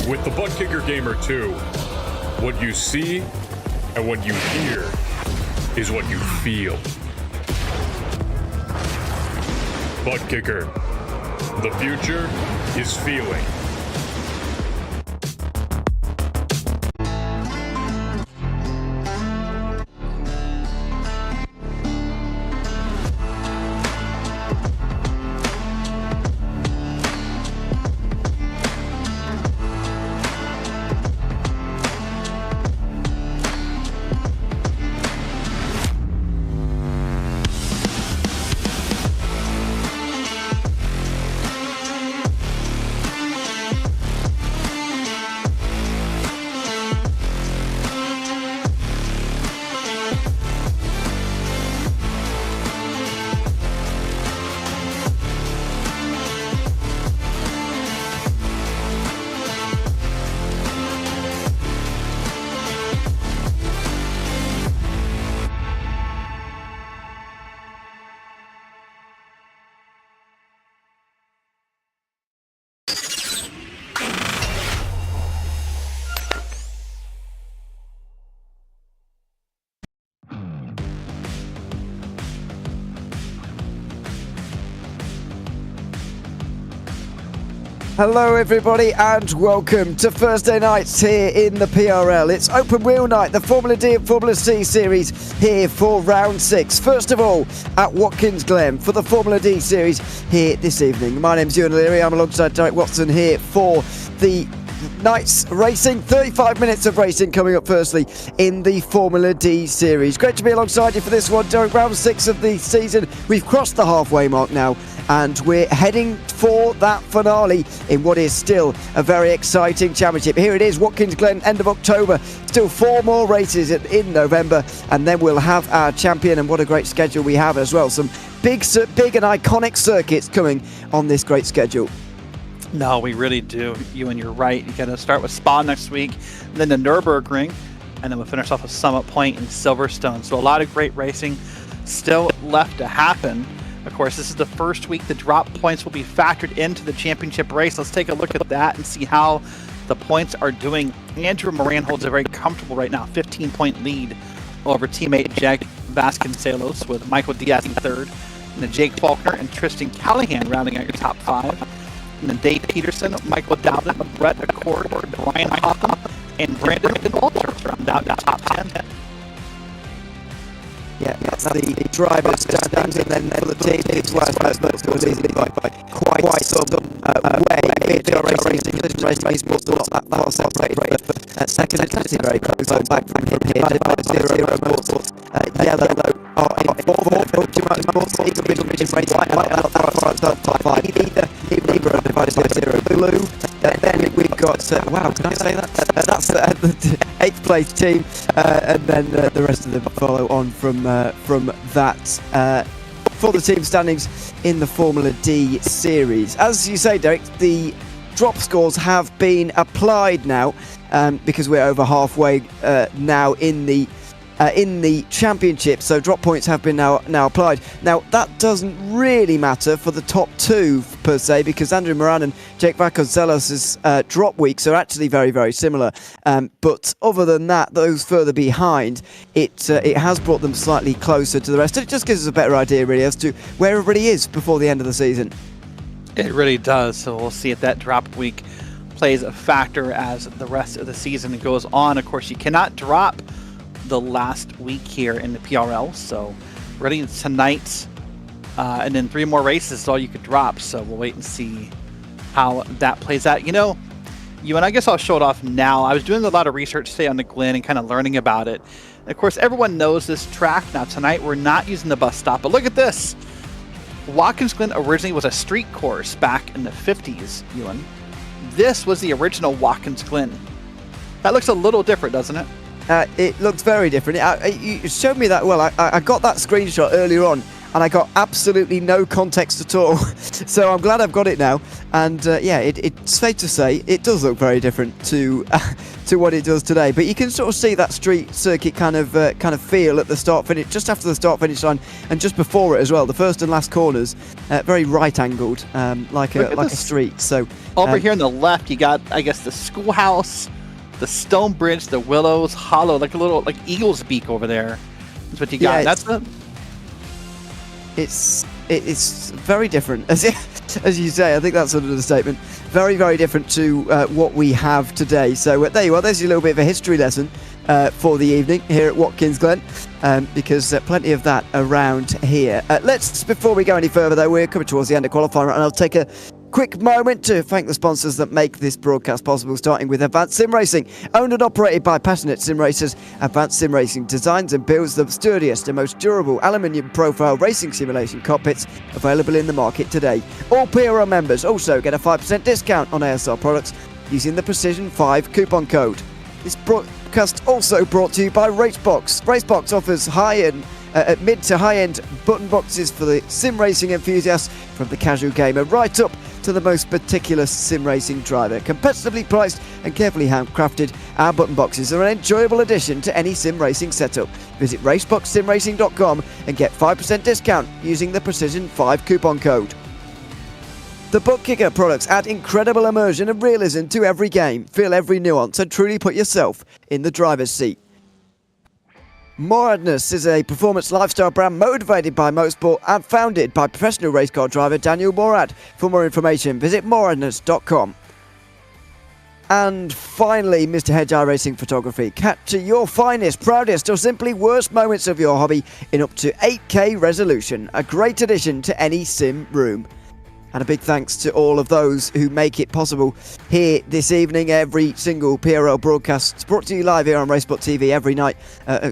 With the Butt Kicker Gamer 2, what you see and what you hear is what you feel. Butt Kicker. The future is feeling. Hello everybody and welcome to Thursday nights here in the PRL. It's open wheel night, the Formula D and Formula C series here for round 6. First of all, at Watkins Glen for the Formula D series here this evening. My name's Ewan Leary, I'm alongside Derek Watson here for the night's racing. 35 minutes of racing coming up firstly in the Formula D series. Great to be alongside you for this one, Derek. Round 6 of the season. We've crossed the halfway mark now and we're heading for that finale in what is still a very exciting championship. Here it is, Watkins Glen, end of October. Still 4 more races in November, and then we'll have our champion, and what a great schedule we have as well. Some big and iconic circuits coming on this great schedule. No, we really do. Ewan, you're right. You got to start with Spa next week, then the Nürburgring, and then we'll finish off with Summit Point and Silverstone. So a lot of great racing still left to happen. Of course, this is the first week the drop points will be factored into the championship race. Let's take a look at that and see how the points are doing. Andrew Moran holds a very comfortable right now 15-point lead over teammate Jack Vasconcelos, with Michael Diaz in third, and then Jake Faulkner and Tristan Callahan rounding out your top 5. And then Dave Peterson, Michael Dowden, Brett Accord, Brian Hotham, and Brandon Walter round out your top 10. Yeah, that's the driver standings, and then for the team, it's well, it was easily by quite some way. PRL Racing, Collision Racing is not that far separated, but second and third very close on back from him here, by 0 Motorsports. Yellow are in 4th, Ultimate Sports, Eagle Vision Racing, right out top 5, Libra divided by 0 Blue. Then we've got, wow, can I say that? That's the 8th place team, and then the rest of them follow on from that for the team standings in the Formula D series. As you say, Derek, the drop scores have been applied now, because we're over halfway now in the championship, so drop points have been now applied. Now that doesn't really matter for the top 2 per se, because Andrew Moran and Jake Vasconcelos' drop weeks are actually very, very similar. But other than that, those further behind, it has brought them slightly closer to the rest. It just gives us a better idea really as to where everybody is before the end of the season. It really does. So we'll see if that drop week plays a factor as the rest of the season goes on. Of course, you cannot drop the last week here in the PRL, so really tonight and then 3 more races is all you could drop, so we'll wait and see how that plays out. You know, and I guess I'll show it off now. I was doing a lot of research today on the Glen and kind of learning about it. And of course, everyone knows this track. Now tonight we're not using the bus stop, but look at this. Watkins Glen originally was a street course back in the 50s, Ewan. This was the original Watkins Glen. That looks a little different, doesn't it? It looks very different. You showed me that. Well, I got that screenshot earlier on. and I got absolutely no context at all. So I'm glad I've got it now. And yeah, it's safe to say it does look very different to what it does today. But you can sort of see that street circuit kind of feel at the start finish, just after the start finish line, and just before it as well. The first and last corners, very right angled, like a street. So over here on the left, you got, I guess, the schoolhouse, the stone bridge, the willows, hollow, like a little eagle's beak over there. That's what you got. Yeah, it's very different, as you say. I think that's sort of the statement. Very, very different to what we have today. So there you are. There's a little bit of a history lesson for the evening here at Watkins Glen, because plenty of that around here. Before we go any further, though, we're coming towards the end of qualifying, and I'll take a quick moment to thank the sponsors that make this broadcast possible, starting with Advanced Sim Racing. Owned and operated by passionate sim racers, Advanced Sim Racing designs and builds the sturdiest and most durable aluminium profile racing simulation cockpits available in the market today. All PRL members also get a 5% discount on ASR products using the Precision 5 coupon code. This broadcast also brought to you by Racebox. Racebox offers mid to high-end button boxes for the sim racing enthusiasts, from the casual gamer right up to the most meticulous sim racing driver. Competitively priced and carefully handcrafted, our button boxes are an enjoyable addition to any sim racing setup. Visit raceboxsimracing.com and get 5% discount using the Precision 5 coupon code. The Butt Kicker products add incredible immersion and realism to every game. Feel every nuance and truly put yourself in the driver's seat. Moradness is a performance lifestyle brand motivated by motorsport and founded by professional race car driver Daniel Morad. For more information, visit moradness.com. And finally, Mr. Hedge iRacing Photography. Capture your finest, proudest, or simply worst moments of your hobby in up to 8K resolution. A great addition to any sim room. And a big thanks to all of those who make it possible here this evening. Every single PRL broadcast is brought to you live here on RaceSpotTV every night.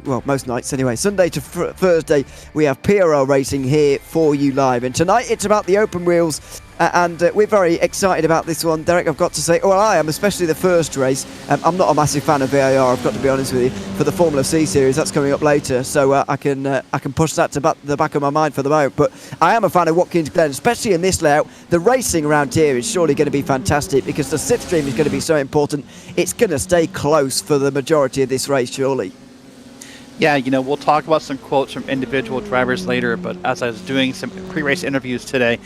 Well, most nights anyway. Sunday to Thursday, we have PRL racing here for you live. And tonight, it's about the open wheels. And we're very excited about this one. Derek, I've got to say, well, I am, especially the first race. I'm not a massive fan of VAR, I've got to be honest with you, for the Formula C series. That's coming up later, so I can push that to the back of my mind for the moment. But I am a fan of Watkins Glen, especially in this layout. The racing around here is surely going to be fantastic because the slipstream is going to be so important. It's going to stay close for the majority of this race, surely. Yeah, we'll talk about some quotes from individual drivers later, but as I was doing some pre-race interviews today,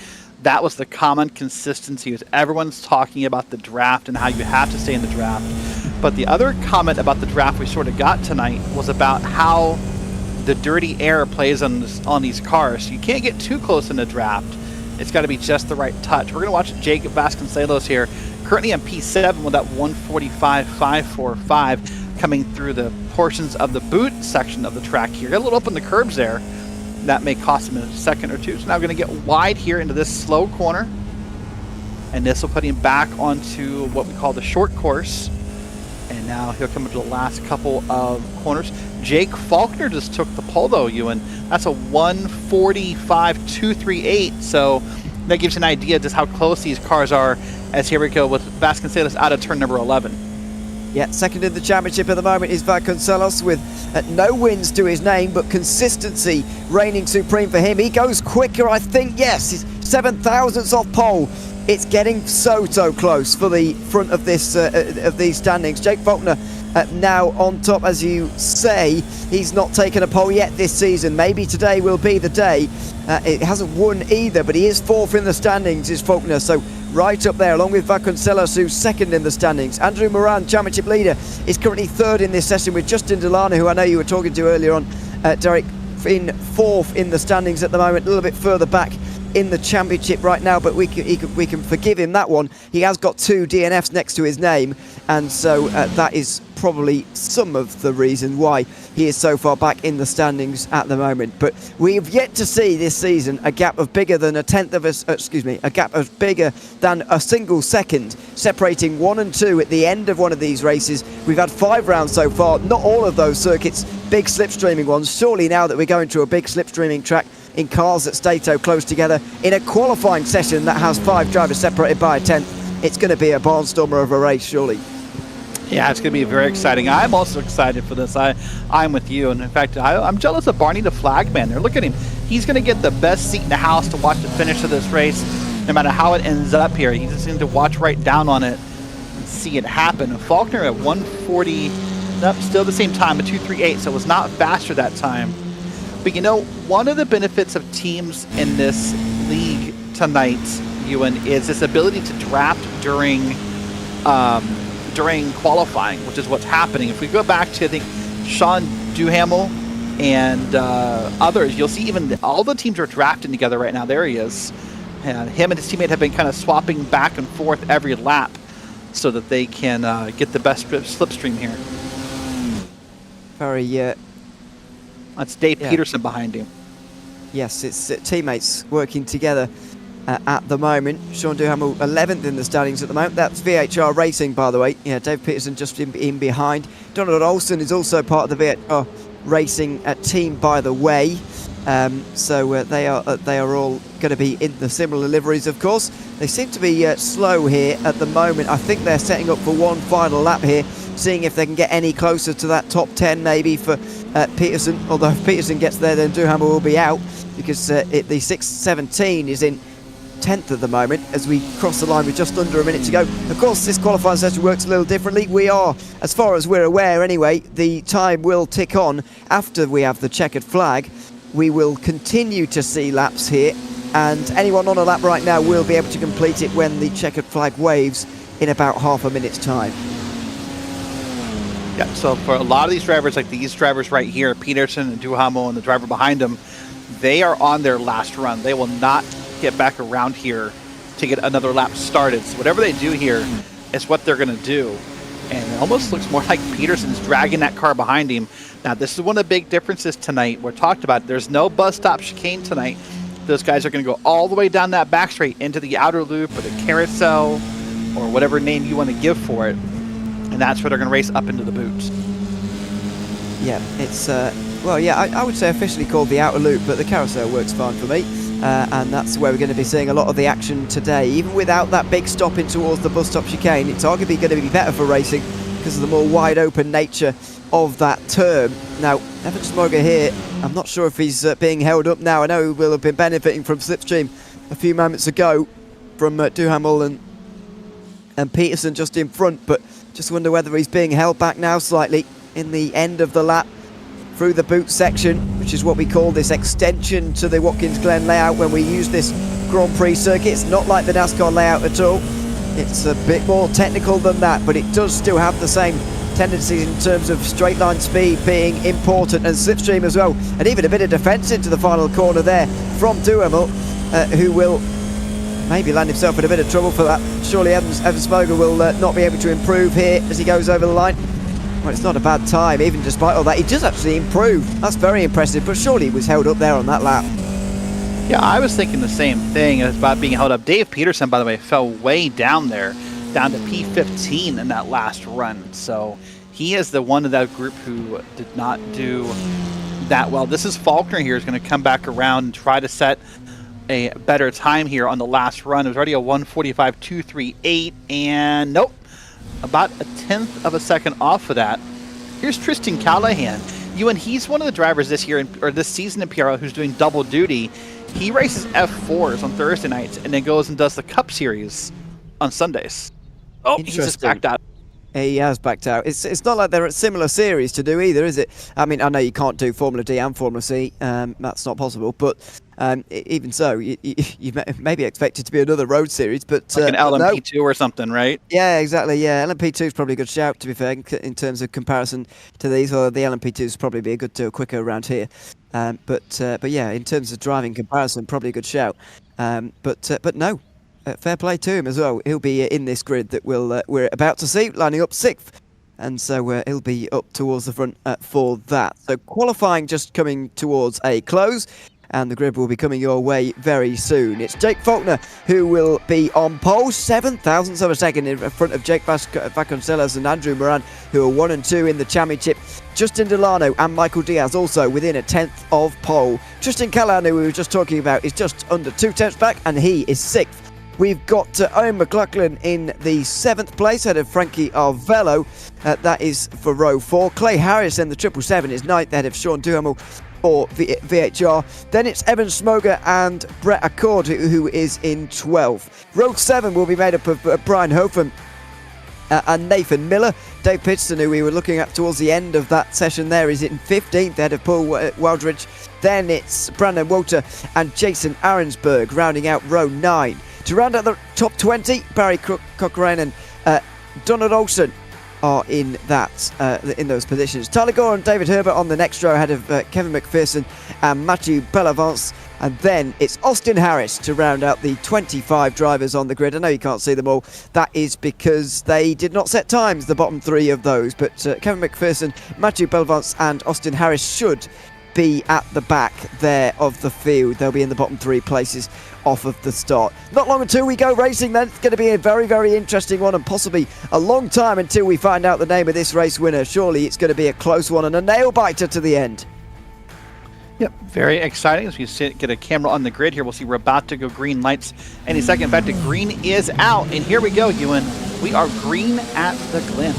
that was the common consistency. Everyone's talking about the draft and how you have to stay in the draft. But the other comment about the draft we sort of got tonight was about how the dirty air plays on these cars. So you can't get too close in the draft. It's got to be just the right touch. We're going to watch Jake Vasconcelos here, currently on P7 with that 145.545 coming through the portions of the boot section of the track here. Got a little up in the curbs there. That may cost him a second or two. So now we're going to get wide here into this slow corner. And this will put him back onto what we call the short course. And now he'll come into the last couple of corners. Jake Faulkner just took the pole though, Ewan. That's a 145.238. So that gives you an idea just how close these cars are, as here we go with Vasconcelos out of turn number 11. Yeah, second in the championship at the moment is Vasconcelos with no wins to his name, but consistency reigning supreme for him. He goes quicker, I think. Yes, he's 7,000ths off pole. It's getting so close for the front of this of these standings. Jake Faulkner now on top, as you say. He's not taken a pole yet this season. Maybe today will be the day. It hasn't won either, but he is fourth in the standings, is Faulkner. So right up there, along with Vasconcelos, who's second in the standings. Andrew Moran, championship leader, is currently third in this session with Justin Delano, who I know you were talking to earlier on, Derek, in fourth in the standings at the moment, a little bit further back in the championship right now, but we can forgive him that one. He has got 2 DNFs next to his name, and so that is probably some of the reason why he is so far back in the standings at the moment. But we have yet to see this season a gap of bigger than a gap of bigger than a single second separating 1 and 2 at the end of one of these races. We've had 5 rounds so far, not all of those circuits big slipstreaming ones. Surely now that we're going to a big slipstreaming track in cars that stay so close together in a qualifying session that has 5 drivers separated by a 10th, it's going to be a barnstormer of a race, surely. Yeah, it's going to be very exciting. I'm also excited for this. I'm with you, and in fact, I'm jealous of Barney the Flagman there. Look at him. he's going to get the best seat in the house to watch the finish of this race, no matter how it ends up here. He just needs to watch right down on it and see it happen. Faulkner at 140, nope, still the same time, a 2:38, so it was not faster that time. But you know, one of the benefits of teams in this league tonight, Ewan, is this ability to draft during qualifying, which is what's happening. If we go back to, I think, Sean Duhamel and others, you'll see even all the teams are drafting together right now. There he is. And him and his teammate have been kind of swapping back and forth every lap so that they can get the best slipstream here. Very, That's Dave Peterson behind him. yes, it's teammates working together at the moment. Sean Duhamel 11th in the standings at the moment. That's VHR Racing, by the way. Yeah, Dave Peterson just in behind. Donald Olsen is also part of the VHR Racing team, by the way. So they are all going to be in the similar liveries, of course. They seem to be slow here at the moment. I think they're setting up for one final lap here, seeing if they can get any closer to that top 10 maybe for Peterson. Although if Peterson gets there, then Duhamel will be out, because the 6:17 is in 10th at the moment as we cross the line with just under a minute to go. Of course, this qualifying session works a little differently. We are, as far as we're aware anyway, the time will tick on after we have the checkered flag. We will continue to see laps here, and anyone on a lap right now will be able to complete it when the checkered flag waves in about half a minute's time. Yeah, so for a lot of these drivers, like these drivers right here, Peterson and Duhamel and the driver behind them, they are on their last run. They will not get back around here to get another lap started. So whatever they do here is what they're going to do. And it almost looks more like Peterson's dragging that car behind him. Now, this is one of the big differences tonight. We're talked about. There's no bus stop chicane tonight. Those guys are going to go all the way down that back straight into the outer loop or the carousel or whatever name you want to give for it. And that's where they're going to race up into the boots. Yeah, it's, well, yeah, I would say officially called the outer loop, but the carousel works fine for me. And that's where we're going to be seeing a lot of the action today. Even without that big stopping towards the bus stop chicane, it's arguably going to be better for racing because of the more wide open nature of that turn. Now, Evan Smoger here, I'm not sure if he's being held up now. I know he will have been benefiting from slipstream a few moments ago from Duhamel and Peterson just in front, but just wonder whether he's being held back now slightly in the end of the lap through the boot section, which is what we call this extension to the Watkins Glen layout when we use this Grand Prix circuit. It's not like the NASCAR layout at all. It's a bit more technical than that, but it does still have the same tendencies in terms of straight line speed being important, and slipstream as well, and even a bit of defence into the final corner there from Duhamel, who will maybe land himself in a bit of trouble for that. Surely Evan Smoger will not be able to improve here as he goes over the line. Well, it's not a bad time, even despite all that. He does actually improve. That's very impressive, but surely he was held up there on that lap. Yeah, I was thinking the same thing about being held up. Dave Peterson, by the way, fell way down there, down to P15 in that last run. So he is the one of that group who did not do that well. This is Faulkner here, is going to come back around and try to set a better time here on the last run. It was already a 1:45.238, and nope, about a tenth of a second off of that. Here's Tristan Callahan. He's one of the drivers this year, or this season in PRL, who's doing double duty. He races F4s on Thursday nights and then goes and does the Cup Series on Sundays. Oh, he's just backed out. He has backed out. It's not like they're at similar series to do either, is it? I mean, I know you can't do Formula D and Formula C. That's not possible. But even so, you maybe expect it to be another road series. But like an LMP2 or something, right? Yeah, exactly. Yeah, LMP2 is probably a good shout, to be fair, in terms of comparison to these. Or the LMP2 is probably be a good deal quicker around here. But yeah, in terms of driving comparison, probably a good shout. But no. Fair play to him as well. He'll be in this grid that we're about to see, lining up 6th. And so he'll be up towards the front for that. So qualifying just coming towards a close. And the grid will be coming your way very soon. It's Jake Faulkner who will be on pole, 7 thousandths of a second in front of Jake Vasconcelos and Andrew Moran, who are 1 and 2 in the championship. Justin Delano and Michael Diaz also within a 10th of pole. Tristan Callahan, who we were just talking about, is just under 2 tenths back, and he is 6th. We've got Owen McLaughlin in the 7th place, ahead of Frankie Arvello. That is for row 4. Clay Harris in the 777 is 9th, ahead of Sean Duhamel. for VHR. Then it's Evan Smoger and Brett Accord, who is in 12th. Row 7 will be made up of Brian Hofen and Nathan Miller. Dave Pittston, who we were looking at towards the end of that session there, is in 15th ahead of Paul Waldridge. Then it's Brandon Walter and Jason Arensberg rounding out row 9. To round out the top 20, Barry Cochrane and Donald Olsen are in those positions. Tyler Gore and David Herbert on the next row ahead of Kevin McPherson and Matthew Bellavance. And then it's Austin Harris to round out the 25 drivers on the grid. I know you can't see them all. That is because they did not set times, the bottom 3 of those. But Kevin McPherson, Matthew Bellavance and Austin Harris should be at the back there of the field. They'll be in the bottom 3 places off of the start. Not long until we go racing then. It's going to be a very, very interesting one, and possibly a long time until we find out the name of this race winner. Surely it's going to be a close one and a nail-biter to the end. Yep, very exciting. As we get a camera on the grid here, we'll see we're about to go green lights any second. In fact, the green is out, and here we go, Ewan. We are green at the Glen.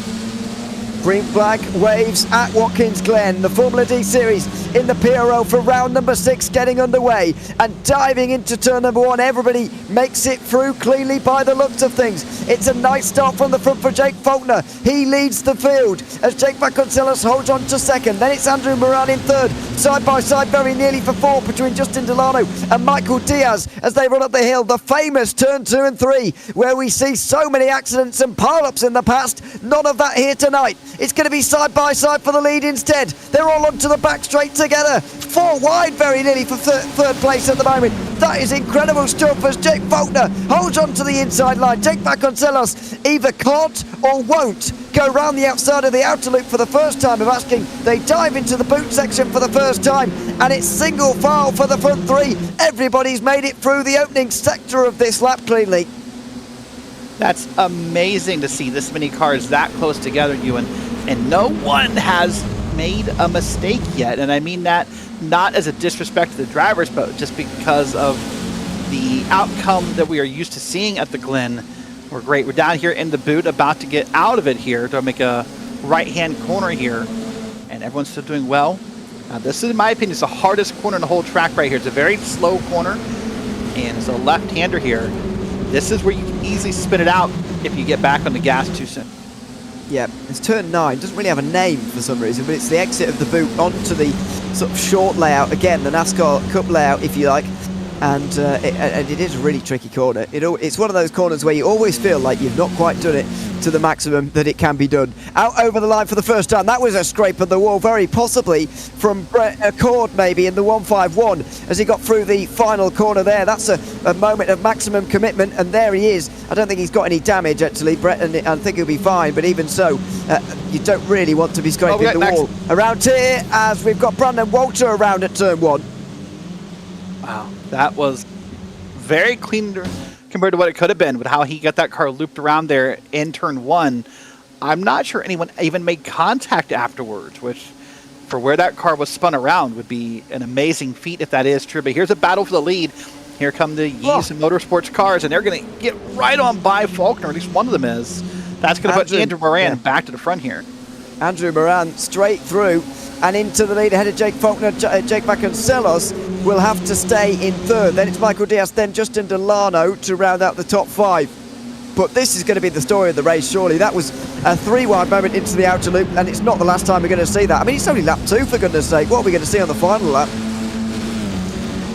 Green flag waves at Watkins Glen. The Formula D Series in the PRL for round number 6 getting underway, and diving into turn number 1. Everybody makes it through cleanly by the looks of things. It's a nice start from the front for Jake Faulkner. He leads the field as Jake Vasconcelos holds on to second. Then it's Andrew Moran in third. Side by side very nearly for 4 between Justin Delano and Michael Diaz as they run up the hill. The famous turn 2 and 3 where we see so many accidents and pile-ups in the past. None of that here tonight. It's going to be side by side for the lead instead. They're all onto the back straight together. 4 wide very nearly for third place at the moment. That is incredible stuff as Jake Faulkner holds on to the inside line. Jake Vasconcelos either can't or won't go round the outside of the outer loop for the first time of asking. They dive into the boot section for the first time, and it's single file for the front 3. Everybody's made it through the opening sector of this lap cleanly. That's amazing to see this many cars that close together, Ewan, and no one has made a mistake yet. And I mean that not as a disrespect to the drivers, but just because of the outcome that we are used to seeing at the Glen. We're great. We're down here in the boot, about to get out of it here to make a right-hand corner here, and everyone's still doing well. Now, this is, in my opinion, is the hardest corner in the whole track right here. It's a very slow corner, and it's a left-hander here. This is where you can easily spin it out if you get back on the gas too soon. Yeah, it's turn 9. Doesn't really have a name for some reason, but it's the exit of the boot onto the sort of short layout. Again, the NASCAR Cup layout, if you like. And it is a really tricky corner. It's one of those corners where you always feel like you've not quite done it to the maximum that it can be done. Out over the line for the first time. That was a scrape of the wall, very possibly from Brett Accord maybe in the 151 as he got through the final corner there. That's a moment of maximum commitment, and there he is. I don't think he's got any damage actually, Brett, and I think he'll be fine, but even so, you don't really want to be scraping the wall. Around here, as we've got Brandon Walter around at turn 1. Wow, that was very clean compared to what it could have been, with how he got that car looped around there in turn 1. I'm not sure anyone even made contact afterwards, which for where that car was spun around would be an amazing feat if that is true. But here's a battle for the lead. Here come the Yeez and Motorsports cars, and they're going to get right on by Faulkner, at least one of them is. That's going to put Andrew Moran back to the front here. Andrew Moran straight through and into the lead ahead of Jake Faulkner. Jake Vasconcelos will have to stay in third. Then it's Michael Diaz, then Justin Delano to round out the top 5. But this is going to be the story of the race, surely. That was a 3-wide moment into the outer loop, and it's not the last time we're going to see that. I mean, it's only lap 2, for goodness sake. What are we going to see on the final lap?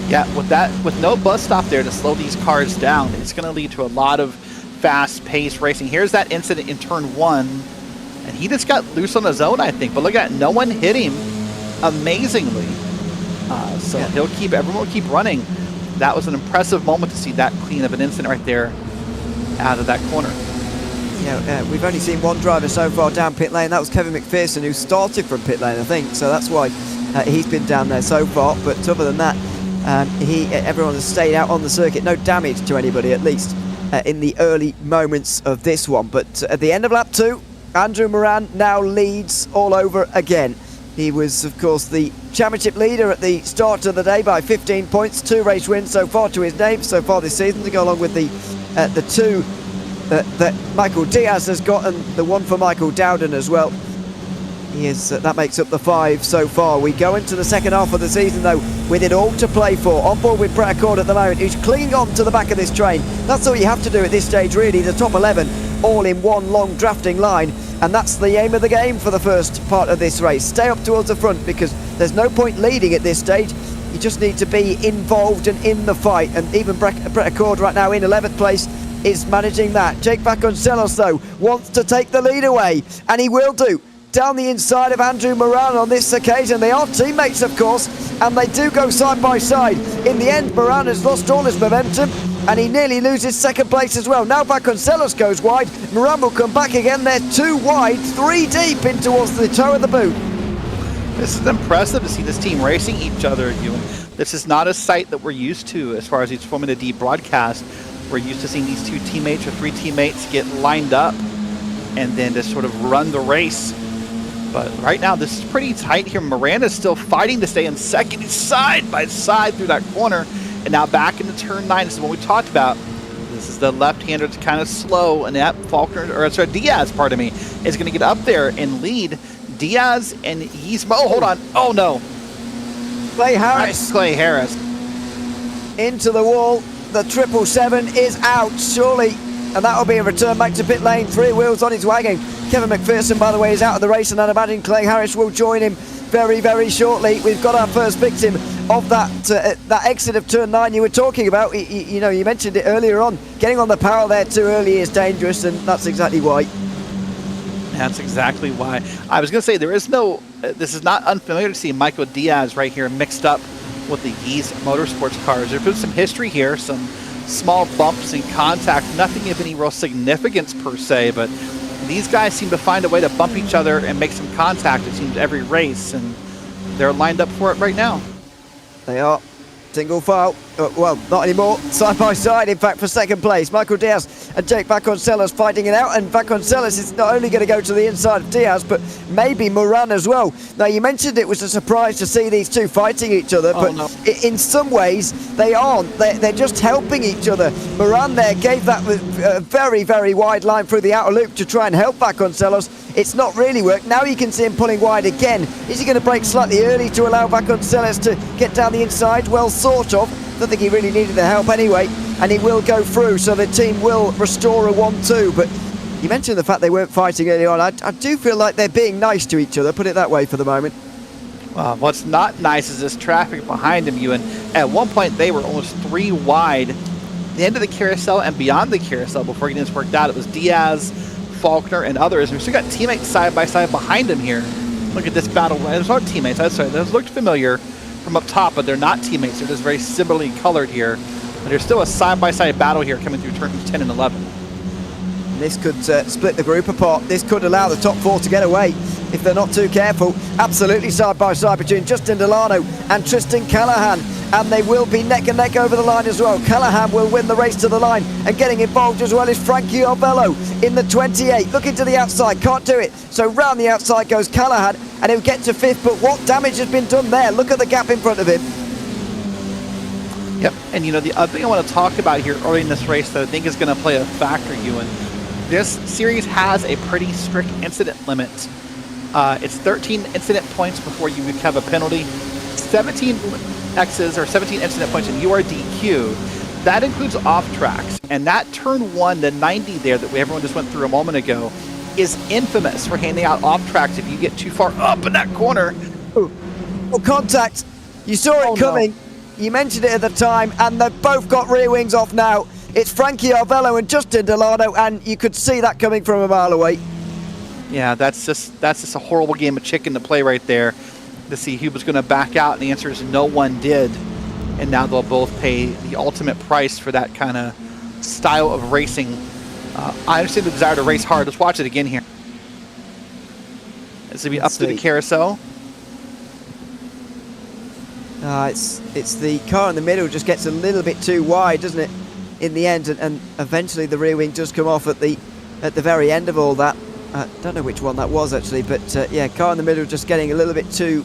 Yeah, with no bus stop there to slow these cars down, it's going to lead to a lot of fast-paced racing. Here's that incident in turn 1. And he just got loose on his own, I think. But look at it, no one hit him amazingly. So everyone will keep running. That was an impressive moment to see that clean of an incident right there out of that corner. Yeah, we've only seen one driver so far down pit lane. That was Kevin McPherson, who started from pit lane, I think. So that's why he's been down there so far. But other than that, everyone has stayed out on the circuit. No damage to anybody, at least in the early moments of this one. But at the end of lap 2, Andrew Moran now leads all over again. He was, of course, the championship leader at the start of the day by 15 points. 2 race wins so far to his name so far this season, to go along with the 2 that Michael Diaz has got, and the 1 for Michael Dowden as well. He is, that makes up the 5 so far. We go into the second half of the season, though, with it all to play for. On board with Brett Accord at the moment, who's clinging on to the back of this train. That's all you have to do at this stage, really. The top 11, all in one long drafting line. And that's the aim of the game for the first part of this race. Stay up towards the front, because there's no point leading at this stage. You just need to be involved and in the fight. And even Brett Accord right now in 11th place is managing that. Jake Vasconcelos, though, wants to take the lead away, and he will do. Down the inside of Andrew Moran on this occasion. They are teammates, of course, and they do go side by side. In the end, Moran has lost all his momentum, and he nearly loses second place as well. Now Vasconcelos goes wide. Moran will come back again. They're 2 wide, 3 deep in towards the toe of the boot. This is impressive to see this team racing each other, Ewan. This is not a sight that we're used to as far as these Formula D broadcasts. We're used to seeing these 2 teammates or 3 teammates get lined up and then just sort of run the race. But right now, this is pretty tight here. Miranda's still fighting to stay in second. He's side by side through that corner. And now back into turn 9. This is what we talked about. This is the left-hander that's kind of slow. And that Diaz, pardon me, is going to get up there and lead. Diaz, and he's... Oh, hold on. Oh, no. Clay Harris. Nice, Clay Harris. Into the wall. The 777 is out, surely. And that'll be a return back to pit lane. 3 wheels on his wagon. Kevin McPherson, by the way, is out of the race, and I'd imagine Clay Harris will join him very, very shortly. We've got our first victim of that exit of turn 9 you were talking about. You know, you mentioned it earlier on. Getting on the power there too early is dangerous, and that's exactly why. That's exactly why. I was going to say, there is no... this is not unfamiliar to see Michael Diaz right here mixed up with the Yeast Motorsports cars. There's been some history here, some small bumps in contact, nothing of any real significance per se, but these guys seem to find a way to bump each other and make some contact, it seems, every race, and they're lined up for it right now. They are. Single file. Well, not anymore. Side by side, in fact, for second place. Michael Diaz and Jake Vasconcelos fighting it out, and Vasconcelos is not only going to go to the inside of Diaz, but maybe Moran as well. Now, you mentioned it was a surprise to see these 2 fighting each other, but in some ways, they aren't. They're just helping each other. Moran there gave that very, very wide line through the outer loop to try and help Vasconcelos. It's not really worked. Now you can see him pulling wide again. Is he going to brake slightly early to allow Vasconcelos to get down the inside? Well, sort of. Don't think he really needed the help anyway, and he will go through, so the team will restore a 1-2. But you mentioned the fact they weren't fighting early on. I do feel like they're being nice to each other, put it that way for the moment. Well, what's not nice is this traffic behind him, Ewan. At one point, they were almost 3 wide. The end of the carousel and beyond the carousel, before getting this worked out, it was Diaz, Faulkner, and others. We've still got teammates side by side behind him here. Look at this battle. There's no teammates. I'm sorry. Those looked familiar from up top, but they're not teammates. They're just very similarly colored here. But there's still a side-by-side battle here coming through turns 10 and 11. This could split the group apart. This could allow the top 4 to get away if they're not too careful. Absolutely side-by-side between Justin Delano and Tristan Callahan. And they will be neck and neck over the line as well. Callahan will win the race to the line, and getting involved as well is Frankie Arvello in the 28. Looking to the outside, can't do it. So round the outside goes Callahan, and he'll get to 5th, but what damage has been done there? Look at the gap in front of him. Yep, and you know, the other thing I want to talk about here early in this race that I think is going to play a factor, Ewan, this series has a pretty strict incident limit. It's 13 incident points before you have a penalty, 17 X's or 17 incident points in URDQ. That includes off tracks, and that turn 1 to 90 there that everyone just went through a moment ago is infamous for handing out off tracks if you get too far up in that corner. Oh, contact. You saw it coming. No. You mentioned it at the time, and they've both got rear wings off now. It's Frankie Arvello and Justin Delano, and you could see that coming from a mile away. Yeah, that's just a horrible game of chicken to play right there, to see who was going to back out, and the answer is no one did. And now they'll both pay the ultimate price for that kind of style of racing. I understand the desire to race hard. Let's watch it again here. It's going to be up to the carousel. It's the car in the middle just gets a little bit too wide, doesn't it, in the end, and eventually the rear wing does come off at the very end of all that. Don't know which one that was actually, but yeah, car in the middle just getting a little bit too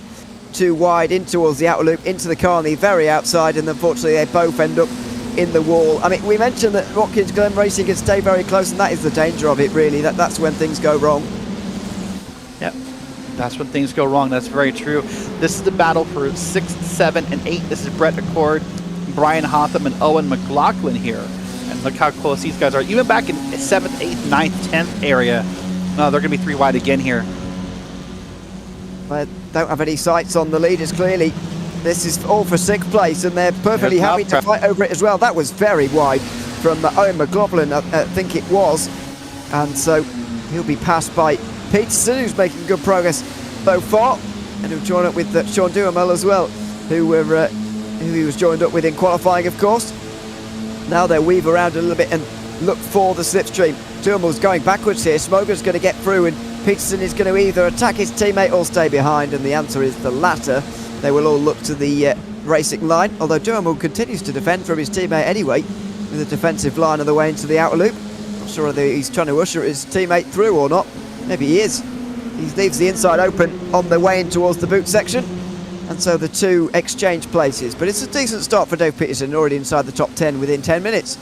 wide in towards the outer loop, into the car on the very outside, and unfortunately they both end up in the wall. I mean, we mentioned that Watkins Glen Racing can stay very close, and that is the danger of it, really. That's when things go wrong. Yep. That's when things go wrong. That's very true. This is the battle for 6, 7, and 8. This is Brett Accord, Brian Hotham, and Owen McLaughlin here. And look how close these guys are. Even back in 7th, 8th, 9th, 10th area, they're going to be 3 wide again here. But don't have any sights on the leaders, clearly. This is all for 6th place, and they're perfectly happy to fight over it as well. That was very wide from Owen McLaughlin, I think it was. And so he'll be passed by Peterson, who's making good progress so far. And he'll join up with Sean Duhamel as well, who he was joined up with in qualifying, of course. Now they'll weave around a little bit and look for the slipstream. Duhamel's going backwards here. Smoger's going to get through, and Peterson is going to either attack his teammate or stay behind, and the answer is the latter. They will all look to the racing line, although Duhamel continues to defend from his teammate anyway, with a defensive line on the way into the outer loop. Not sure whether he's trying to usher his teammate through or not. Maybe he is. He leaves the inside open on the way in towards the boot section, and so the two exchange places. But it's a decent start for Dave Peterson, already inside the top 10 within 10 minutes.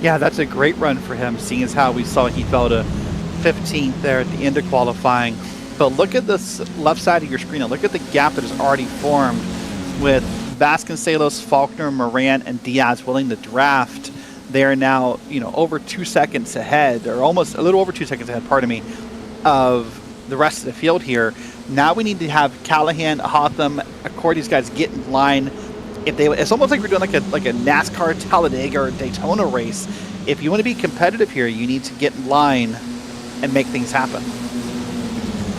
Yeah, that's a great run for him, seeing as how we saw he fell to 15th there at the end of qualifying. But look at this left side of your screen and look at the gap that has already formed with Vasconcelos, Faulkner, Moran, and Diaz willing to draft. They're now, over 2 seconds ahead, or almost a little over 2 seconds ahead, pardon me, of the rest of the field here. Now we need to have Callahan, Hotham, Accord, these guys get in line. It's almost like we're doing like a NASCAR Talladega or Daytona race. If you want to be competitive here, you need to get in line and make things happen.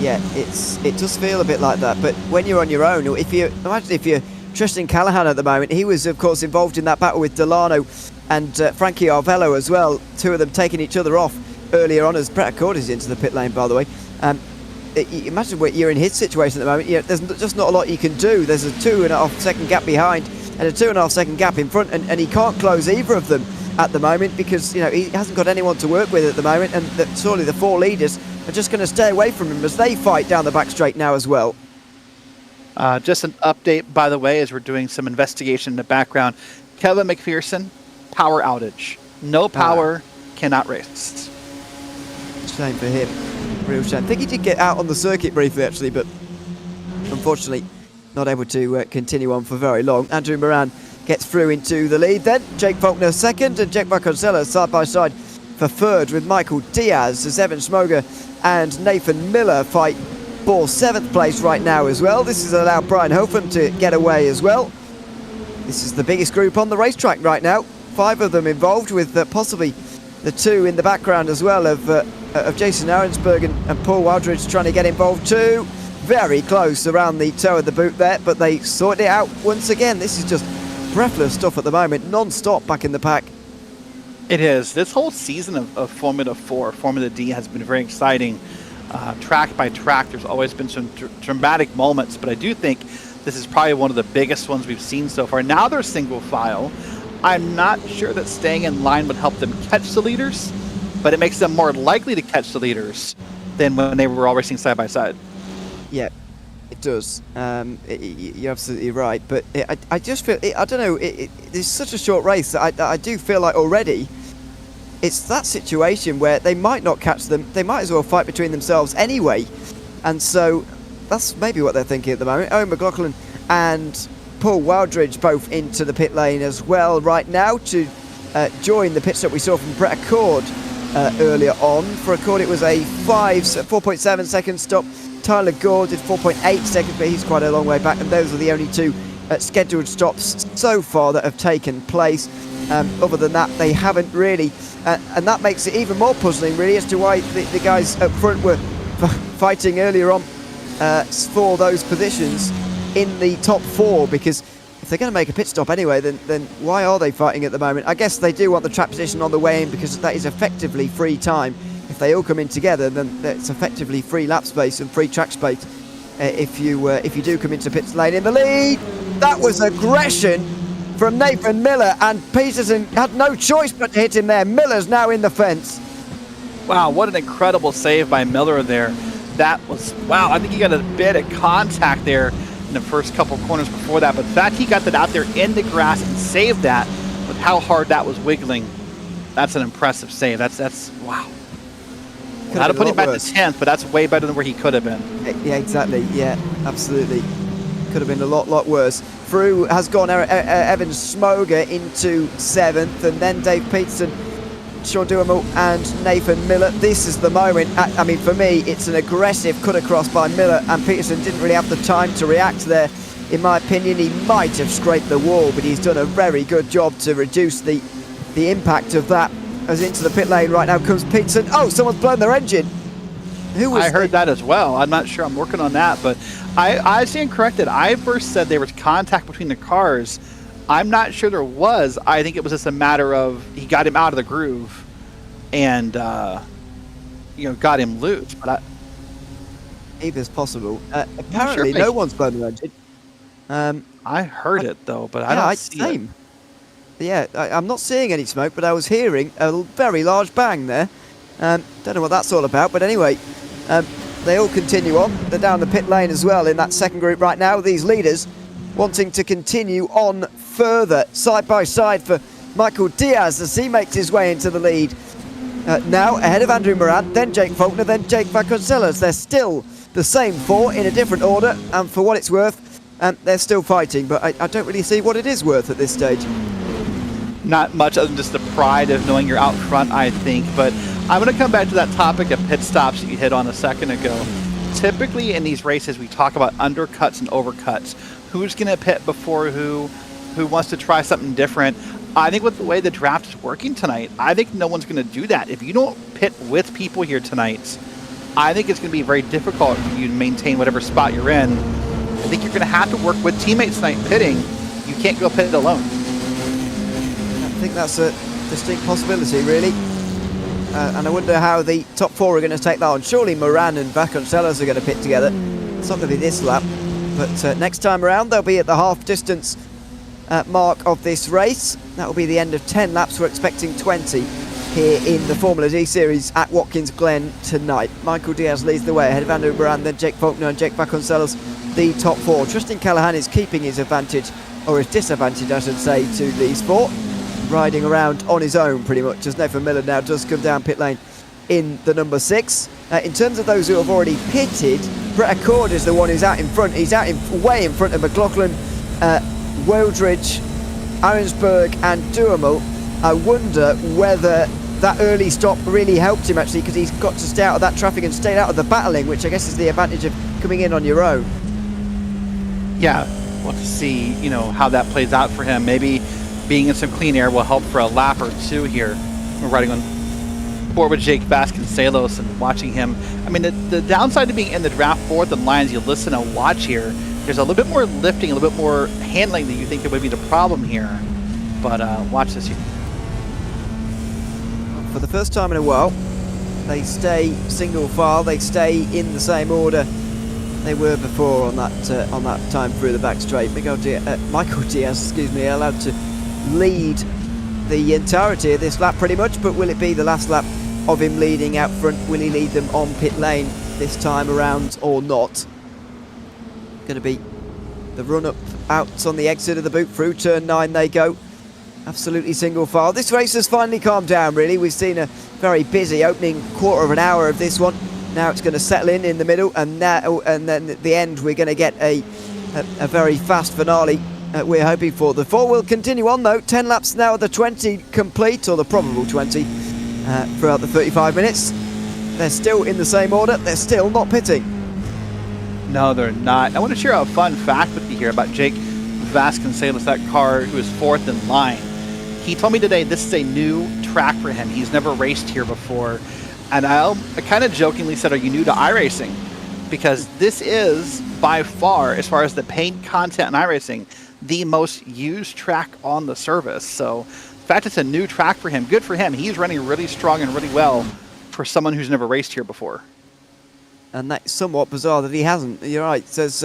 Yeah, it does feel a bit like that. But when you're on your own, imagine if you're Tristan Callahan at the moment, he was of course involved in that battle with Delano and Frankie Arvello as well. Two of them taking each other off earlier on as Brett Accord is into the pit lane, by the way. Imagine what you're in his situation at the moment. There's just not a lot you can do. There's a 2.5 second gap behind and a 2.5 second gap in front, and he can't close either of them at the moment because he hasn't got anyone to work with at the moment, and surely the 4 leaders are just going to stay away from him as they fight down the back straight now as well. Just an update, by the way, as we're doing some investigation in the background. Kevin McPherson, power outage. No power, cannot race. Shame for him. Real shame. I think he did get out on the circuit briefly, actually, but unfortunately not able to continue on for very long. Andrew Moran gets through into the lead then. Jake Faulkner second, and Jake Vasconcelos side by side for third with Michael Diaz as Evan Smoger and Nathan Miller fight for 7th place right now as well. This has allowed Brian Hotham to get away as well. This is the biggest group on the racetrack right now. 5 of them involved, with possibly the 2 in the background as well of Jason Arensberg and Paul Wildridge trying to get involved too. Very close around the toe of the boot there, but they sorted it out once again. This is just breathless stuff at the moment, non-stop back in the pack. It is. This whole season of Formula 4, Formula D, has been very exciting. Track by track, there's always been some dramatic moments, but I do think this is probably one of the biggest ones we've seen so far. Now they're single file. I'm not sure that staying in line would help them catch the leaders, but it makes them more likely to catch the leaders than when they were all racing side by side. Yeah, it does. You're absolutely right, but I just feel, I don't know, it's such a short race that I do feel like already it's that situation where they might not catch them, they might as well fight between themselves anyway, and so that's maybe what they're thinking at the moment. Owen McLaughlin and Paul Wildridge both into the pit lane as well right now to join the pit stop we saw from Brett Accord earlier on. For Accord it was a 4.7 second stop. Tyler Gore did 4.8 seconds, but he's quite a long way back, and those are the only 2 scheduled stops so far that have taken place. Other than that, they haven't really, and that makes it even more puzzling really as to why the guys up front were fighting earlier on for those positions in the top 4, because if they're going to make a pit stop anyway, then why are they fighting at the moment? I guess they do want the track position on the way in, because that is effectively free time. If they all come in together, then it's effectively free lap space and free track space. If you do come into pit lane in the lead, that was aggression from Nathan Miller, and Peterson had no choice but to hit him there. Miller's now in the fence. Wow, what an incredible save by Miller there. That was, wow, I think he got a bit of contact there in the first couple corners before that, but the fact he got that out there in the grass and saved that with how hard that was wiggling, that's an impressive save. That's wow. How to put him back to 10th, but that's way better than where he could have been. Yeah, exactly. Yeah, absolutely. Could have been a lot worse. Through has gone Evan Smoger into 7th, and then Dave Peterson, Sean Duhamel and Nathan Miller. This is the moment. I mean, for me, it's an aggressive cut across by Miller, and Peterson didn't really have the time to react there. In my opinion, he might have scraped the wall, but he's done a very good job to reduce the impact of that. As into the pit lane right now comes Peterson. Oh, someone's blown their engine. Who was I heard that as well. I'm not sure. I'm working on that, but I stand corrected. I first said there was contact between the cars. I'm not sure there was. I think it was just a matter of he got him out of the groove and got him loose. But if it's possible. Apparently, no one's blown their engine. I heard it though, but I don't see it. Yeah, I'm not seeing any smoke, but I was hearing a very large bang there. Don't know what that's all about, but anyway, they all continue on. They're down the pit lane as well in that second group right now. These leaders wanting to continue on further, side by side for Michael Diaz as he makes his way into the lead. Now ahead of Andrew Moran, then Jake Faulkner, then Jake Vasconcelos. They're still the same four in a different order, and for what it's worth, they're still fighting, but I don't really see what it is worth at this stage. Not much other than just the pride of knowing you're out front, I think. But I'm going to come back to that topic of pit stops that you hit on a second ago. Typically in these races, we talk about undercuts and overcuts. Who's going to pit before who wants to try something different. I think with the way the draft is working tonight, I think no one's going to do that. If you don't pit with people here tonight, I think it's going to be very difficult for you to maintain whatever spot you're in. I think you're going to have to work with teammates tonight pitting. You can't go pit alone. I think that's a distinct possibility, really. And I wonder how the top four are going to take that on. Surely Moran and Vasconcelos are going to pit together. It's not going to be this lap, but next time around they'll be at the half distance mark of this race. That will be the end of 10 laps. We're expecting 20 here in the Formula D Series at Watkins Glen tonight. Michael Diaz leads the way ahead of Andrew Moran, then Jake Faulkner and Jake Vasconcelos, the top four. Tristan Callahan is keeping his advantage, or his disadvantage I should say, to these four, riding around on his own pretty much, as Nathan Miller now does come down pit lane in the number 6. In terms of those who have already pitted, Brett Accord is the one who's out in front. He's out way in front of McLaughlin, Wildridge, Arensberg and Duhamel. I wonder whether that early stop really helped him actually, because he's got to stay out of that traffic and stay out of the battling, which I guess is the advantage of coming in on your own. Yeah, we'll have to see, how that plays out for him. Maybe being in some clean air will help for a lap or two here. We're riding on board with Jake Vasconcelos and watching him. I mean, the downside to being in the draft fourth and lines, you listen and watch here, there's a little bit more lifting, a little bit more handling that you think that would be the problem here. But watch this here. For the first time in a while, they stay single file, they stay in the same order they were before on that time through the back straight. Michael Diaz, allowed to lead the entirety of this lap pretty much, but will it be the last lap of him leading out front? Will he lead them on pit lane this time around or not? Going to be the run up out on the exit of the boot. Through turn 9 they go, absolutely single file. This race has finally calmed down really. We've seen a very busy opening quarter of an hour of this one. Now it's going to settle in the middle, and then at the end we're going to get a very fast finale we're hoping for. The 4 will continue on though. 10 laps now of the 20 complete, or the probable 20 throughout the 35 minutes. They're still in the same order. They're still not pitting. No, they're not. I want to share a fun fact with you here about Jake Vasconcelos, that car who is 4th in line. He told me today this is a new track for him. He's never raced here before. And I kind of jokingly said, are you new to iRacing? Because this is, by far as the paint content in iRacing, the most used track on the service. So the fact it's a new track for him, good for him. He's running really strong and really well for someone who's never raced here before. And that's somewhat bizarre that he hasn't. You're right. Says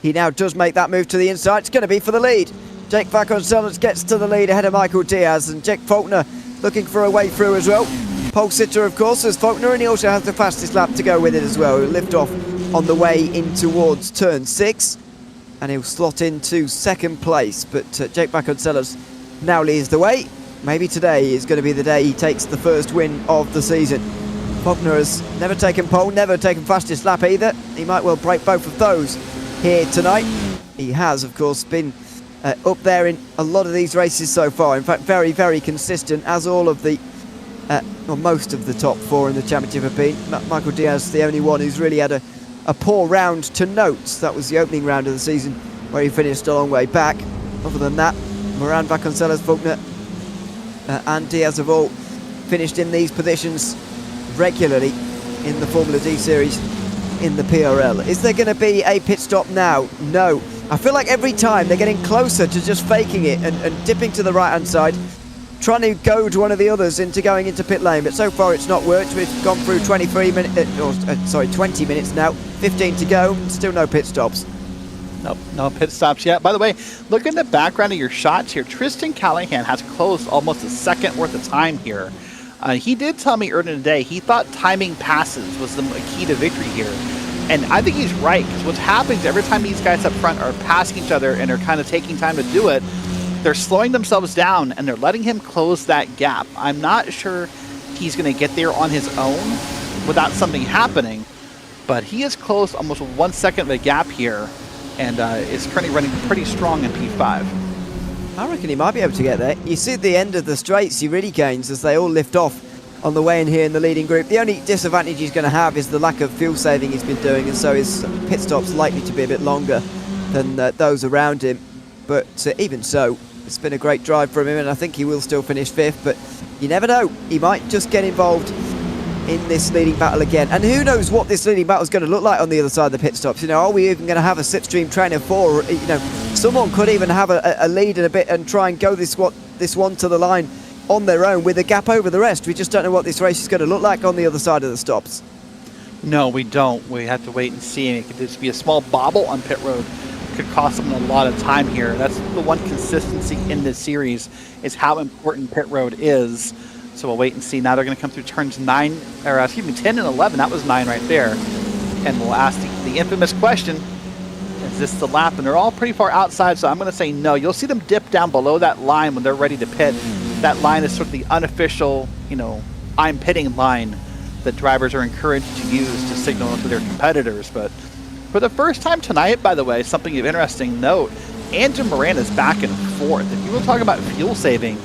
he now does make that move to the inside. It's going to be for the lead. Jake Vasconcelos gets to the lead ahead of Michael Diaz, and Jake Faulkner looking for a way through as well. Pole sitter, of course, as Faulkner, and he also has the fastest lap to go with it as well. He'll lift off on the way in towards turn 6, and he'll slot into second place. But Jake Vasconcelos now leads the way. Maybe today is going to be the day he takes the first win of the season Faulkner has never taken pole, never taken fastest lap either. He might well break both of those here tonight. He has, of course, been up there in a lot of these races so far. In fact, very, very consistent, as all of the, or most of the top four in the championship have been. Michael Diaz, the only one who's really had a poor round to note. That was the opening round of the season, where he finished a long way back. Other than that, Moran, Vasconcelos, Faulkner, and Diaz have all finished in these positions regularly in the Formula D series in the PRL. Is there going to be a pit stop now? No. I feel like every time they're getting closer to just faking it and dipping to the right hand side, trying to goad one of the others into going into pit lane, but so far it's not worked. We've gone through 20 minutes now, 15 to go, and still no pit stops. Nope, no pit stops yet. By the way, look in the background of your shots here. Tristan Callahan has closed almost a second worth of time here. He did tell me earlier today he thought timing passes was the key to victory here. And I think he's right, because what's happening is every time these guys up front are passing each other and are kind of taking time to do it, they're slowing themselves down and they're letting him close that gap. I'm not sure he's going to get there on his own without something happening, but he has closed almost 1 second of a gap here and is currently running pretty strong in P5. I reckon he might be able to get there. You see at the end of the straights, he really gains as they all lift off on the way in here in the leading group. The only disadvantage he's going to have is the lack of fuel saving he's been doing, and so his pit stop's likely to be a bit longer than those around him. But even so, it's been a great drive from him, and I think he will still finish 5th, but you never know. He might just get involved in this leading battle again. And who knows what this leading battle is going to look like on the other side of the pit stops. You know, are we even going to have a slipstream train of 4? You know, someone could even have a lead in a bit and try and go this one to the line on their own with a gap over the rest. We just don't know what this race is going to look like on the other side of the stops. No, we don't. We have to wait and see. It could just be a small bobble on pit road. It could cost them a lot of time here. That's the one consistency in this series, is how important pit road is. So we'll wait and see. Now they're going to come through turns 10 and 11. That was 9 right there. And we'll ask the infamous question, is this the lap? And they're all pretty far outside, so I'm going to say no. You'll see them dip down below that line when they're ready to pit. That line is sort of the unofficial, you know, I'm pitting line that drivers are encouraged to use to signal to their competitors. But for the first time tonight, by the way, something of interesting note, Andrew Moran is back and forth. If you were talking about fuel saving,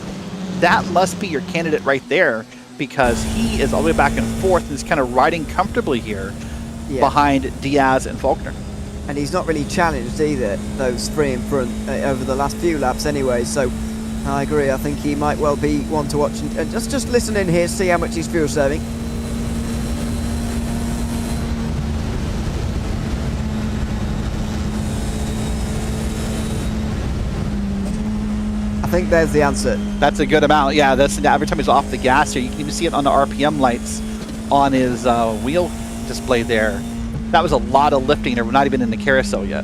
that must be your candidate right there, because he is all the way back and forth and is kind of riding comfortably here behind Diaz and Faulkner. And he's not really challenged either, those 3 in front, over the last few laps anyway, so I agree. I think he might well be one to watch, and just listen in here, see how much he's fuel saving. I think there's the answer. That's a good amount. Yeah, that's every time he's off the gas here. You can even see it on the RPM lights on his wheel display there. That was a lot of lifting. We're not even in the carousel yet.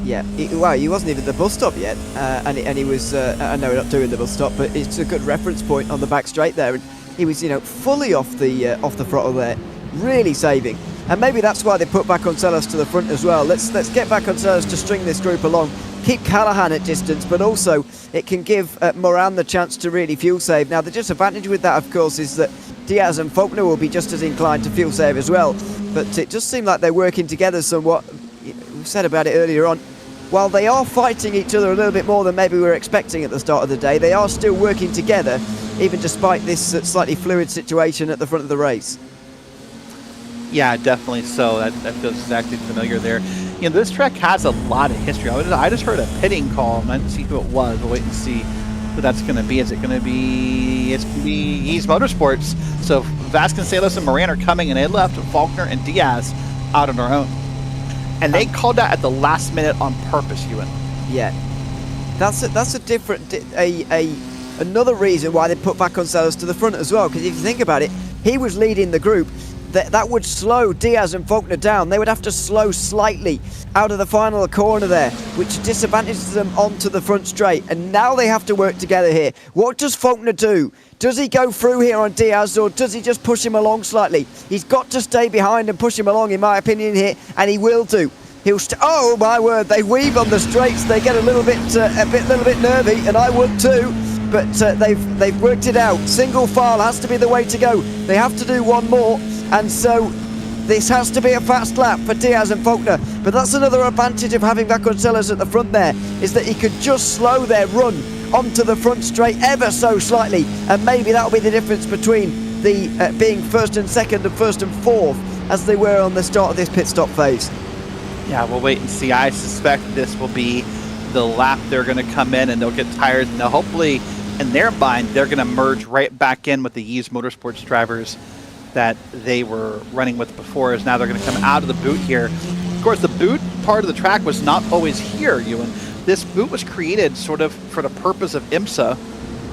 Yeah, he wasn't even at the bus stop yet, and he was. I know we're not doing the bus stop, but it's a good reference point on the back straight there, and he was, you know, fully off the throttle there, really saving. And maybe that's why they put Vasconcelos to the front as well. Let's get Vasconcelos to string this group along, keep Callahan at distance, but also it can give Moran the chance to really fuel save. Now the disadvantage with that, of course, is that Diaz and Faulkner will be just as inclined to fuel save as well. But it just seemed like they're working together somewhat. We said about it earlier on. While they are fighting each other a little bit more than maybe we were expecting at the start of the day, they are still working together, even despite this slightly fluid situation at the front of the race. Yeah, definitely so. That feels exactly familiar there. You know, this track has a lot of history. I just heard a pitting call, and I didn't see who it was. We'll wait and see who that's going to be. Is it going to be... It's going to be Ease Motorsports. So Vasconcelos and Moran are coming, and they left Faulkner and Diaz out on their own. And they called that at the last minute on purpose, Ewan. Yeah. That's a different... another reason why they put Vasconcelos to the front as well, because if you think about it, he was leading the group. That would slow Diaz and Faulkner down. They would have to slow slightly out of the final corner there, which disadvantages them onto the front straight. And now they have to work together here. What does Faulkner do? Does he go through here on Diaz, or does he just push him along slightly? He's got to stay behind and push him along, in my opinion, here, and he will do. He'll oh my word! They weave on the straights. They get a little bit nervy, and I would too. But they've worked it out. Single file has to be the way to go. They have to do one more. And so this has to be a fast lap for Diaz and Faulkner. But that's another advantage of having Vasconcelos at the front there, is that he could just slow their run onto the front straight ever so slightly, and maybe that'll be the difference between the being first and second and first and fourth as they were on the start of this pit stop phase. Yeah, we'll wait and see. I suspect this will be the lap they're going to come in and they'll get tires. Now, hopefully, in their mind, they're going to merge right back in with the used motorsports drivers that they were running with before, as now they're going to come out of the boot here. Of course, the boot part of the track was not always here, Ewan. This boot was created sort of for the purpose of IMSA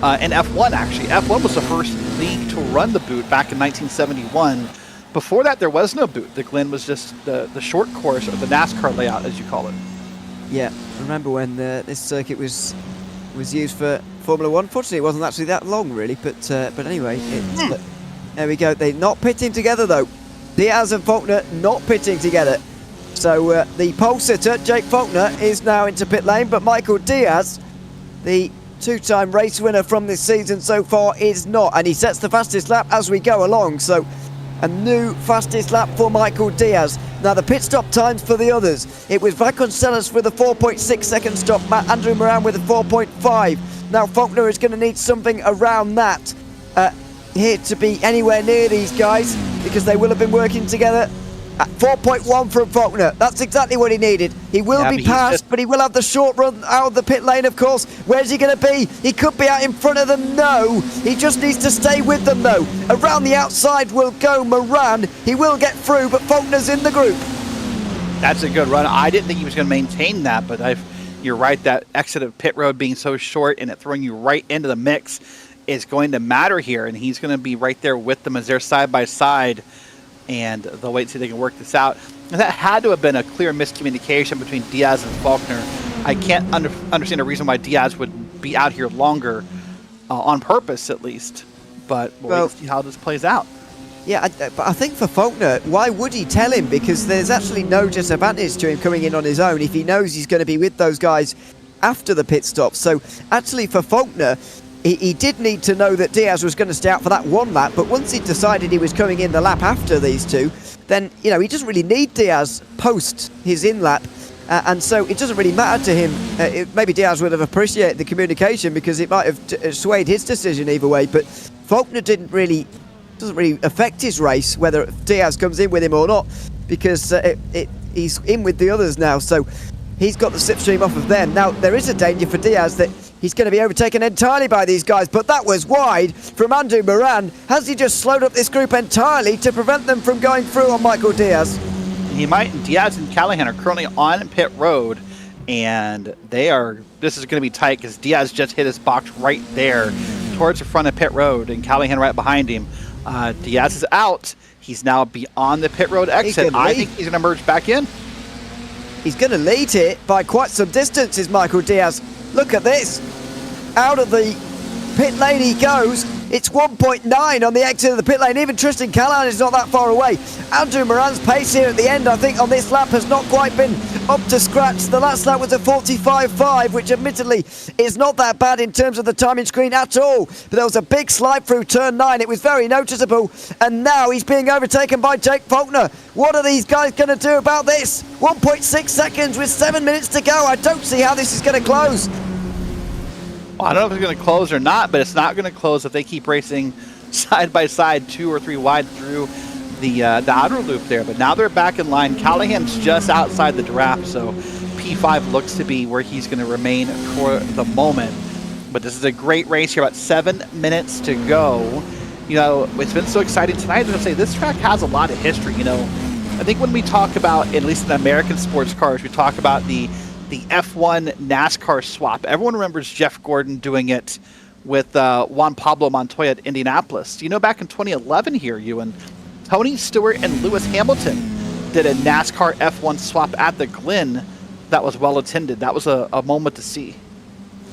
and F1, actually. F1 was the first league to run the boot back in 1971. Before that, there was no boot. The Glen was just the short course, or the NASCAR layout, as you call it. Yeah, I remember when this circuit was used for Formula One. Fortunately, it wasn't actually that long, really. But anyway, there we go. They're not pitting together, though. Diaz and Faulkner not pitting together. So the pole sitter, Jake Faulkner, is now into pit lane, but Michael Diaz, the two-time race winner from this season so far, is not. And he sets the fastest lap as we go along. So a new fastest lap for Michael Diaz. Now the pit stop times for the others. It was Vasconcelos with a 4.6 second stop, Andrew Moran with a 4.5. Now Faulkner is going to need something around that here to be anywhere near these guys, because they will have been working together. At 4.1 from Faulkner. That's exactly what he needed. He will be passed, but he will have the short run out of the pit lane, of course. Where's he going to be? He could be out in front of them. No. He just needs to stay with them, though. Around the outside will go Moran. He will get through, but Faulkner's in the group. That's a good run. I didn't think he was going to maintain that, but you're right. That exit of pit road being so short and it throwing you right into the mix is going to matter here, and he's going to be right there with them as they're side by side. And they'll wait to see if they can work this out. And that had to have been a clear miscommunication between Diaz and Faulkner. I can't understand a reason why Diaz would be out here longer, on purpose at least. But we'll wait to see how this plays out. Yeah, but I think for Faulkner, why would he tell him? Because there's actually no disadvantage to him coming in on his own if he knows he's going to be with those guys after the pit stop. So actually for Faulkner, he did need to know that Diaz was going to stay out for that one lap, but once he decided he was coming in the lap after these two, then, you know, he doesn't really need Diaz post his in-lap, and so it doesn't really matter to him. Maybe Diaz would have appreciated the communication because it might have swayed his decision either way, but Faulkner doesn't really affect his race, whether Diaz comes in with him or not, because he's in with the others now, so he's got the slipstream off of them. Now, there is a danger for Diaz that he's going to be overtaken entirely by these guys, but that was wide from Andrew Moran. Has he just slowed up this group entirely to prevent them from going through on Michael Diaz? He might. Diaz and Callahan are currently on pit road, and this is going to be tight because Diaz just hit his box right there towards the front of pit road, and Callahan right behind him. Diaz is out. He's now beyond the pit road exit. I think he's going to merge back in. He's going to lead here by quite some distance, is Michael Diaz. Look at this. Out of the pit lane he goes. It's 1.9 on the exit of the pit lane. Even Tristan Callahan is not that far away. Andrew Moran's pace here at the end, I think, on this lap has not quite been up to scratch. The last lap was a 45.5, which admittedly is not that bad in terms of the timing screen at all. But there was a big slide through turn 9. It was very noticeable. And now he's being overtaken by Jake Faulkner. What are these guys going to do about this? 1.6 seconds with 7 minutes to go. I don't see how this is going to close. Well, I don't know if it's going to close or not, but it's not going to close if they keep racing side by side, 2 or 3 wide through the outer loop there. But now they're back in line. Callahan's just outside the draft, so P5 looks to be where he's going to remain for the moment. But this is a great race here, about 7 minutes to go. You know, it's been so exciting tonight. I was going to say, this track has a lot of history. You know, I think when we talk about, at least in American sports cars, we talk about the F1 NASCAR swap. Everyone remembers Jeff Gordon doing it with Juan Pablo Montoya at Indianapolis. You know, back in 2011 here, Ewan, Tony Stewart and Lewis Hamilton did a NASCAR F1 swap at the Glen that was well attended. That was a moment to see.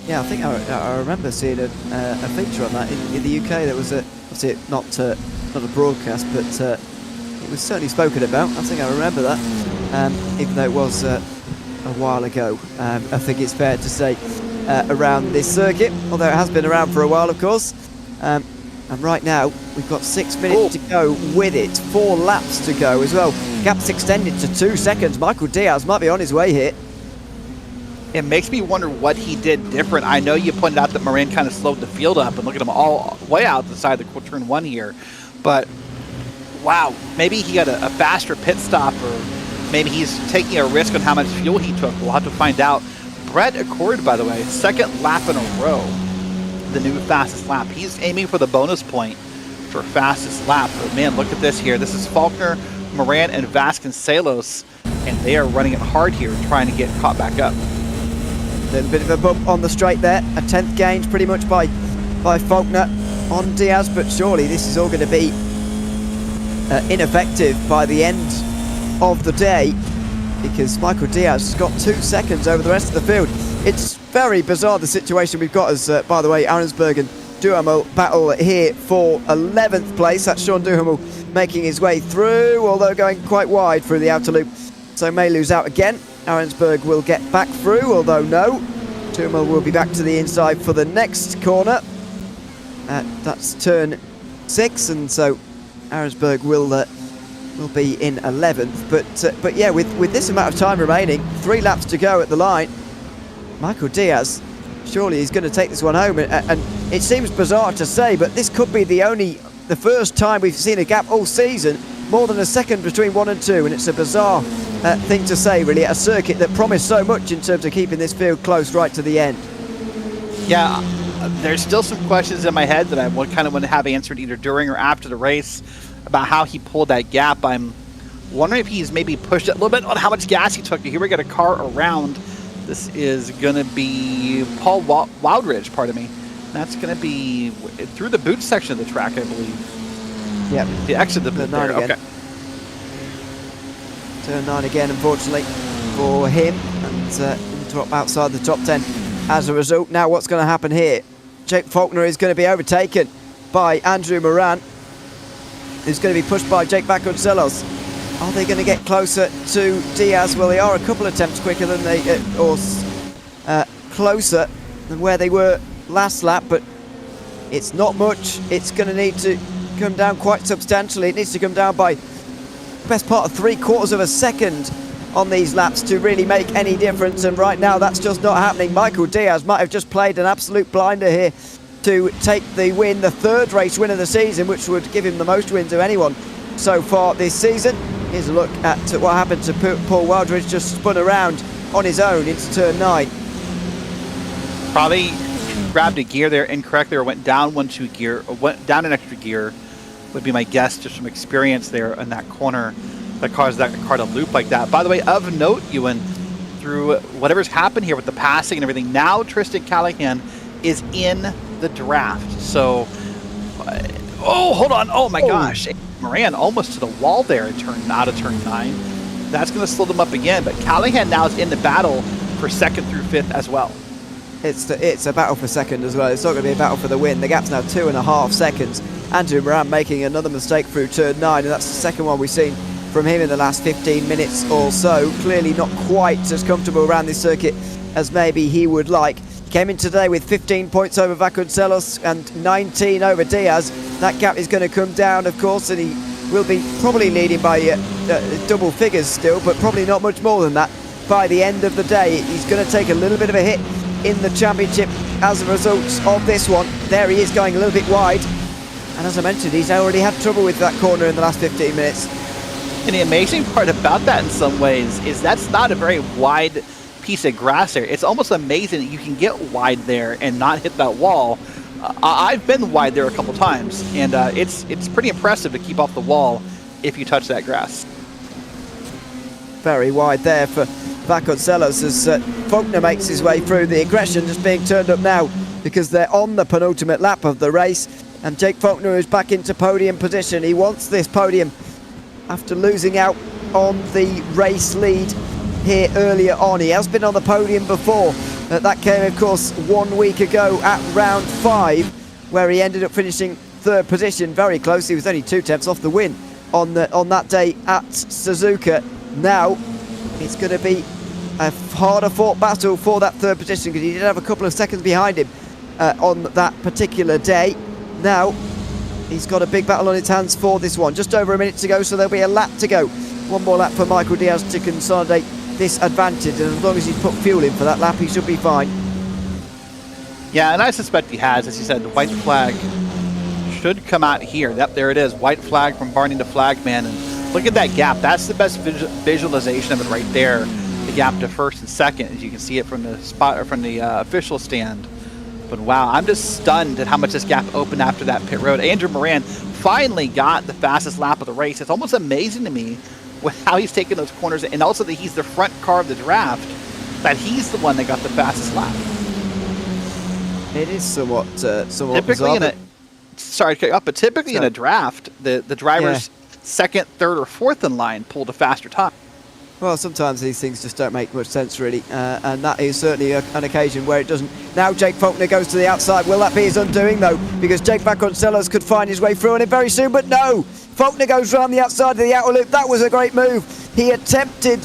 Yeah, I think I remember seeing a feature on that in the UK. That was obviously not a broadcast, but it was certainly spoken about. I think I remember that, even though it was a while ago. I think it's fair to say around this circuit, although it has been around for a while, of course. And right now, we've got 6 minutes to go with it. 4 laps to go as well. Gap's extended to 2 seconds. Michael Diaz might be on his way here. It makes me wonder what he did different. I know you pointed out that Moran kind of slowed the field up, and look at him all way out the side of the turn 1 here. But, wow, maybe he got a faster pit stop, or maybe he's taking a risk on how much fuel he took. We'll have to find out. Brett Accord, by the way, 2nd lap in a row, the new fastest lap. He's aiming for the bonus point for fastest lap. But man, look at this here. This is Faulkner, Moran, and Vasconcelos, and they are running it hard here, trying to get caught back up. A little bit of a bump on the straight there. A 10th gained pretty much by Faulkner on Diaz, but surely this is all going to be ineffective by the end of the day, because Michael Diaz has got 2 seconds over the rest of the field. It's very bizarre, the situation we've got as, by the way, Arensberg and Duhamel battle here for 11th place. That's Sean Duhamel making his way through, although going quite wide through the outer loop, so may lose out again. Arensberg will get back through, although no. Duhamel will be back to the inside for the next corner. That's turn 6, and so Arensberg will be in 11th. But yeah, with this amount of time remaining, 3 laps to go at the line, Michael Diaz, surely he's going to take this one home. And it seems bizarre to say, but this could be the first time we've seen a gap all season, more than a second between 1 and 2, and it's a bizarre thing to say, really, at a circuit that promised so much in terms of keeping this field close right to the end. Yeah, there's still some questions in my head that I kind of want to have answered either during or after the race about how he pulled that gap. I'm wondering if he's maybe pushed it a little bit on how much gas he took. Here we got a car around. This is going to be Paul Wildridge, pardon me. That's going to be through the boot section of the track, I believe. Yeah. The exit of the boot there. Okay. Turn 9 again, unfortunately, for him, and drop outside the top 10 as a result. Now what's going to happen here? Jake Faulkner is going to be overtaken by Andrew Moran, who's going to be pushed by Jake Vasconcelos. Are they going to get closer to Diaz? Well, they are a couple attempts quicker than closer than where they were last lap, but it's not much. It's going to need to come down quite substantially. It needs to come down by the best part of 3/4 of a second on these laps to really make any difference, and right now that's just not happening. Michael Diaz might have just played an absolute blinder here to take the win, the 3rd race win of the season, which would give him the most wins of anyone so far this season. Here's a look at what happened to Paul Wildridge. Just spun around on his own into turn 9. Probably grabbed a gear there incorrectly, or went down gear, or went down an extra gear, would be my guess, just from experience there in that corner that caused that car to loop like that. By the way, of note, Ewan, through whatever's happened here with the passing and everything, now Tristan Callahan is in the draft. So, oh, hold on. Oh my gosh. Moran almost to the wall there out of turn 9. That's going to slow them up again, but Callahan now is in the battle for 2nd through 5th as well. It's a battle for 2nd as well. It's not going to be a battle for the win. The gap's now 2.5 seconds. Andrew Moran making another mistake through turn 9, and that's the second one we've seen from him in the last 15 minutes or so. Clearly not quite as comfortable around this circuit as maybe he would like. Came in today with 15 points over Vasconcelos and 19 over Diaz. That gap is going to come down, of course, and he will be probably leading by double figures still, but probably not much more than that by the end of the day. He's going to take a little bit of a hit in the championship as a result of this one. There he is, going a little bit wide, and as I mentioned, he's already had trouble with that corner in the last 15 minutes. And the amazing part about that in some ways is that's not a very wide piece of grass there. It's almost amazing that you can get wide there and not hit that wall. I've been wide there a couple times, and it's pretty impressive to keep off the wall if you touch that grass. Very wide there for Vasconcelos as Faulkner makes his way through. The aggression just being turned up now because they're on the penultimate lap of the race, and Jake Faulkner is back into podium position. He wants this podium after losing out on the race lead here earlier on. He has been on the podium before. That came, of course, 1 week ago at round 5, where he ended up finishing 3rd position, very close. He was only 2 tenths off the win on that day at Suzuka. Now it's going to be a harder fought battle for that 3rd position, because he did have a couple of seconds behind him on that particular day. Now he's got a big battle on his hands for this one. Just over a minute to go, so there'll be a lap to go. One more lap for Michael Diaz to consolidate this advantage, and as long as he's put fuel in for that lap, he should be fine. Yeah, and I suspect he has. As you said, the white flag should come out here. Yep, there it is. White flag from Barney to Flagman. And look at that gap. That's the best visualization of it right there. The gap to first and second, as you can see it from the spot or from the official stand. But wow, I'm just stunned at how much this gap opened after that pit road. Andrew Moran finally got the fastest lap of the race. It's almost amazing to me with how he's taking those corners, and also that he's the front car of the draft, that he's the one that got the fastest lap. It is somewhat typically bizarre, in a sorry to cut you off, but typically in a draft, the drivers second, third, or fourth in line pulled a faster time. Well, sometimes these things just don't make much sense, really, and that is certainly an occasion where it doesn't. Now Jake Faulkner goes to the outside. Will that be his undoing, though? Because Jake Vasconcelos could find his way through on it very soon, but no! Faulkner goes round the outside of the outer loop. That was a great move. He attempted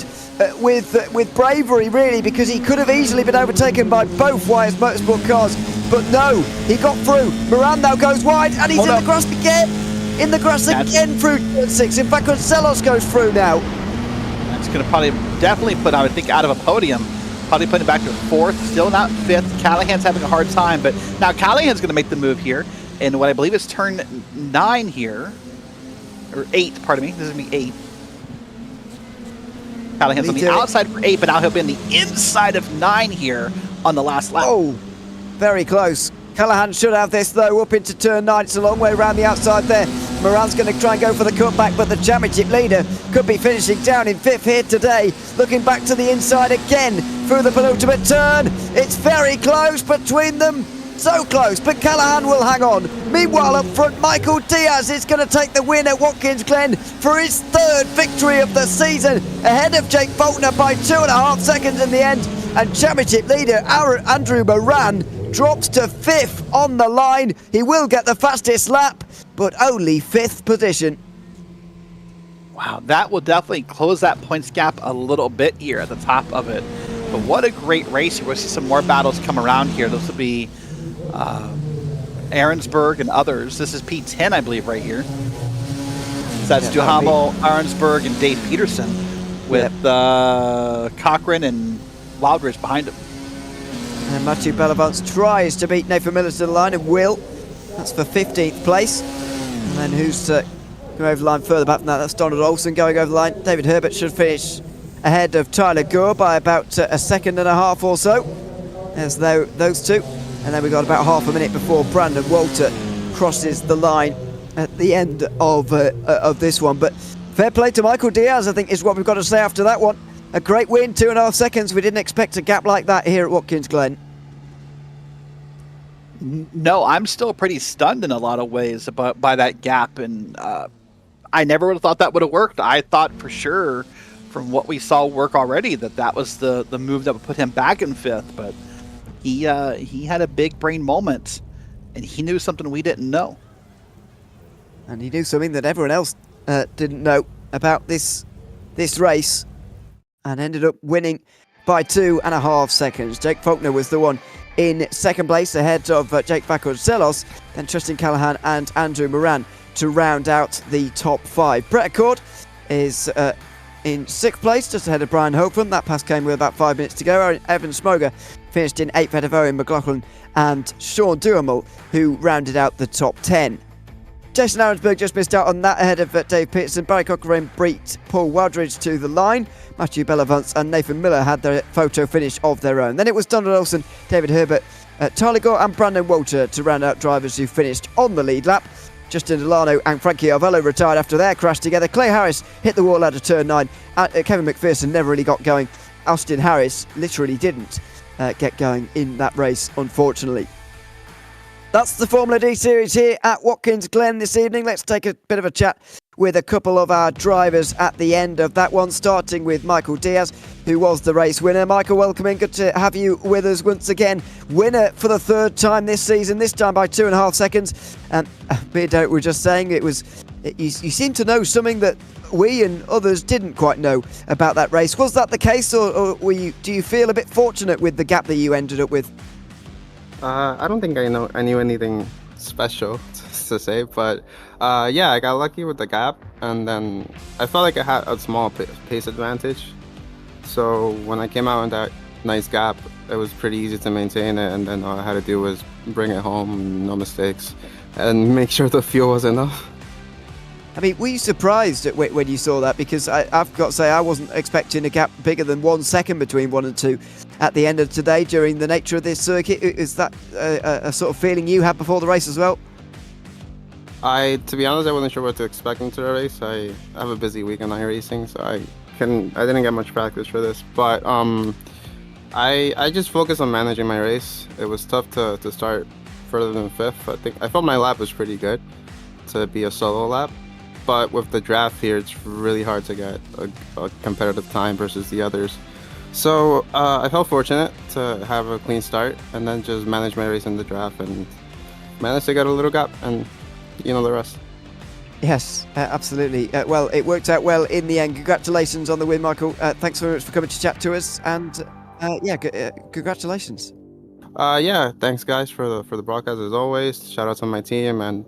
with bravery, really, because he could have easily been overtaken by both Wyers Motorsport cars, but no, he got through. Moran now goes wide, and he's in the grass again. In the grass again through turn 6. In fact, Vasconcelos goes through now. That's going to probably definitely put, I would think, out of a podium. Probably put it back to fourth, still not fifth. Callahan's having a hard time, but now Callahan's going to make the move here in what I believe is turn 9 here. Or 8, pardon me. This is going to be 8. Callahan's on the outside for 8, but now he'll be on the inside of 9 here on the last lap. Oh, very close. Callahan should have this, though, up into turn 9. It's a long way around the outside there. Moran's going to try and go for the cutback, but the championship leader could be finishing down in 5th here today. Looking back to the inside again through the penultimate turn. It's very close between them. So close, but Callahan will hang on. Meanwhile, up front, Michael Diaz is going to take the win at Watkins Glen for his 3rd victory of the season, ahead of Jake Faulkner by 2.5 seconds in the end. And championship leader Andrew Moran drops to 5th on the line. He will get the fastest lap, but only 5th position. Wow, that will definitely close that points gap a little bit here at the top of it. But what a great race. We'll see some more battles come around here. Those will be Ahrensburg and others. This is P10, I believe, right here. So that's Duhamel, Ahrensburg, and Dave Peterson with Cochran and Wildridge behind him. And Mathieu Bellavance tries to beat Nathan Miller to the line and will. That's for 15th place. And then who's going over the line further back from that? That's Donald Olsen going over the line. David Herbert should finish ahead of Tyler Gore by about 1.5 seconds or so. There's those two. And then we've got about half a minute before Brandon Walter crosses the line at the end of this one. But fair play to Michael Diaz, I think, is what we've got to say after that one. A great win, 2.5 seconds. We didn't expect a gap like that here at Watkins Glen. No, I'm still pretty stunned in a lot of ways by that gap, and I never would have thought that would have worked. I thought for sure, from what we saw work already, that was the move that would put him back in 5th, but he had a big brain moment, and he knew something we didn't know. And he knew something that everyone else didn't know about this race, and ended up winning by 2.5 seconds. Jake Faulkner was the one in 2nd place ahead of Jake Vasconcelos, then Tristan Callahan and Andrew Moran to round out the top 5. Brett Accord is in 6th place, just ahead of Brian Hopeland. That pass came with about 5 minutes to go. Evan Smoger finished in 8th ahead of Owen McLaughlin and Sean Duhamel, who rounded out the top 10. Jason Ahrensburg just missed out on that ahead of Dave Peterson. Barry Cochrane beat Paul Wildridge to the line. Mathieu Bellavance and Nathan Miller had their photo finish of their own. Then it was Donald Olsen, David Herbert, Tyler Gore and Brandon Walter to round out drivers who finished on the lead lap. Justin Delano and Frankie Arvello retired after their crash together. Clay Harris hit the wall out of turn 9. Kevin McPherson never really got going. Austin Harris literally didn't get going in that race, unfortunately. That's the Formula D series here at Watkins Glen this evening. Let's take a bit of a chat with a couple of our drivers at the end of that one, starting with Michael Diaz, who was the race winner. Michael, welcome in. Good to have you with us once again. Winner for the 3rd time this season, this time by 2.5 seconds. And me and Derek were just saying you seem to know something that we and others didn't quite know about that race. Was that the case, or do you feel a bit fortunate with the gap that you ended up with? I don't think I knew anything special to say, but yeah, I got lucky with the gap, and then I felt like I had a small pace advantage. So when I came out in that nice gap, it was pretty easy to maintain it, and then all I had to do was bring it home, no mistakes, and make sure the fuel was enough. I mean, were you surprised when you saw that? Because I've got to say, I wasn't expecting a gap bigger than 1 second between 1 and 2 at the end of today during the nature of this circuit. Is that a sort of feeling you had before the race as well? To be honest, I wasn't sure what to expect into the race. I have a busy week on iRacing, so I didn't get much practice for this. But I just focused on managing my race. It was tough to start further than 5th. I felt my lap was pretty good to be a solo lap. But with the draft here, it's really hard to get a competitive time versus the others. So I felt fortunate to have a clean start and then just manage my race in the draft and managed to get a little gap, and you know the rest. Yes, absolutely. Well, it worked out well in the end. Congratulations on the win, Michael. Thanks very much for coming to chat to us, and yeah, congratulations. Yeah, thanks guys for the broadcast as always. Shout out to my team, and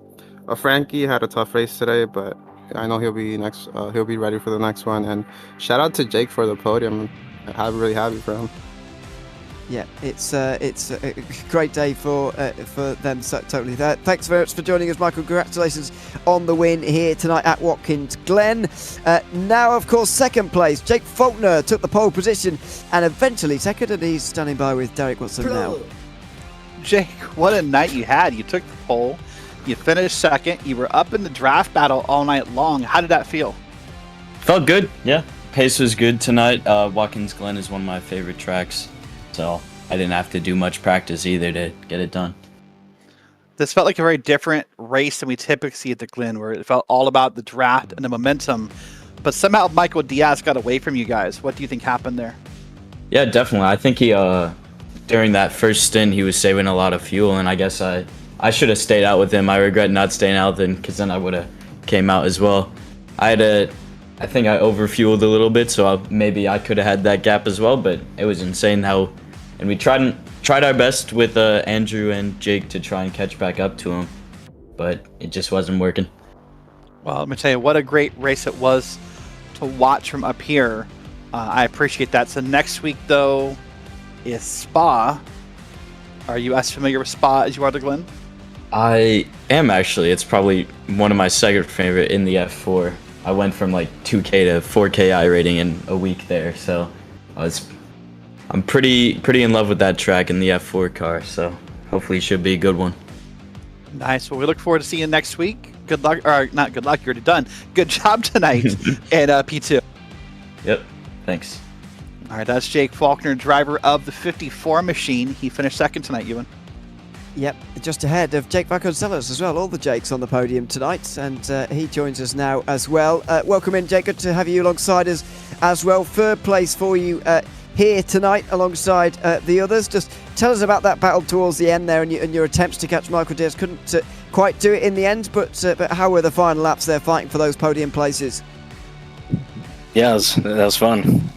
Frankie had a tough race today, but I know he'll be ready for the next one. And shout out to Jake for the podium. I'm really happy for him. Yeah, it's a great day for them. So, totally. Thanks very much for joining us, Michael. Congratulations on the win here tonight at Watkins Glen. Now, of course, second place. Jake Faulkner took the pole position and eventually second, and he's standing by with Derek Watson now. Jake, what a night you had. You took the pole. You finished second. You were up in the draft battle all night long. How did that feel? Felt good, yeah. Pace was good tonight. Watkins Glen is one of my favorite tracks, so I didn't have to do much practice either to get it done. This felt like a very different race than we typically see at the Glen, where it felt all about the draft and the momentum. But somehow Michael Diaz got away from you guys. What do you think happened there? Yeah, definitely. I think he, during that first stint, he was saving a lot of fuel, and I guess I should have stayed out with him. I regret not staying out then, because then I would have came out as well. I think I overfueled a little bit, so maybe I could have had that gap as well, but it was insane how, and we tried our best with Andrew and Jake to try and catch back up to him, but it just wasn't working. Well, let me tell you, what a great race it was to watch from up here. I appreciate that. So next week, though, is Spa. Are you as familiar with Spa as you are the Glen? I am actually. It's probably one of my second favorite in the F4. I went from like 2K to 4K I rating in a week there, so I'm pretty in love with that track in the F4 car. So hopefully it should be a good one. Nice. Well, we look forward to seeing you next week. Good luck, or not good luck. You're already done. Good job tonight at P2. Yep. Thanks. All right, that's Jake Faulkner, driver of the 54 machine. He finished second tonight, Ewan. Yep, just ahead of Jake Vasconcelos as well. All the Jakes on the podium tonight, and he joins us now as well. Welcome in, Jake. Good to have you alongside us as well. Third place for you here tonight alongside the others. Just tell us about that battle towards the end there and your attempts to catch Michael Diaz. Couldn't quite do it in the end, but how were the final laps there fighting for those podium places? Yeah, that was fun.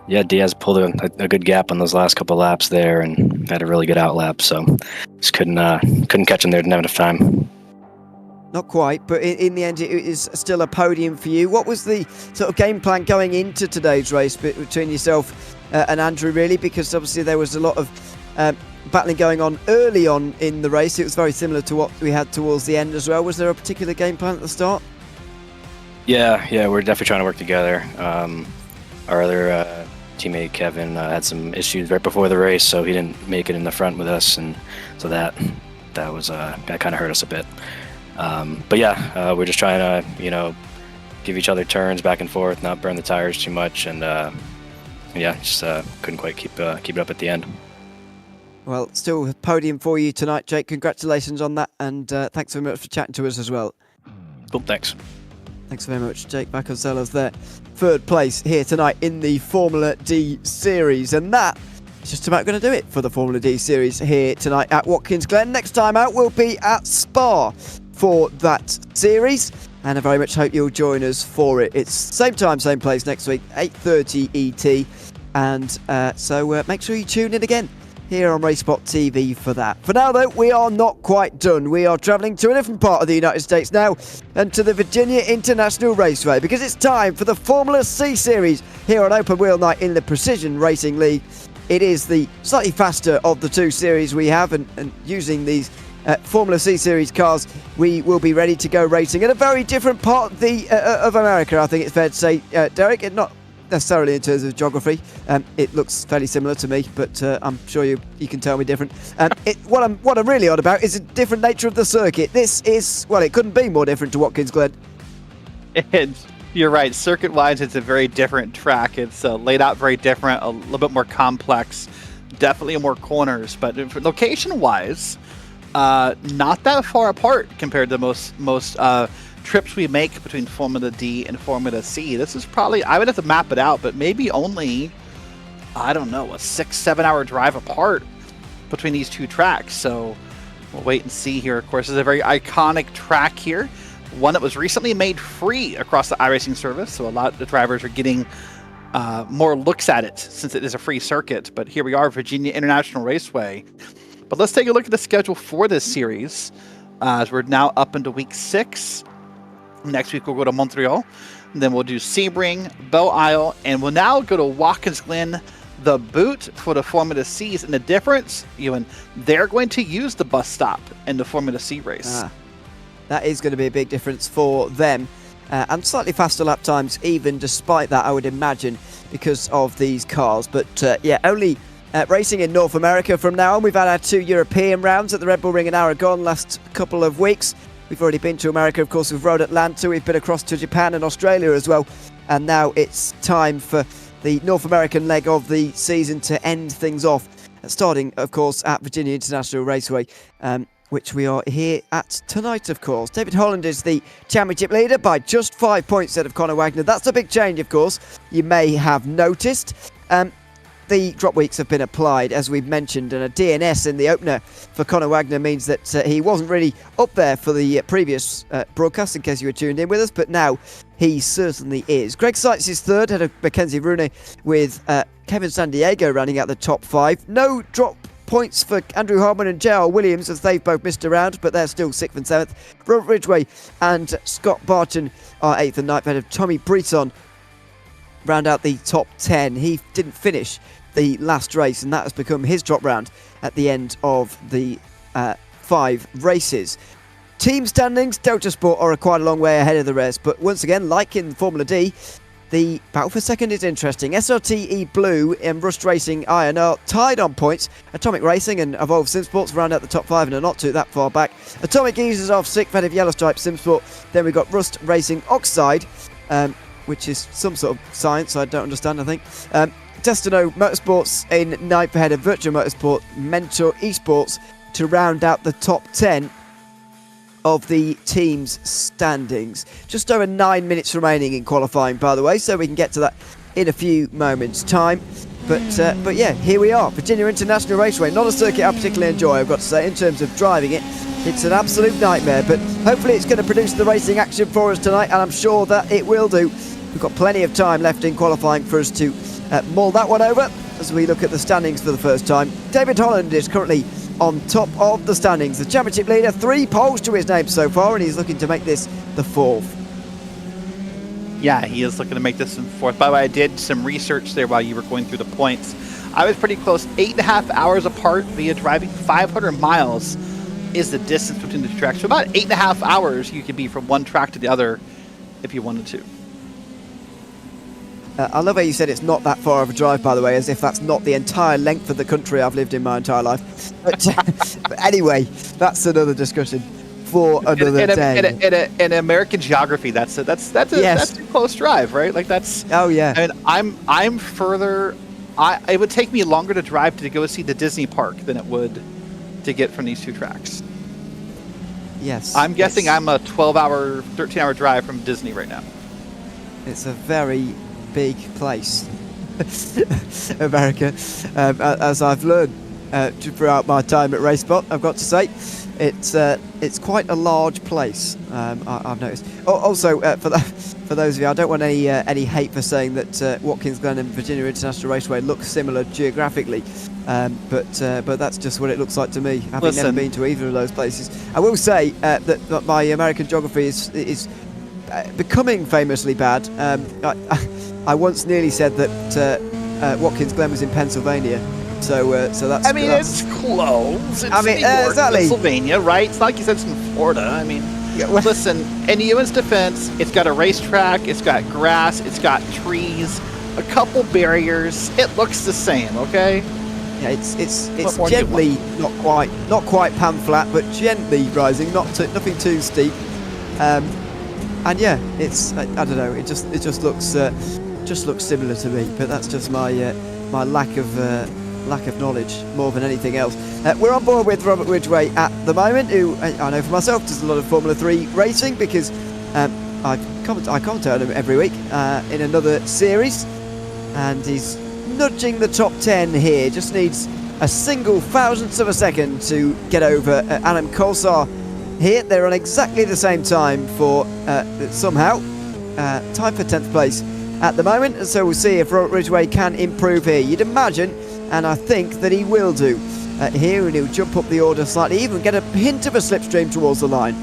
Yeah, Diaz pulled a good gap on those last couple laps there and had a really good out lap, so just couldn't catch him there, didn't have enough time. Not quite, but in the end it is still a podium for you. What was the sort of game plan going into today's race between yourself and Andrew, really? Because obviously there was a lot of battling going on early on in the race. It was very similar to what we had towards the end as well. Was there a particular game plan at the start? Yeah, we're definitely trying to work together. Our other teammate Kevin had some issues right before the race, so he didn't make it in the front with us, and so that kind of hurt us a bit. But yeah, we're just trying to give each other turns back and forth, not burn the tires too much, and yeah, just couldn't quite keep it up at the end. Well, still a podium for you tonight, Jake. Congratulations on that, and thanks very much for chatting to us as well. Cool, thanks. Thanks very much, Jake Vasconcelos there. Third place here tonight in the Formula D Series. And that is just about going to do it for the Formula D Series here tonight at Watkins Glen. Next time out, we'll be at Spa for that series. And I very much hope you'll join us for it. It's same time, same place next week, 8:30 ET. And so make sure you tune in again here on RaceSpotTV for that. For now, though, we are not quite done. We are travelling to a different part of the United States now, and to the Virginia International Raceway, because it's time for the Formula C Series here on Open Wheel Night in the Precision Racing League. It is the slightly faster of the two series we have, and using these Formula C Series cars, we will be ready to go racing in a very different part of of America, I think it's fair to say, Derek. Not necessarily in terms of geography. It looks fairly similar to me, but I'm sure you can tell me different. What I'm really on about is the different nature of the circuit. This is, well, it couldn't be more different to Watkins Glen. You're right. Circuit-wise, it's a very different track. It's laid out very different, a little bit more complex, definitely more corners. But location-wise, not that far apart compared to most trips we make between Formula D and Formula C. This is probably, I would have to map it out, but maybe only, I don't know, a 6-7 hour drive apart between these two tracks. So we'll wait and see here. Of course, it's a very iconic track here, one that was recently made free across the iRacing service. So a lot of the drivers are getting more looks at it since it is a free circuit. But here we are, Virginia International Raceway. But let's take a look at the schedule for this series, as we're now up into week 6. Next week we'll go to Montreal, and then we'll do Sebring, Belle Isle, and we'll now go to Watkins Glen, the boot for the Formula C's. And the difference, Ewan, they're going to use the bus stop in the Formula C race. That is going to be a big difference for them, and slightly faster lap times even despite that, I would imagine, because of these cars. But yeah, only racing in North America from now on. We've had our 2 European rounds at the Red Bull Ring in Aragon last couple of weeks. We've already been to America, of course, we've rode Atlanta, we've been across to Japan and Australia as well. And now it's time for the North American leg of the season to end things off, starting, of course, at Virginia International Raceway, which we are here at tonight, of course. David Holland is the championship leader by just 5 points ahead of Conor Wagner. That's a big change, of course, you may have noticed. The drop weeks have been applied, as we've mentioned, and a DNS in the opener for Conor Wagner means that he wasn't really up there for the previous broadcast, in case you were tuned in with us, but now he certainly is. Greg Seitz is third, ahead of Mackenzie Rooney, with Kevin Sandiego rounding out the top 5. No drop points for Andrew Harmon and J.R. Williams, as they've both missed a round, but they're still 6th and 7th. Robert Ridgway and Scott Barton are 8th and 9th, ahead of Tommy Breton round out the top 10. He didn't finish the last race, and that has become his drop round at the end of the 5 races. Team standings, Delta Sport are quite a long way ahead of the rest, but once again, like in Formula D, the battle for second is interesting. SRTE Blue and Rust Racing Iron are tied on points. Atomic Racing and Evolve Simsports round out the top 5 and are not too that far back. Atomic Geezers off 6th, ahead of Yellow Stripe Simsport. Then we've got Rust Racing Oxide, which is some sort of science I don't understand, I think. Destino Motorsports in 9th, ahead of Virtual Motorsport, Mentor Esports, to round out the top 10 of the team's standings. Just over 9 minutes remaining in qualifying, by the way, so we can get to that in a few moments' time. But yeah, here we are, Virginia International Raceway. Not a circuit I particularly enjoy, I've got to say, in terms of driving it. It's an absolute nightmare, but hopefully it's going to produce the racing action for us tonight, and I'm sure that it will do. We've got plenty of time left in qualifying for us to mull that one over as we look at the standings for the first time. David Holland is currently on top of the standings, the championship leader, 3 poles to his name so far, and he's looking to make this the 4th. Yeah, he is looking to make this in 4th. By the way, I did some research there while you were going through the points. I was pretty close, 8.5 hours apart via driving. 500 miles is the distance between the two tracks. So about 8.5 hours you could be from one track to the other if you wanted to. I love how you said it's not that far of a drive, by the way, as if that's not the entire length of the country I've lived in my entire life. But anyway, that's another discussion for another day. In American geography, that's a close drive, right? Like that's. Oh yeah. I mean, I'm further. It would take me longer to drive to go see the Disney park than it would to get from these two tracks. Yes. I'm guessing I'm a 12-hour, 13-hour drive from Disney right now. It's a very big place, America, as I've learned throughout my time at RaceSpot, I've got to say. It's quite a large place. I've noticed. Also, for those of you, I don't want any hate for saying that Watkins Glen and Virginia International Raceway look similar geographically, but that's just what it looks like to me, having never been to either of those places. I will say that my American geography is becoming famously bad. I once nearly said that Watkins Glen was in Pennsylvania. So that's. I mean, it's close. It's New York, exactly. Pennsylvania, right? It's not like you said it's in Florida. I mean, listen. In UN's defense, it's got a racetrack, it's got grass, it's got trees, a couple barriers. It looks the same, okay? Yeah, it's gently not quite pan flat, but gently rising, nothing too steep. And yeah, it's I don't know. It just looks similar to me, but that's just my lack of knowledge more than anything else. We're on board with Robert Ridgway at the moment, who I know for myself does a lot of Formula 3 racing, because I commentate on him every week in another series, and he's nudging the top 10 here. Just needs a single thousandth of a second to get over Adam Kolsar here. They're on exactly the same time for somehow tied for 10th place at the moment, and so we'll see if Robert Ridgway can improve here. You'd imagine, and I think that he will do here, and he'll jump up the order slightly, even get a hint of a slipstream towards the line.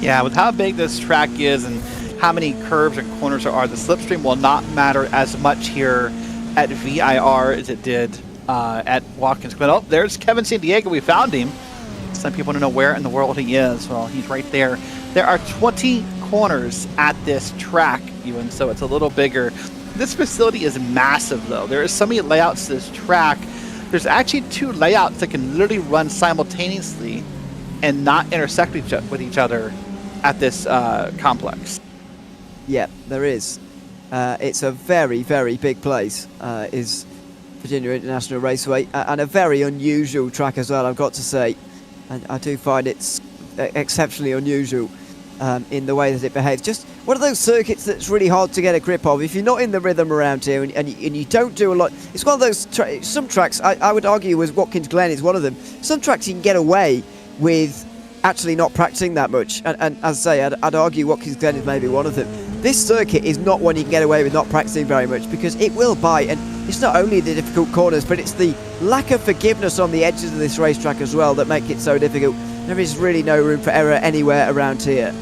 Yeah, with how big this track is and how many curves and corners there are, the slipstream will not matter as much here at VIR as it did at Watkins Glen. Oh, there's Kevin San Diego. We found him. Some people don't know where in the world he is. Well, he's right there. There are 20 corners at this track, even, so it's a little bigger. This facility is massive, though. There are so many layouts to this track. There's actually 2 layouts that can literally run simultaneously and not intersect with each other at this complex. Yeah, there is. It's a very, very big place, is Virginia International Raceway, and a very unusual track as well, I've got to say. And I do find it's exceptionally unusual in the way that it behaves. Just one of those circuits that's really hard to get a grip of if you're not in the rhythm around here, and you don't do a lot. It's one of those some tracks I would argue was Watkins Glen is one of them. Some tracks you can get away with actually not practicing that much, and as I say, I'd argue Watkins Glen is maybe one of them. This circuit is not one you can get away with not practicing very much, because it will bite, and it's not only the difficult corners, but it's the lack of forgiveness on the edges of this racetrack as well that make it so difficult. There is really no room for error anywhere around here.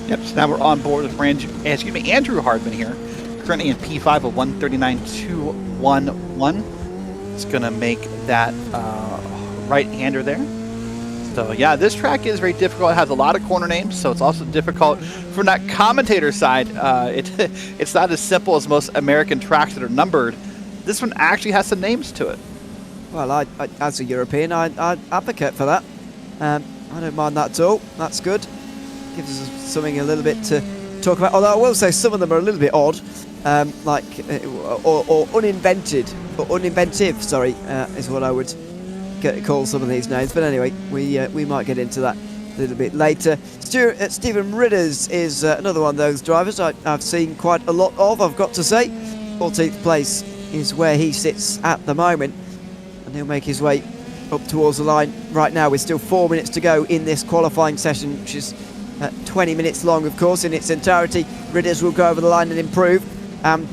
Yep, so now we're on board with Andrew Hardman here, currently in P5 of 139.211. It's going to make that right-hander there. So yeah, this track is very difficult. It has a lot of corner names, so it's also difficult from that commentator side. It's not as simple as most American tracks that are numbered. This one actually has some names to it. Well, I as a European, I advocate for that. I don't mind that at all. That's good. Gives us something a little bit to talk about. Although I will say some of them are a little bit odd, or uninvented, or uninventive. Sorry, is what I would call some of these names. But anyway, we might get into that a little bit later. Stephen Ridders is another one of those drivers I've seen quite a lot of, I've got to say. 14th place is where he sits at the moment, and he'll make his way up towards the line. Right now we're still 4 minutes to go in this qualifying session, which is 20 minutes long, of course, in its entirety. Ridders will go over the line and improve.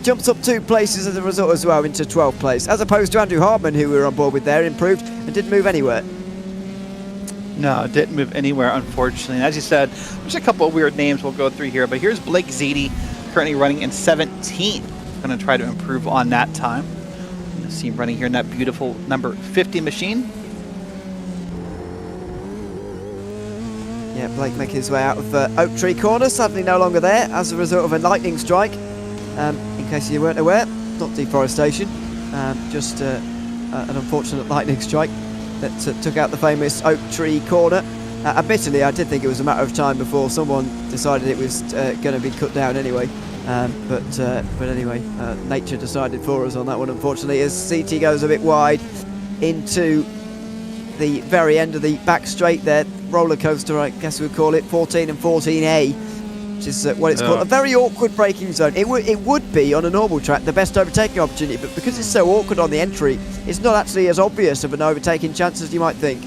Jumps up 2 places as a result as well, into 12th place, as opposed to Andrew Hardman, who we were on board with there, improved and didn't move anywhere. No, didn't move anywhere, unfortunately. And as you said, there's a couple of weird names we'll go through here, but here's Blake Ziti, currently running in 17th. Going to try to improve on that time. You see him running here in that beautiful number 50 machine. Yeah, Blake making his way out of Oak Tree Corner, sadly no longer there as a result of a lightning strike. In case you weren't aware, not deforestation, just an unfortunate lightning strike that took out the famous Oak Tree Corner. Admittedly, I did think it was a matter of time before someone decided it was going to be cut down anyway. But anyway, nature decided for us on that one, unfortunately, as CT goes a bit wide into the very end of the back straight there. Roller coaster, I guess we'd call it, 14 and 14A, which is what it's called. A very awkward braking zone. It would be, on a normal track, the best overtaking opportunity, but because it's so awkward on the entry, it's not actually as obvious of an overtaking chance as you might think.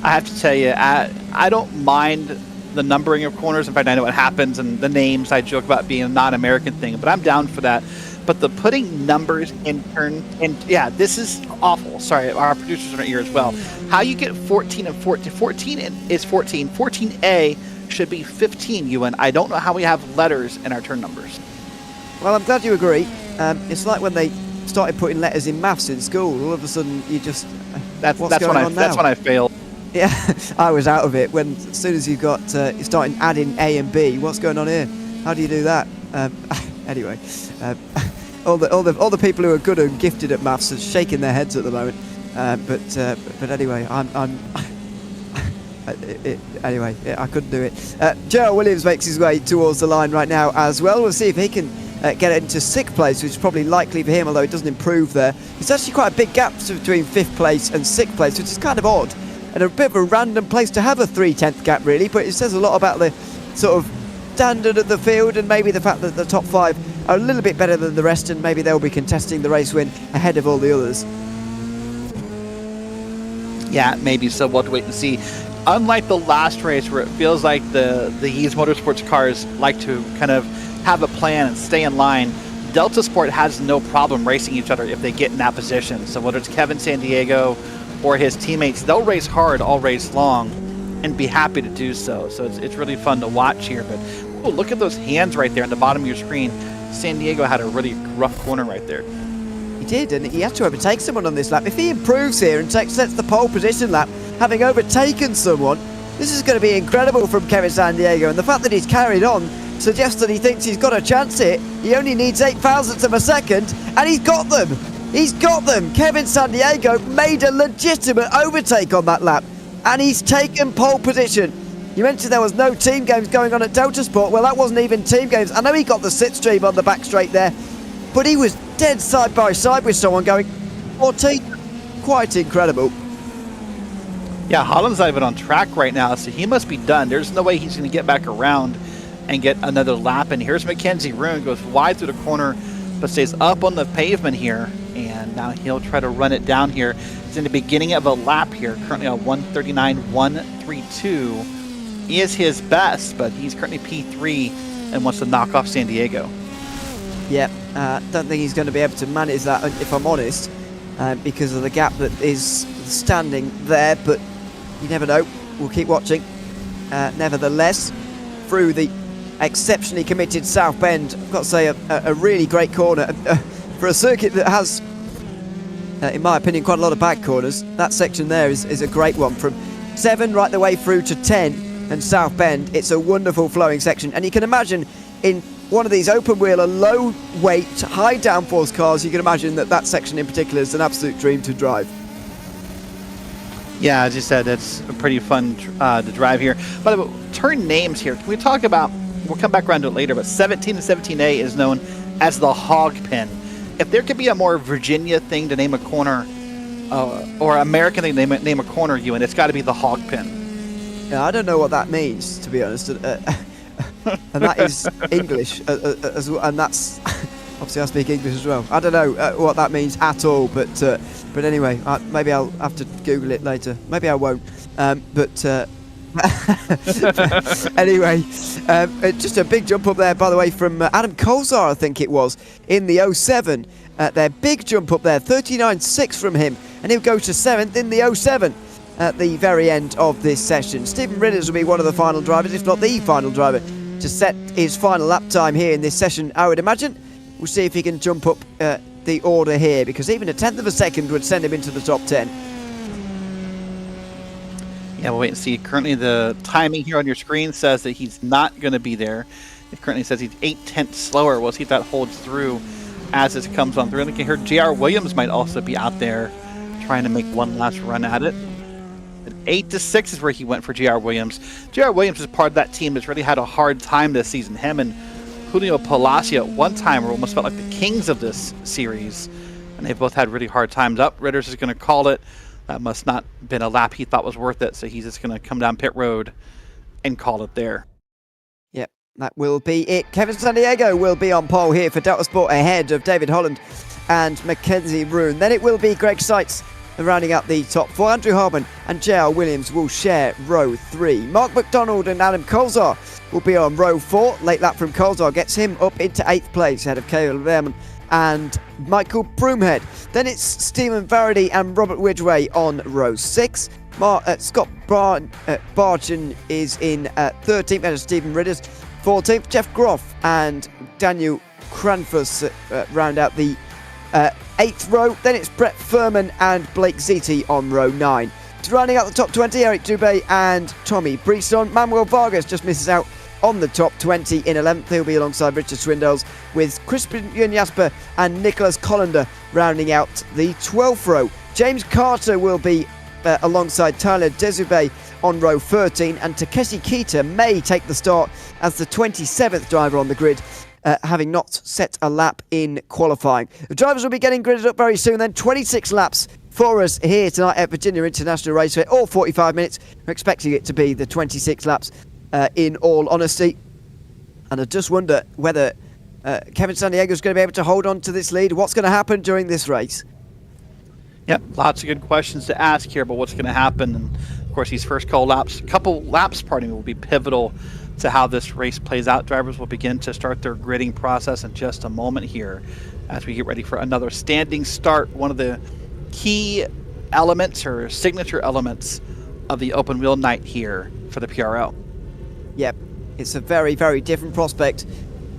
I have to tell you, I don't mind the numbering of corners. In fact, I know what happens, and the names I joke about being a non-American thing, but I'm down for that. But the putting numbers in turn, and yeah, this is awful. Sorry, our producers are here as well. How you get 14 and 14? 14 is 14. 14A should be 15, Ewan. I don't know how we have letters in our turn numbers. Well, I'm glad you agree. It's like when they started putting letters in maths in school. All of a sudden, you just That's when I failed. Yeah, I was out of it when as soon as you've got you're starting adding A and B. What's going on here? How do you do that? Anyway, all the people who are good and gifted at maths are shaking their heads at the moment. But anyway, anyway, I couldn't do it. Gerald Williams makes his way towards the line right now as well. We'll see if he can get into 6th place, which is probably likely for him, although it doesn't improve there. It's actually quite a big gap between 5th place and 6th place, which is kind of odd. And a bit of a random place to have a 3/10 gap, really, but it says a lot about the sort of standard of the field and maybe the fact that the top 5 are a little bit better than the rest, and maybe they'll be contesting the race win ahead of all the others. Yeah, maybe so. We'll have to wait and see. Unlike the last race where it feels like the Yeez Motorsports cars like to kind of have a plan and stay in line, Delta Sport has no problem racing each other if they get in that position. So whether it's Kevin Sandiego or his teammates, they'll race hard all race long and be happy to do so. So it's really fun to watch here. But oh, look at those hands right there on the bottom of your screen. Sandiego had a really rough corner right there. He did, and he had to overtake someone on this lap. If he improves here and sets the pole position lap, having overtaken someone, this is going to be incredible from Kevin Sandiego. And the fact that he's carried on suggests that he thinks he's got a chance here. He only needs 8 thousandths of a second, and he's got them. He's got them. Kevin Sandiego made a legitimate overtake on that lap, and he's taken pole position. You mentioned there was no team games going on at Delta Sport. Well, that wasn't even team games. I know he got the sit stream on the back straight there, but he was dead side by side with someone going 14. Quite incredible. Yeah, Holland's not even on track right now, so he must be done. There's no way he's going to get back around and get another lap. And here's Mackenzie Roon, goes wide through the corner, but stays up on the pavement here. And now he'll try to run it down here. It's in the beginning of a lap here, currently on 139.132. Is his best, but he's currently P3 and wants to knock off Sandiego. Yeah, don't think he's going to be able to manage that, if I'm honest, because of the gap that is standing there, but you never know. We'll keep watching. Nevertheless, through the exceptionally committed South Bend, I've got to say a really great corner. For a circuit that has, in my opinion, quite a lot of back corners, that section there is a great one. From 7 right the way through to 10 and South Bend, it's a wonderful flowing section. And you can imagine in one of these open wheeler, low weight, high downforce cars, you can imagine that section in particular is an absolute dream to drive. Yeah, as you said, it's pretty fun to drive here. By the way, turn names here. Can we talk about, we'll come back around to it later, but 17 and 17A is known as the hog pen. If there could be a more Virginia thing to name a corner, or American thing to name a corner, Ewan, it's got to be the hog pen. Yeah, I don't know what that means, to be honest. And that is English, as well, and that's obviously I speak English as well. I don't know what that means at all, but anyway, maybe I'll have to Google it later. Maybe I won't. Anyway, just a big jump up there, by the way, from Adam Colzar, I think it was, in the 07. Their big jump up there, 39.6 from him, and he'll go to 7th in the 07 at the very end of this session. Stephen Ridders will be one of the final drivers, if not the final driver, to set his final lap time here in this session, I would imagine. We'll see if he can jump up the order here, because even a 10th of a second would send him into the top 10. Yeah, we'll wait and see. Currently, the timing here on your screen says that he's not going to be there. It currently says he's 8/10 slower. We'll see if that holds through as this comes on through. And I can hear J.R. Williams might also be out there trying to make one last run at it. 8-6 is where he went for J.R. Williams. J.R. Williams is part of that team that's really had a hard time this season. Him and Julio Palacio at one time were almost felt like the kings of this series. And they've both had really hard times up. Ridders is going to call it. That must not have been a lap he thought was worth it, so he's just going to come down pit road and call it there. Yep, that will be it. Kevin Sandiego will be on pole here for Delta Sport ahead of David Holland and Mackenzie Roon. Then it will be Greg Seitz rounding out the top 4. Andrew Harman and JR Williams will share row 3. Mark McDonald and Adam Colzar will be on row 4. Late lap from Colzar gets him up into 8th place ahead of Caleb Lehrman and Michael Broomhead. Then it's Stephen Varady and Robert Widgway on row 6. Scott Barchin is in 13th ahead of Stephen Ridders. 14th, Jeff Groff and Daniel Cranfus round out the 8th row. Then it's Brett Furman and Blake Ziti on row 9. Rounding out the top 20, Eric Dubé and Tommy Brisson. Manuel Vargas just misses out on the top 20 in 11th. He'll be alongside Richard Swindells, with Crispin Jasper and Nicholas Collender rounding out the 12th row. James Carter will be alongside Tyler Desubé on row 13, and Takeshi Kita may take the start as the 27th driver on the grid, having not set a lap in qualifying. The drivers will be getting gridded up very soon then. 26 laps for us here tonight at Virginia International Raceway, all 45 minutes. We're expecting it to be the 26 laps in all honesty. And I just wonder whether Kevin Sandiego is going to be able to hold on to this lead. What's going to happen during this race? Yep, lots of good questions to ask here about what's going to happen. And of course, these first couple laps, will be pivotal to how this race plays out. Drivers will begin to start their gridding process in just a moment here as we get ready for another standing start. One of the key elements or signature elements of the open wheel night here for the PRL. Yep, it's a very, very different prospect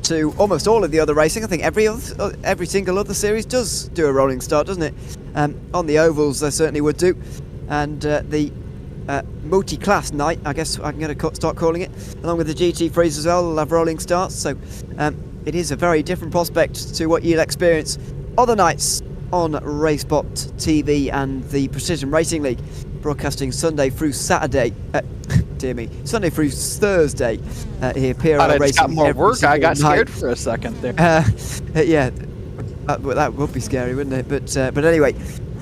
to almost all of the other racing. I think every single other series does do a rolling start, doesn't it? On the ovals, they certainly would do. And the multi-class night, I guess I'm going to start calling it, along with the GT3s as well, they'll have rolling starts. So it is a very different prospect to what you'll experience other nights on RaceSpotTV and the Precision Racing League, broadcasting Sunday through Saturday. Sunday through Thursday here. PRL Racing. Got more work. I got scared for a second there. Yeah, that would be scary, wouldn't it? But anyway,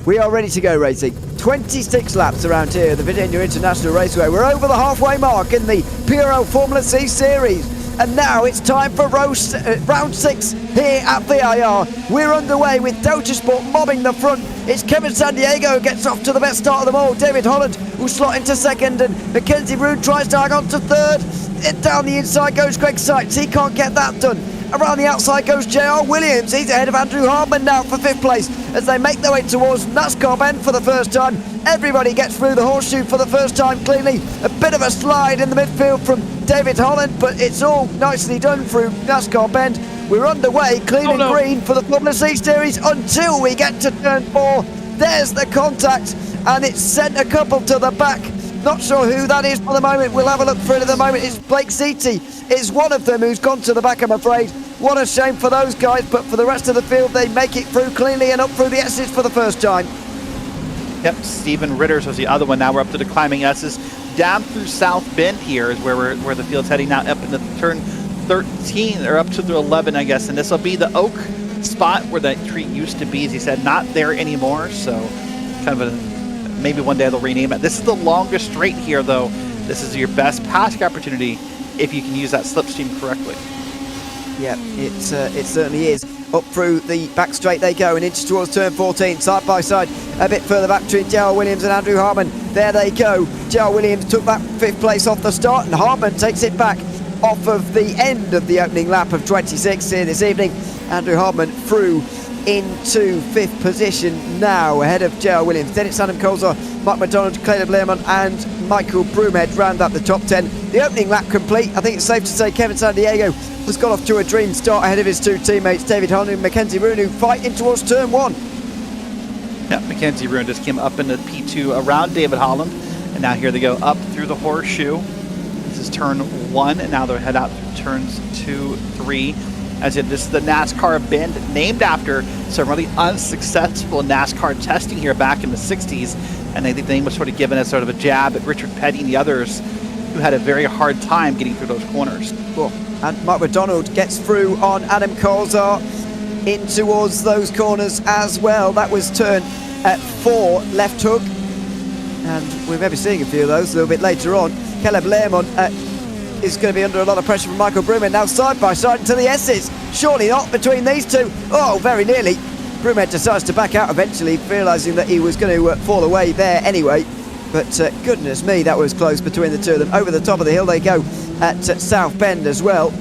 we are ready to go racing. 26 laps around here at the Virginia International Raceway. We're over the halfway mark in the PRL Formula C Series. And now it's time for round 6 here at VIR. We're underway with Delta Sport mobbing the front. It's Kevin Sandiego who gets off to the best start of them all. David Holland will slot into second, and Mackenzie Roode tries to hang on to third. Down the inside goes Greg Sykes. He can't get that done. Around the outside goes JR Williams. He's ahead of Andrew Hartman now for 5th place as they make their way towards NASCAR Bend for the first time. Everybody gets through the horseshoe for the first time cleanly. A bit of a slide in the midfield from David Holland, but it's all nicely done through NASCAR Bend. We're underway, clean and green for the Formula C Series until we get to turn 4. There's the contact, and it's sent a couple to the back. Not sure who that is for the moment. We'll have a look for it at the moment. It's Blake Ziti is one of them who's gone to the back, I'm afraid. What a shame for those guys, but for the rest of the field, they make it through cleanly and up through the S's for the first time. Yep, Stephen Ritters was the other one. Now we're up to the climbing S's. Down through South Bend here is where the field's heading now, up in the turn 13, or up to the 11, I guess. And this will be the oak spot where that tree used to be, as he said, not there anymore. So kind of maybe one day they'll rename it. This is the longest straight here, though. This is your best passing opportunity if you can use that slipstream correctly. Yeah, it certainly is. Up through the back straight they go and inch towards turn 14, side by side. A bit further back between JR Williams and Andrew Hartman. There they go. JR Williams took that 5th place off the start, and Hartman takes it back off of the end of the opening lap of 26 here this evening. Andrew Hartman through into 5th position now, ahead of JR Williams. Then it's Adam Colzar, Mark McDonald, Caleb Lehrman and Michael Broomhead round up the top 10. The opening lap complete. I think it's safe to say Kevin Sandiego has got off to a dream start ahead of his two teammates, David Holland and Mackenzie Roode, fighting towards turn 1. Yeah, Mackenzie Roode just came up into P2 around David Holland, and now here they go up through the horseshoe. This is turn 1, and now they'll head out through turns 2, 3. As in, this is the NASCAR Bend, named after some really unsuccessful NASCAR testing here back in the 60s, and I think the name was sort of given as sort of a jab at Richard Petty and the others who had a very hard time getting through those corners. Cool. And Mark McDonald gets through on Adam Colzar in towards those corners as well. That was turn 4, left hook, and we're maybe seeing a few of those a little bit later on. Caleb Lehrman is going to be under a lot of pressure from Michael Broomhead now, side by side into the S's. Surely not between these two. Oh, very nearly. Broomhead decides to back out eventually, realising that he was going to fall away there anyway. But goodness me, that was close between the two of them. Over the top of the hill they go at South Bend as well.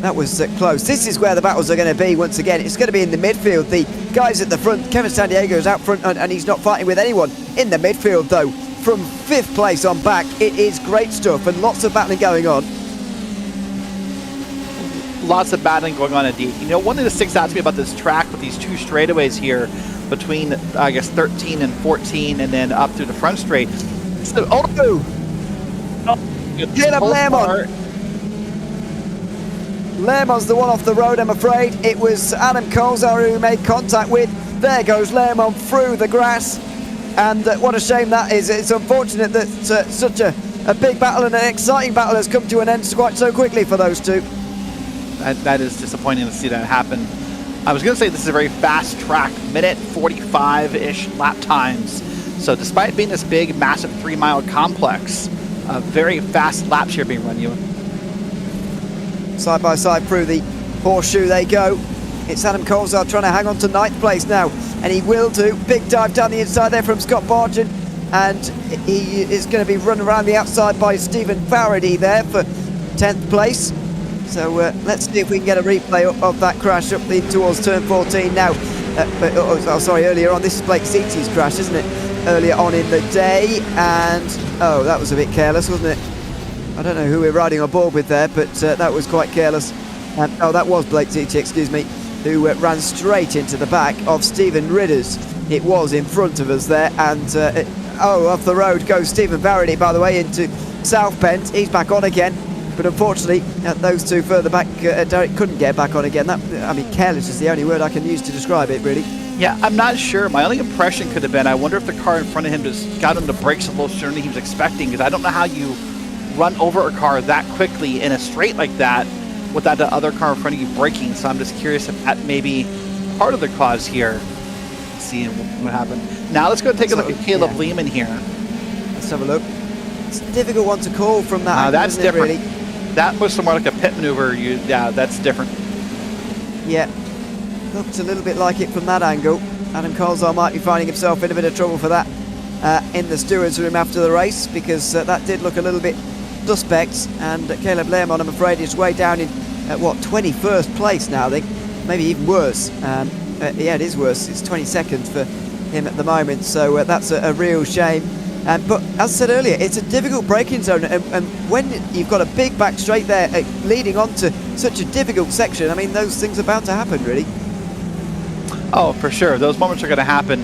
That was close. This is where the battles are going to be once again. It's going to be in the midfield. The guys at the front, Kevin San Diego is out front and he's not fighting with anyone. In the midfield though, from 5th place on back, it is great stuff and lots of battling going on. Lots of battling going on indeed. You know, one thing that sticks out to me about this track with these two straightaways here between, I guess, 13 and 14 and then up through the front straight. So, Caleb Lermont. Lermont's the one off the road, I'm afraid. It was Adam Colzar who made contact with. There goes Lermont through the grass. And what a shame that is. It's unfortunate that such a big battle and an exciting battle has come to an end quite so quickly for those two. That is disappointing to see that happen. I was going to say this is a very fast track, minute 45-ish lap times. So despite being this big, massive 3-mile complex, very fast laps here being run, Ewan. Side by side through the horseshoe they go. It's Adam Colzar trying to hang on to 9th place now, and he will do. Big dive down the inside there from Scott Bargent, and he is going to be run around the outside by Stephen Faraday there for 10th place. So let's see if we can get a replay of that crash up towards turn 14 now. Earlier on. This is Blake Seaty's crash, isn't it? Earlier on in the day, and oh, that was a bit careless, wasn't it? I don't know who we're riding on board with there, but that was quite careless. Oh, that was Blake Seaty, excuse me, who ran straight into the back of Stephen Ridders. It was in front of us there, and off the road goes Stephen Faraday, by the way, into South Bend. He's back on again. But unfortunately, those two further back, Derek couldn't get back on again. Careless is the only word I can use to describe it, really. Yeah, I'm not sure. My only impression could have been, I wonder if the car in front of him just got on the brakes a little sooner than he was expecting, because I don't know how you run over a car that quickly in a straight like that without the other car in front of you braking. So I'm just curious if that may be part of the cause here. Let's see what happened. Now let's go take a look at Caleb Lehman here. Let's have a look. It's a difficult one to call from that angle, that's different. Really? That was somewhere like a pit maneuver. Yeah, that's different. Yeah, looked a little bit like it from that angle. Adam Colzar might be finding himself in a bit of trouble for that in the stewards' room after the race, because that did look a little bit suspect. And Caleb Lermont, I'm afraid, is way down in 21st place now, I think. Maybe even worse. Yeah, it is worse. It's 22nd for him at the moment, so that's a real shame. But as I said earlier, it's a difficult braking zone, and when you've got a big back straight there leading on to such a difficult section, I mean, those things are bound to happen, really. Oh, for sure. Those moments are going to happen.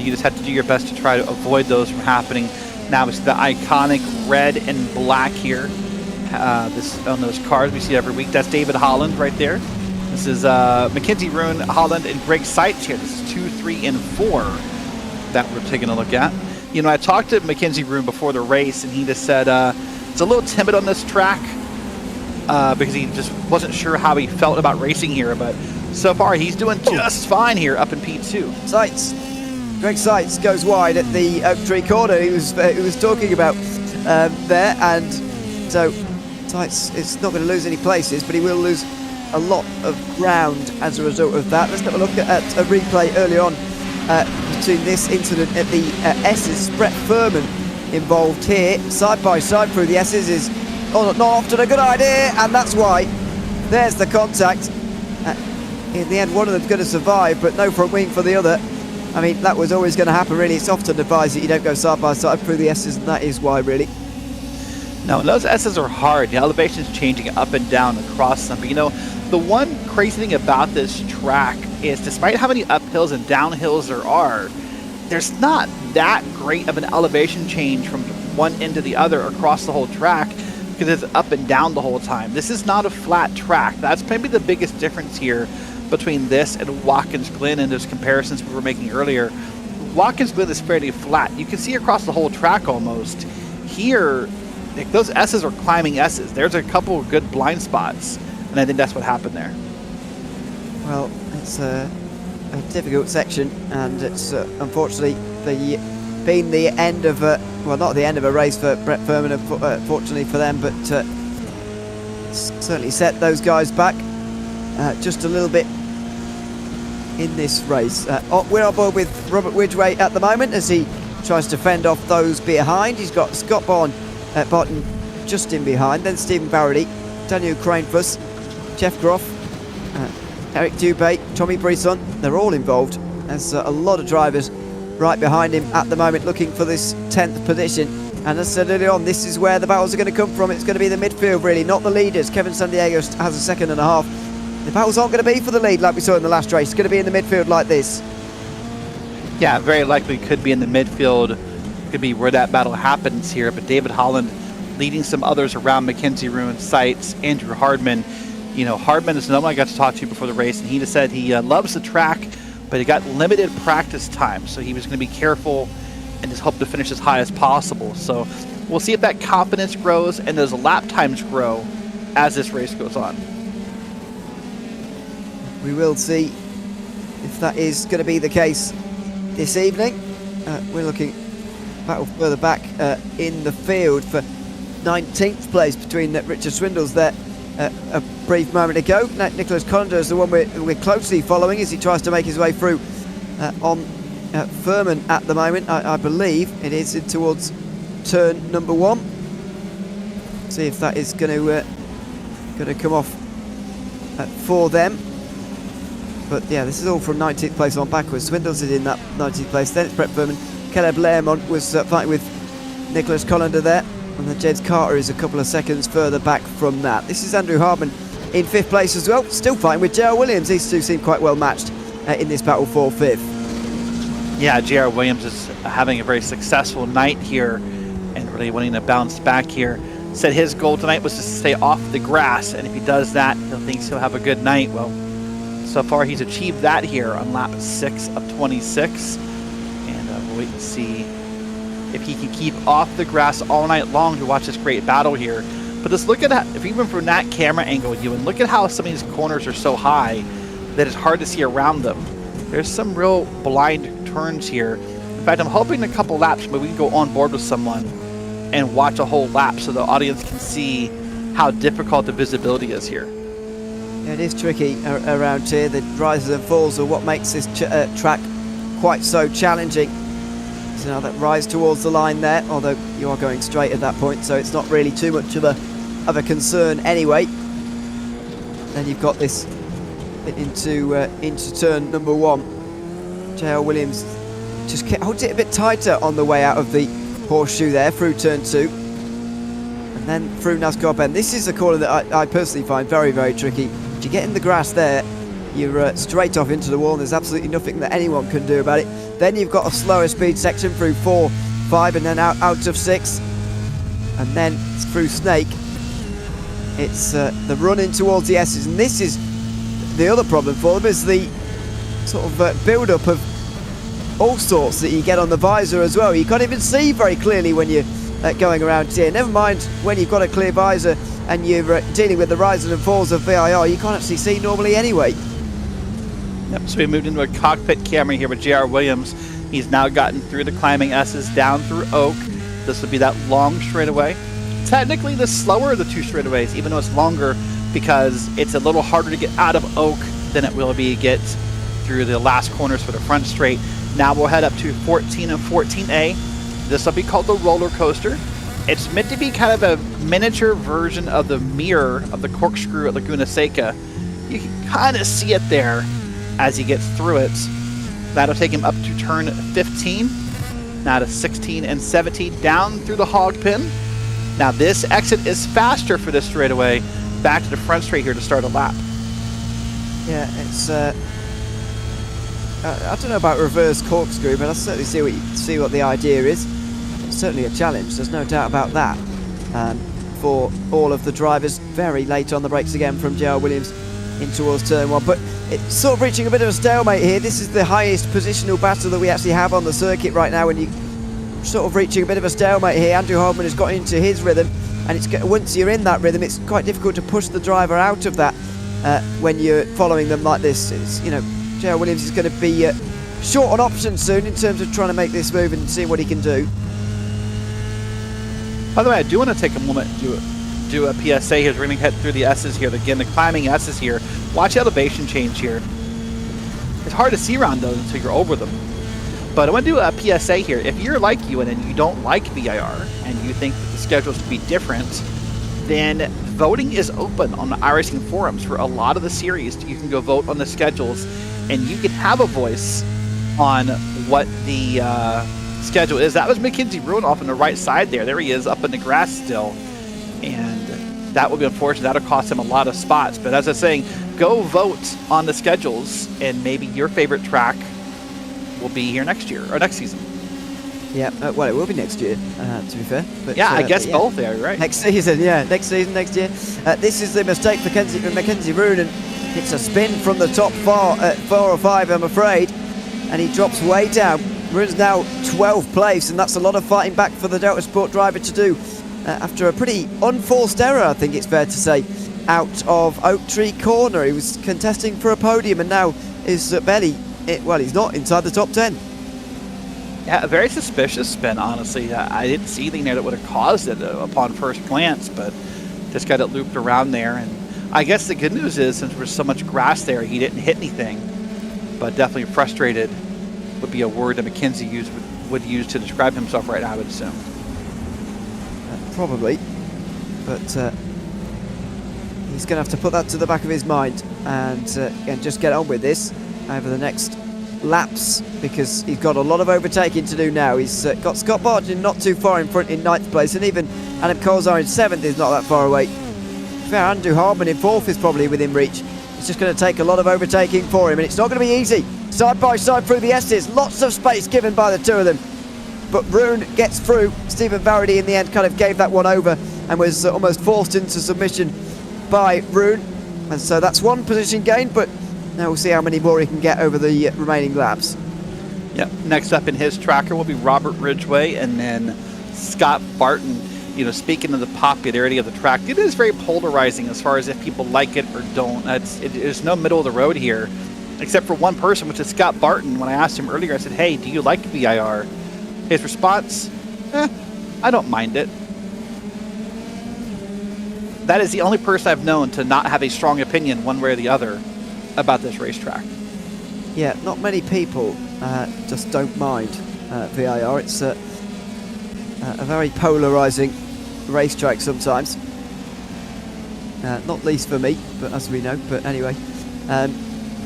You just have to do your best to try to avoid those from happening. Now it's the iconic red and black here. This on those cars we see every week. That's David Holland right there. This is Mackenzie Roon, Holland, and Greg Seitz here. This is 2, 3, and 4 that we're taking a look at. You know, I talked to Mackenzie Roon before the race, and he just said it's a little timid on this track because he just wasn't sure how he felt about racing here. But so far, he's doing just fine here up in P2. Seitz, Greg Seitz goes wide at the Oak Tree corner. He was talking about there, and so Seitz is not going to lose any places, but he will lose a lot of ground as a result of that. Let's have a look at a replay early on. Between this incident at the S's. Brett Furman involved here, side by side through the S's is not often a good idea, and that's why there's the contact. In the end, one of them's going to survive, but no front wing for the other. I mean, that was always going to happen, really. It's often advised that you don't go side by side through the S's, and that is why, really. No, those S's are hard. The elevation's changing up and down across them. But you know, the one crazy thing about this track is, despite how many uphills and downhills there are, there's not that great of an elevation change from one end to the other across the whole track, because it's up and down the whole time. This is not a flat track. That's maybe the biggest difference here between this and Watkins Glen and those comparisons we were making earlier. Watkins Glen is fairly flat. You can see across the whole track almost. Here, those S's are climbing S's. There's a couple of good blind spots, and I think that's what happened there. Well, it's a difficult section, and it's unfortunately been the end of well, not the end of a race for Brett Furman, fortunately for them, but certainly set those guys back just a little bit in this race. We're on board with Robert Widgway at the moment as he tries to fend off those behind. He's got Scott Barton just in behind, then Stephen Barrady, Daniel Cranefuss, Jeff Groff, Eric Dubé, Tommy Brisson. They're all involved. There's a lot of drivers right behind him at the moment looking for this 10th position. And as I said earlier on, this is where the battles are going to come from. It's going to be the midfield really, not the leaders. Kevin Sandiego has a second and a half. The battles aren't going to be for the lead like we saw in the last race. It's going to be in the midfield like this. Yeah, very likely could be in the midfield. Could be where that battle happens here. But David Holland leading some others around Mackenzie Ruin Sights, Andrew Hardman. You know, Hardman is someone I got to talk to before the race, and he just said he loves the track, but he got limited practice time, so he was going to be careful and just hope to finish as high as possible. So we'll see if that confidence grows and those lap times grow as this race goes on. We will see if that is going to be the case this evening. We're looking battle further back in the field for 19th place between Richard Swindles there a brief moment ago. Nicholas Conder is the one we're closely following as he tries to make his way through on Furman at the moment. I believe it is in towards turn number 1. See if that is going to come off for them. But yeah, this is all from 19th place on backwards. Swindles is in that 19th place. Then it's Brett Furman. Caleb Lermont was fighting with Nicholas Collender there. And then James Carter is a couple of seconds further back from that. This is Andrew Hardman in 5th place as well. Still fighting with J.R. Williams. These two seem quite well matched in this battle for 5th. Yeah, J.R. Williams is having a very successful night here and really wanting to bounce back here. Said his goal tonight was to stay off the grass, and if he does that, he thinks he'll have a good night. Well, so far he's achieved that here on lap 6 of 26. And we'll wait and see if he can keep off the grass all night long to watch this great battle here. But just look at that, if even from that camera angle, Ewan, look at how some of these corners are so high that it's hard to see around them. There's some real blind turns here. In fact, I'm hoping in a couple laps maybe we can go on board with someone and watch a whole lap so the audience can see how difficult the visibility is here. Yeah, it is tricky around here. The rises and falls are what makes this track quite so challenging. So now that rise towards the line there, although you are going straight at that point, so it's not really too much of a concern anyway. Then you've got this into turn number 1. J.R. Williams just holds it a bit tighter on the way out of the horseshoe there through turn 2. And then through NASCAR Bend. This is a corner that I personally find very, very tricky. If you get in the grass there, you're straight off into the wall and there's absolutely nothing that anyone can do about it. Then you've got a slower speed section through 4, 5 and then out of 6. And then through Snake. It's the run in towards the S's, and this is the other problem for them, is the sort of build-up of all sorts that you get on the visor as well. You can't even see very clearly when you're going around here. Never mind when you've got a clear visor and you're dealing with the rises and falls of VIR, you can't actually see normally anyway. Yep, so we moved into a cockpit camera here with J.R. Williams. He's now gotten through the climbing S's down through Oak. This would be that long straightaway. Technically the slower of the two straightaways, even though it's longer, because it's a little harder to get out of Oak than it will be to get through the last corners for the front straight. Now we'll head up to 14 and 14A. This will be called the roller coaster. It's meant to be kind of a miniature version of the mirror of the corkscrew at Laguna Seca. You can kind of see it there as he gets through it. That'll take him up to turn 15. Now to 16 and 17 down through the hog pin. Now this exit is faster for this straightaway. Back to the front straight here to start a lap. Yeah, it's I don't know about reverse corkscrew, but I'll certainly see what the idea is. It's certainly a challenge, there's no doubt about that. For all of the drivers, very late on the brakes again from J.R. Williams in towards turn 1. But it's sort of reaching a bit of a stalemate here. This is the highest positional battle that we actually have on the circuit right now, and you sort of reaching a bit of a stalemate here. Andrew Hardman has got into his rhythm, and it's once you're in that rhythm, it's quite difficult to push the driver out of that when you're following them like this. It's, you know, J.R. Williams is going to be short on options soon in terms of trying to make this move and see what he can do. By the way, I do want to take a moment to do a PSA here. We're going to head through the S's here. Again, the climbing S's here. Watch the elevation change here. It's hard to see around those until you're over them. But I want to do a PSA here. If you're like Ewan and you don't like VIR and you think that the schedules should be different, then voting is open on the iRacing forums for a lot of the series. You can go vote on the schedules, and you can have a voice on what the schedule is. That was Mackenzie Ruin off on the right side there. There he is up in the grass still. And that will be unfortunate. That'll cost him a lot of spots. But as I was saying, go vote on the schedules, and maybe your favorite track will be here next year or next season. Yeah, well, it will be next year, to be fair. But, yeah, I guess both there, right? Next season, next season, next year. This is the mistake for Mackenzie Roon, and it's a spin from the top 4 or 5, I'm afraid, and he drops way down. Roon's now 12th place, and that's a lot of fighting back for the Delta Sport driver to do after a pretty unforced error, I think it's fair to say, out of Oak Tree Corner. He was contesting for a podium, and now is barely, well, he's not inside the top 10. Yeah, a very suspicious spin, honestly. I didn't see anything there that would have caused it upon first glance, but just got it looped around there. And I guess the good news is, since there's so much grass there, he didn't hit anything. But definitely frustrated would be a word that Mackenzie would use to describe himself right now, I would assume. Probably. But he's going to have to put that to the back of his mind and just get on with this over the next laps, because he's got a lot of overtaking to do now. He's got Scott Barton not too far in front in 9th place, and even Adam Colzar in 7th is not that far away. Fair, Andrew Harmon in 4th is probably within reach. It's just going to take a lot of overtaking for him, and it's not going to be easy. Side by side through the S's, lots of space given by the two of them. But Roon gets through. Stephen Varady in the end kind of gave that one over and was almost forced into submission by Roon. And so that's one position gain, but now we'll see how many more he can get over the remaining laps. Yep. Next up in his tracker will be Robert Ridgway, and then Scott Barton. You know, speaking of the popularity of the track, it is very polarizing as far as if people like it or don't. There's no middle of the road here, except for one person, which is Scott Barton. When I asked him earlier, I said, "Hey, do you like VIR?" His response, I don't mind it. That is the only person I've known to not have a strong opinion one way or the other about this racetrack. Yeah, not many people just don't mind VIR. It's a very polarising racetrack sometimes. Not least for me, but as we know. But anyway,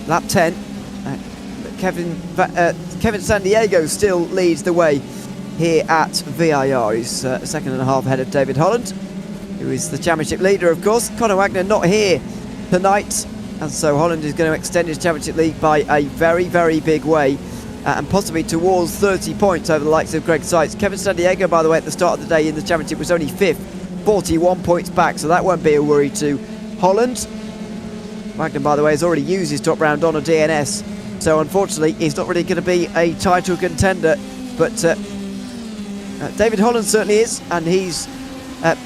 lap 10. Kevin San Diego still leads the way here at VIR. He's a second and a half ahead of David Holland, who is the championship leader, of course. Conor Wagner not here tonight, and so Holland is going to extend his championship lead by a very, very big way, and possibly towards 30 points over the likes of Greg Seitz. Kevin San Diego, by the way, at the start of the day in the championship was only 5th, 41 points back, so that won't be a worry to Holland. Wagner, by the way, has already used his top round on a DNS, so unfortunately he's not really going to be a title contender, but David Holland certainly is, and he's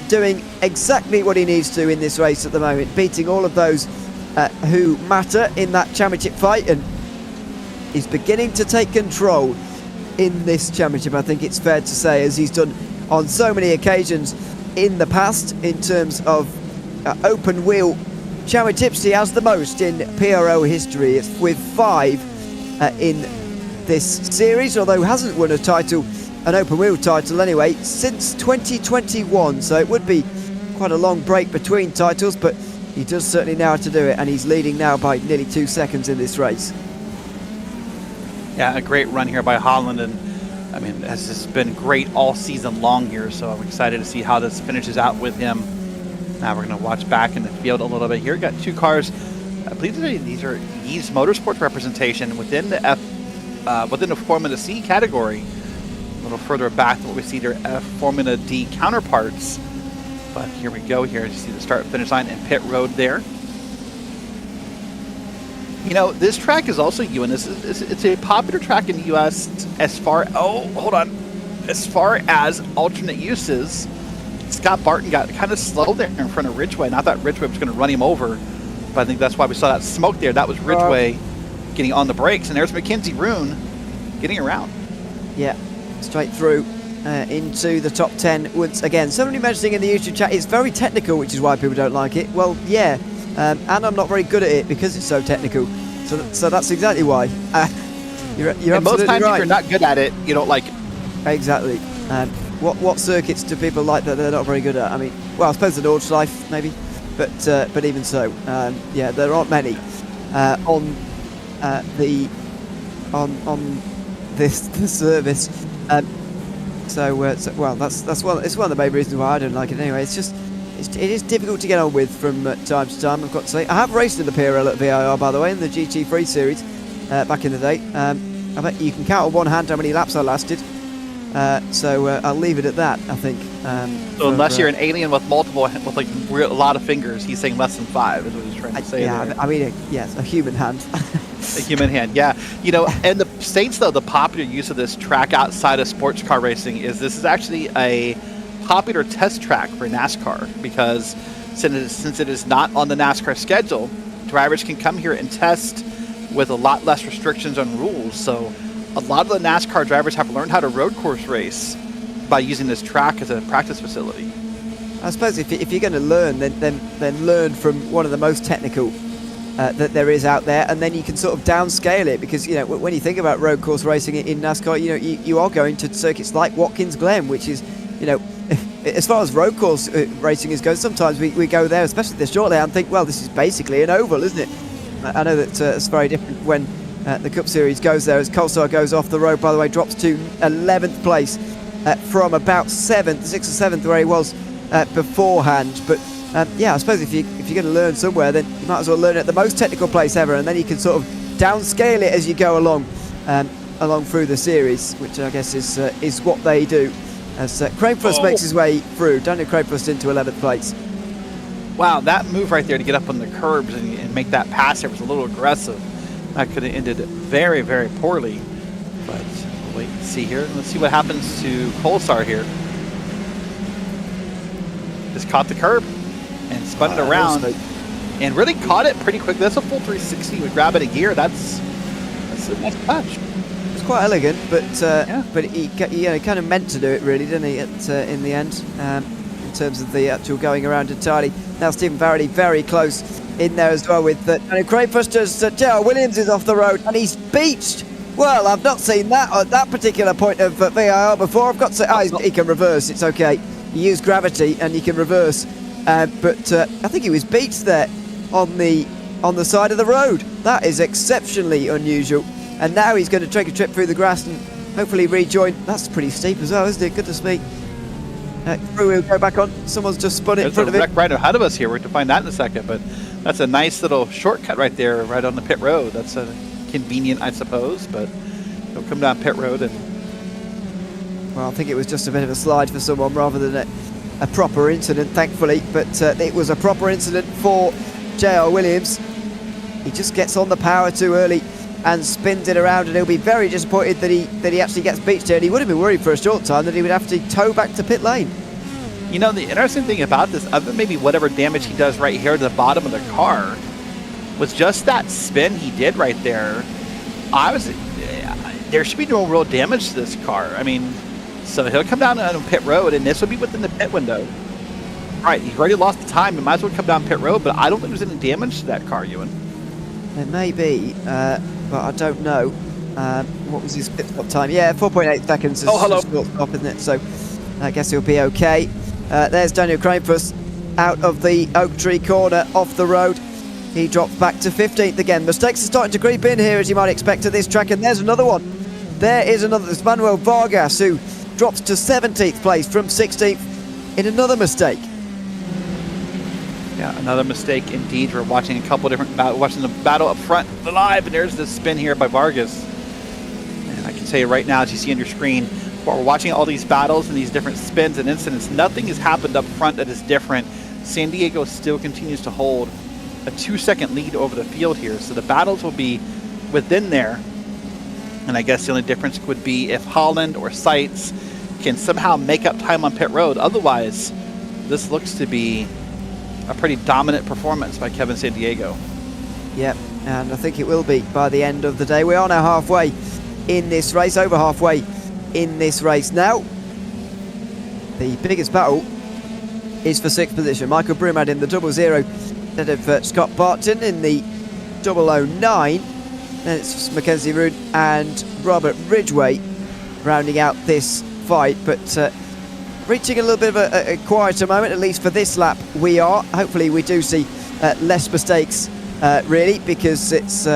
doing exactly what he needs to in this race at the moment, beating all of those who matter in that championship fight, and he's beginning to take control in this championship, I think it's fair to say, as he's done on so many occasions in the past in terms of open wheel championships. He has the most in PRL history. It's with 5 in this series, although he hasn't won a title, an open wheel title anyway, since 2021, so it would be quite a long break between titles, but he does certainly know how to do it, and he's leading now by nearly 2 seconds in this race. Yeah, a great run here by Holland, and I mean, this has been great all season long here, so I'm excited to see how this finishes out with him. Now we're going to watch back in the field a little bit here. Got 2 cars. I believe these are Yee's Motorsports representation within the within the Formula C category. A little further back than what we see their Formula D counterparts. But here we go here. You see the start finish line and pit road there. You know, this track is also Ewan. It's a popular track in the U.S. as far as alternate uses. Scott Barton got kind of slow there in front of Ridgway, and I thought Ridgway was going to run him over, but I think that's why we saw that smoke there. That was Ridgway getting on the brakes, and there's Mackenzie Roon getting around. Yeah, straight through into the top 10 once again. Somebody mentioning in the YouTube chat it's very technical, which is why people don't like it. Well, yeah, and I'm not very good at it because it's so technical. So that's exactly why. You're And most absolutely times, right. if you're not good at it, you don't like it. Exactly. What circuits do people like that they're not very good at? I mean, well, I suppose the Nordschleife maybe, but even so, yeah, there aren't many on the service. So well, that's one. It's one of the main reasons why I don't like it anyway. It is difficult to get on with from time to time. I've got to say, I have raced in the PRL at VIR, by the way, in the GT3 series back in the day. I bet you can count on one hand how many laps I lasted. So I'll leave it at that, I think. So unless you're an alien with like a lot of fingers, he's saying less than 5 is what he's trying to say. Yeah, there. I mean, yes, a human hand. A human hand, yeah. You know, in the States, though, the popular use of this track outside of sports car racing is this is actually a popular test track for NASCAR because since it is not on the NASCAR schedule, drivers can come here and test with a lot less restrictions on rules. So a lot of the NASCAR drivers have learned how to road course race by using this track as a practice facility. I suppose if you're going to learn, then learn from one of the most technical that there is out there, and then you can sort of downscale it because, you know, when you think about road course racing in NASCAR, you know, you are going to circuits like Watkins Glen, which is, you know, as far as road course racing is goes, sometimes we go there, especially this short layout, and think, well, this is basically an oval, isn't it? I know that it's very different when the Cup Series goes there, as Colstar goes off the road, by the way, drops to 11th place from about 6th or 7th where he was beforehand. But yeah, I suppose if you're going to learn somewhere, then you might as well learn at the most technical place ever, and then you can sort of downscale it as you go along through the series, which I guess is what they do. As Cranefuss makes his way through, Daniel Cranefuss into 11th place. Wow, that move right there to get up on the curbs and make that pass there was a little aggressive. That could have ended very, very poorly. But we'll wait and see here. Let's see what happens to Colstar here. Just caught the curb and spun it around and really caught it pretty quick. That's a full 360 with grabbing a gear. That's a nice touch. It's quite elegant, but Yeah. but he kind of meant to do it, really, didn't he? In the end, in terms of the actual going around entirely. Now Stephen Varady very close in there as well with Daniel Cranefuss. Just J.R. Williams is off the road and he's beached. Well, I've not seen that at that particular point of VIR before. I've got to say, he can reverse. It's okay. You use gravity and you can reverse. But I think he was beached there on the side of the road. That is exceptionally unusual. And now he's going to take a trip through the grass and hopefully rejoin. That's pretty steep as well, isn't it? Good to speak. We'll go back on. Someone's just spun it in front of There's him. a wreck right ahead of us here. We're going to find that in a second. But that's a nice little shortcut right there, right on the pit road. That's convenient, I suppose. But he'll come down pit road and... Well, I think it was just a bit of a slide for someone rather than a proper incident, thankfully. But it was a proper incident for J.R. Williams. He just gets on the power too early and spins it around, and he'll be very disappointed that he actually gets beached here. And he would have been worried for a short time that he would have to tow back to pit lane. You know, the interesting thing about this, other than maybe whatever damage he does right here to the bottom of the car, was just that spin he did right there. There should be no real damage to this car. I mean, so he'll come down on pit road, and this will be within the pit window. All right, he's already lost the time. He might as well come down pit road, but I don't think there's any damage to that car, Ewan. There may be, but I don't know. What was his pit stop time? Yeah, 4.8 seconds is hello. a short stop, isn't it? So I guess he'll be okay. There's Daniel Cranefuss out of the oak tree corner off the road. He drops back to 15th again. Mistakes are starting to creep in here, as you might expect at this track, and there's another one. There is another. It's Manuel Vargas, who drops to 17th place from 16th in another mistake. Yeah, another mistake indeed. We're watching a couple different watching the battle up front live, and there's this spin here by Vargas. And I can tell you right now, as you see on your screen, while we're watching all these battles and these different spins and incidents, nothing has happened up front that is different. San Diego still continues to hold a 2-second lead over the field here, so the battles will be within there. And I guess the only difference would be if Holland or Seitz can somehow make up time on pit road. Otherwise, this looks to be a pretty dominant performance by Kevin San Diego. Yep, and I think it will be by the end of the day. We are now halfway in this race, over halfway in this race. Now, the biggest battle is for 6th position. Michael Brumad in the 00 instead of Scott Barton in the 009. Then it's Mackenzie Roon and Robert Ridgway rounding out this fight, but reaching a little bit of a quieter moment, at least for this lap we are. Hopefully we do see less mistakes, really, because it's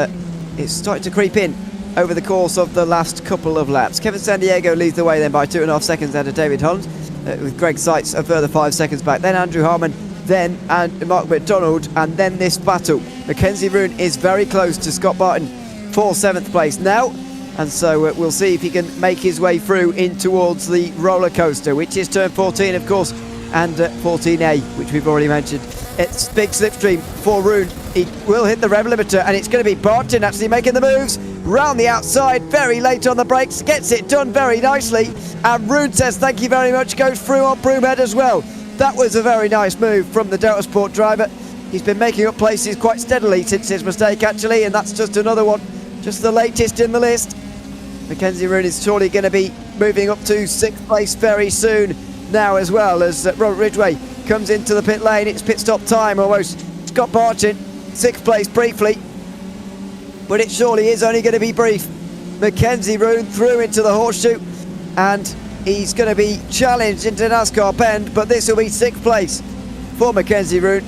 starting to creep in over the course of the last couple of laps. Kevin Sandiego leads the way then by 2.5 seconds out of David Holland, with Greg Seitz a further 5 seconds back. Then Andrew Harmon, then and Mark McDonald, and then this battle. Mackenzie Roon is very close to Scott Barton for 7th place now, and so we'll see if he can make his way through in towards the roller coaster, which is turn 14, of course, and 14A, which we've already mentioned. It's big slipstream for Roon. He will hit the rev limiter, and it's going to be Barton actually making the moves round the outside, very late on the brakes, gets it done very nicely, and Roon says thank you very much, goes through on Broomhead as well. That was a very nice move from the Delta Sport driver. He's been making up places quite steadily since his mistake, actually, and that's just another one, just the latest in the list. Mackenzie Roon is surely going to be moving up to 6th place very soon now, as well as Robert Ridgway comes into the pit lane. It's pit stop time almost. Scott Barton, 6th place briefly, but it surely is only going to be brief. Mackenzie Roon through into the horseshoe, and he's going to be challenged into NASCAR Bend, but this will be 6th place for Mackenzie Roon.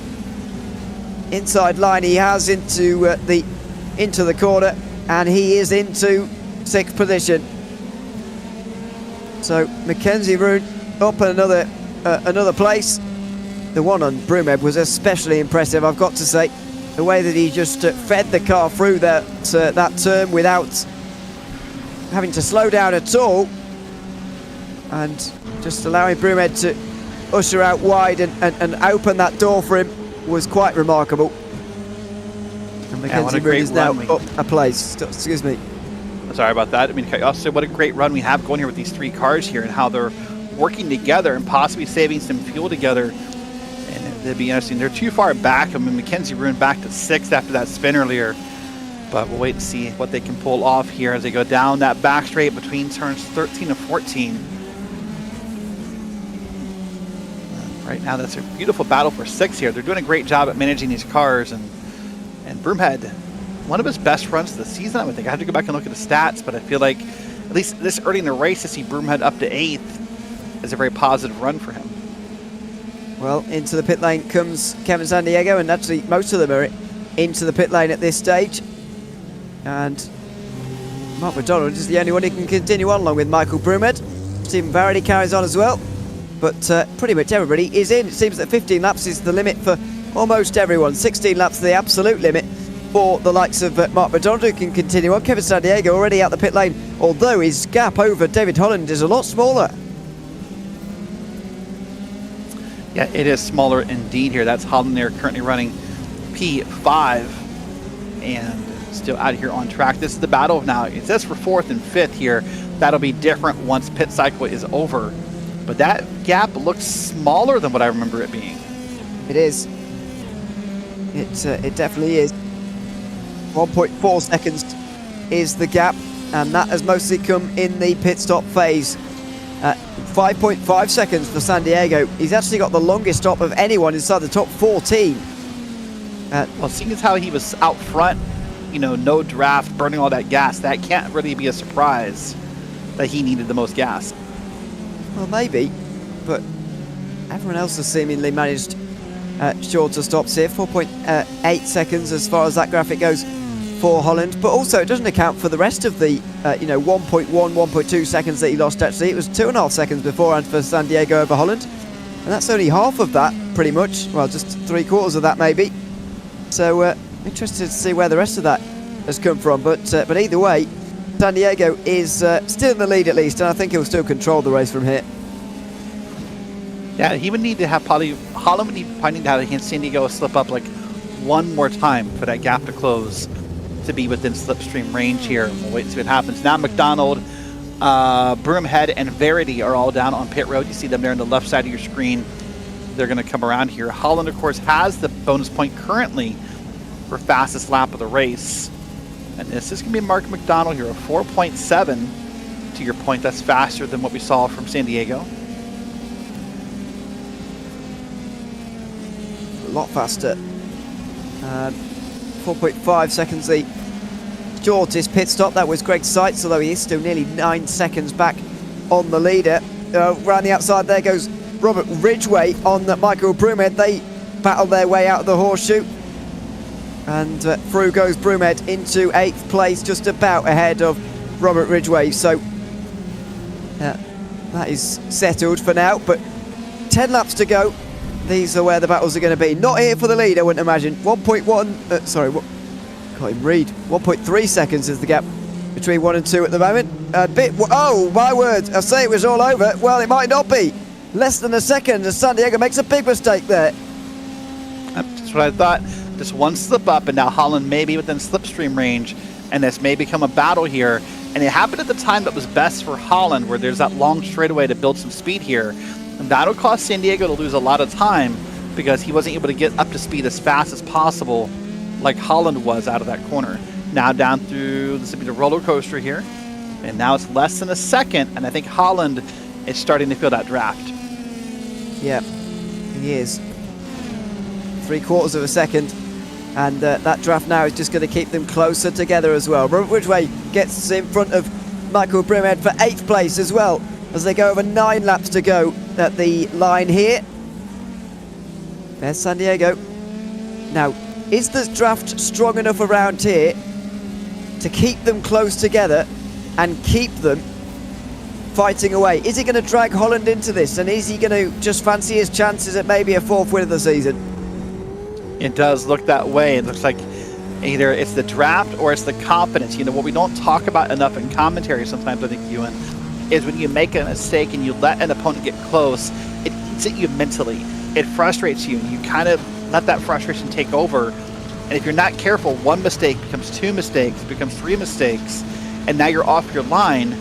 Inside line he has into the corner, and he is into 6th position. So Mackenzie Roon up another place. The one on Broomhead was especially impressive, I've got to say. The way that he just fed the car through that turn without having to slow down at all, and just allowing Broomhead to usher out wide and open that door for him was quite remarkable. And Mackenzie Roon is now up a place. Excuse me. Sorry about that. I mean, also what a great run we have going here with these 3 cars here, and how they're working together and possibly saving some fuel together. And it'd be interesting. They're too far back. I mean, Mackenzie Roon back to 6th after that spin earlier. But we'll wait and see what they can pull off here as they go down that back straight between turns 13 and 14. Right now, that's a beautiful battle for 6 here. They're doing a great job at managing these cars. And Broomhead, one of his best runs of the season, I would think. I have to go back and look at the stats, but I feel like, at least this early in the race, to see Broomhead up to 8th is a very positive run for him. Well, into the pit lane comes Kevin Sandiego, and actually most of them are into the pit lane at this stage. And Mark McDonald is the only one who can continue on, along with Michael Broomhead. Stephen Varady carries on as well, but pretty much everybody is in. It seems that 15 laps is the limit for almost everyone. 16 laps is the absolute limit for the likes of Mark McDonald, who can continue on. Kevin Sandiego already out the pit lane, although his gap over David Holland is a lot smaller. Yeah, it is smaller indeed here. That's Holland there, currently running P5 and still out here on track. This is the battle now. It says for 4th and 5th here. That'll be different once pit cycle is over. But that gap looks smaller than what I remember it being. It is. It definitely is. 1.4 seconds is the gap, and that has mostly come in the pit stop phase. 5.5 seconds for Sandiego. He's actually got the longest stop of anyone inside the top 14. Well, seeing as how he was out front, you know, no draft, burning all that gas, that can't really be a surprise that he needed the most gas. Well, maybe, but everyone else has seemingly managed shorter stops here. 4.8 seconds as far as that graphic goes for Holland, but also it doesn't account for the rest of the 1.1, 1.2 seconds that he lost. Actually, it was 2.5 seconds beforehand for Sandiego over Holland, and that's only half of that, pretty much. Well, just 3/4 of that maybe. So interested to see where the rest of that has come from, but either way, Sandiego is still in the lead at least, and I think he'll still control the race from here. Yeah, he would need to have Holland would probably need to have Sandiego slip up like one more time for that gap to close, to be within slipstream range here. We'll wait and see what happens. Now McDonald, Broomhead, and Varady are all down on pit road. You see them there on the left side of your screen. They're going to come around here. Holland, of course, has the bonus point currently for fastest lap of the race. And this is going to be Mark McDonald here, a 4.7. To your point, that's faster than what we saw from Sandiego. A lot faster. 4.5 seconds the shortest pit stop. That was Greg Seitz, although he is still nearly 9 seconds back on the leader. Round the outside there goes Robert Ridgway on Michael Broomhead. They battle their way out of the horseshoe. And through goes Broomhead into 8th place, just about ahead of Robert Ridgway. So that is settled for now, but 10 laps to go. These are where the battles are going to be. Not here for the lead, I wouldn't imagine. 1.3 seconds is the gap between 1 and 2 at the moment. Oh my word, I say it was all over. Well, it might not be. Less than a second as San Diego makes a big mistake there. That's what I thought. Just one slip up, and now Holland may be within slipstream range, and this may become a battle here. And it happened at the time that was best for Holland, where there's that long straightaway to build some speed here. And that'll cause San Diego to lose a lot of time because he wasn't able to get up to speed as fast as possible like Holland was out of that corner. Now down through, this will be the roller coaster here. And now it's less than a second, and I think Holland is starting to feel that draft. Yeah, he is. 3/4 of a second. And that draft now is just going to keep them closer together as well. Robert Ridgway gets in front of Michael Broomhead for 8th place as well, as they go over 9 laps to go at the line here. There's San Diego. Now, is the draft strong enough around here to keep them close together and keep them fighting away? Is he going to drag Holland into this, and is he going to just fancy his chances at maybe a 4th win of the season? It does look that way. It looks like either it's the draft or it's the confidence. You know, what we don't talk about enough in commentary sometimes, I think, Ewan, is when you make a mistake and you let an opponent get close, it eats at you mentally. It frustrates you. You kind of let that frustration take over. And if you're not careful, one mistake becomes 2 mistakes, becomes 3 mistakes, and now you're off your line,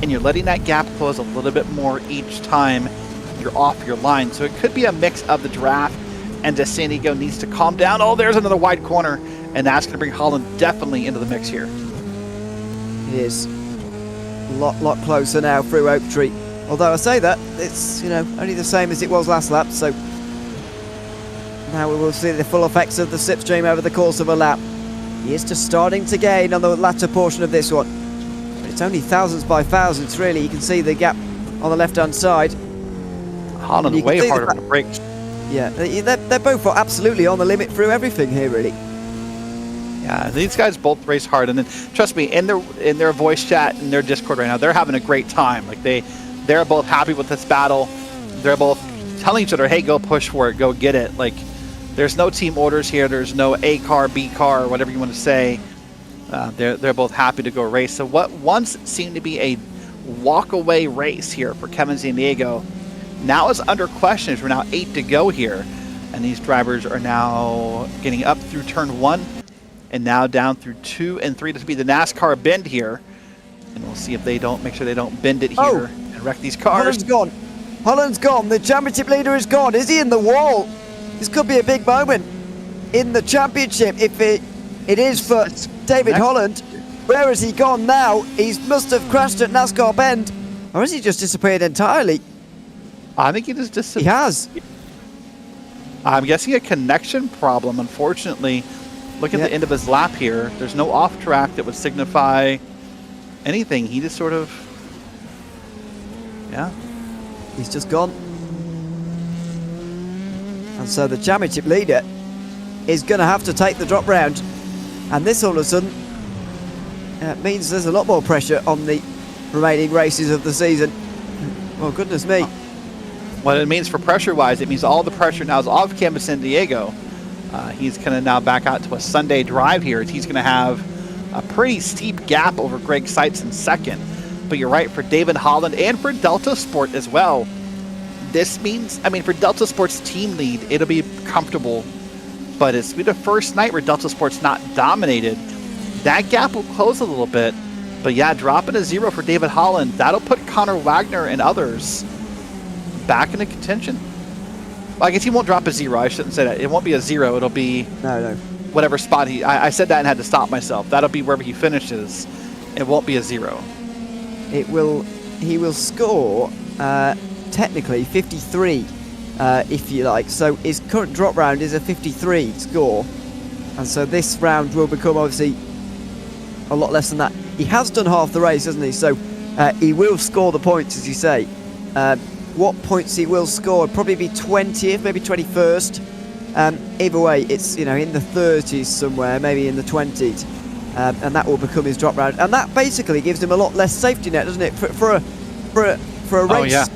and you're letting that gap close a little bit more each time you're off your line. So it could be a mix of the draft, and just San Diego needs to calm down. Oh, there's another wide corner, and that's going to bring Holland definitely into the mix here. It is a lot closer now through Oak Tree. Although I say that, it's, you know, only the same as it was last lap, so now we will see the full effects of the slipstream over the course of a lap. He is just starting to gain on the latter portion of this one. But it's only thousandths by thousandths, really. You can see the gap on the left-hand side. Holland way harder on the brakes. Yeah, they're both absolutely on the limit through everything here, really. Yeah, these guys both race hard, and then trust me, in their voice chat in their Discord right now, they're having a great time. Like they're both happy with this battle. They're both telling each other, "Hey, go push for it, go get it." Like there's no team orders here. There's no A car, B car, whatever you want to say. They're both happy to go race. So what once seemed to be a walk-away race here for Kevin San Diego now is under question as we're now 8 to go here, and these drivers are now getting up through turn 1 and now down through 2 and 3 to be the NASCAR bend here, and we'll see if they don't make sure they don't bend it here and wreck these cars. Holland's gone. The championship leader is gone. Is he in the wall? This could be a big moment in the championship if it is for David Holland. Where has he gone now? He must have crashed at NASCAR bend, or has he just disappeared entirely? I think he just disappeared. He has. I'm guessing a connection problem, unfortunately. Look at the end of his lap here. There's no off track that would signify anything. He just sort of, he's just gone. And so the championship leader is going to have to take the drop round. And this all of a sudden means there's a lot more pressure on the remaining races of the season. Oh, goodness me. What it means for pressure-wise, it means all the pressure now is off Kevin San Diego. He's going to now back out to a Sunday drive here. He's going to have a pretty steep gap over Greg Seitz in second. But you're right, for David Holland and for Delta Sport as well. This means, I mean, for Delta Sport's team lead, it'll be comfortable. But it's the first night where Delta Sport's not dominated. That gap will close a little bit. But yeah, dropping a 0 for David Holland, that'll put Connor Wagner and others back into contention. Well, I guess he won't drop a 0. I shouldn't say that. It won't be a 0. It'll be whatever spot he... I said that and had to stop myself. That'll be wherever he finishes. It won't be a 0. He will score, technically, 53, if you like. So his current drop round is a 53 score. And so this round will become obviously a lot less than that. He has done half the race, hasn't he? So he will score the points, as you say. What points he will score? Probably be 20th, maybe 21st. Either way, it's in the 30s somewhere, maybe in the 20s, and that will become his drop round. And that basically gives him a lot less safety net, doesn't it? For a race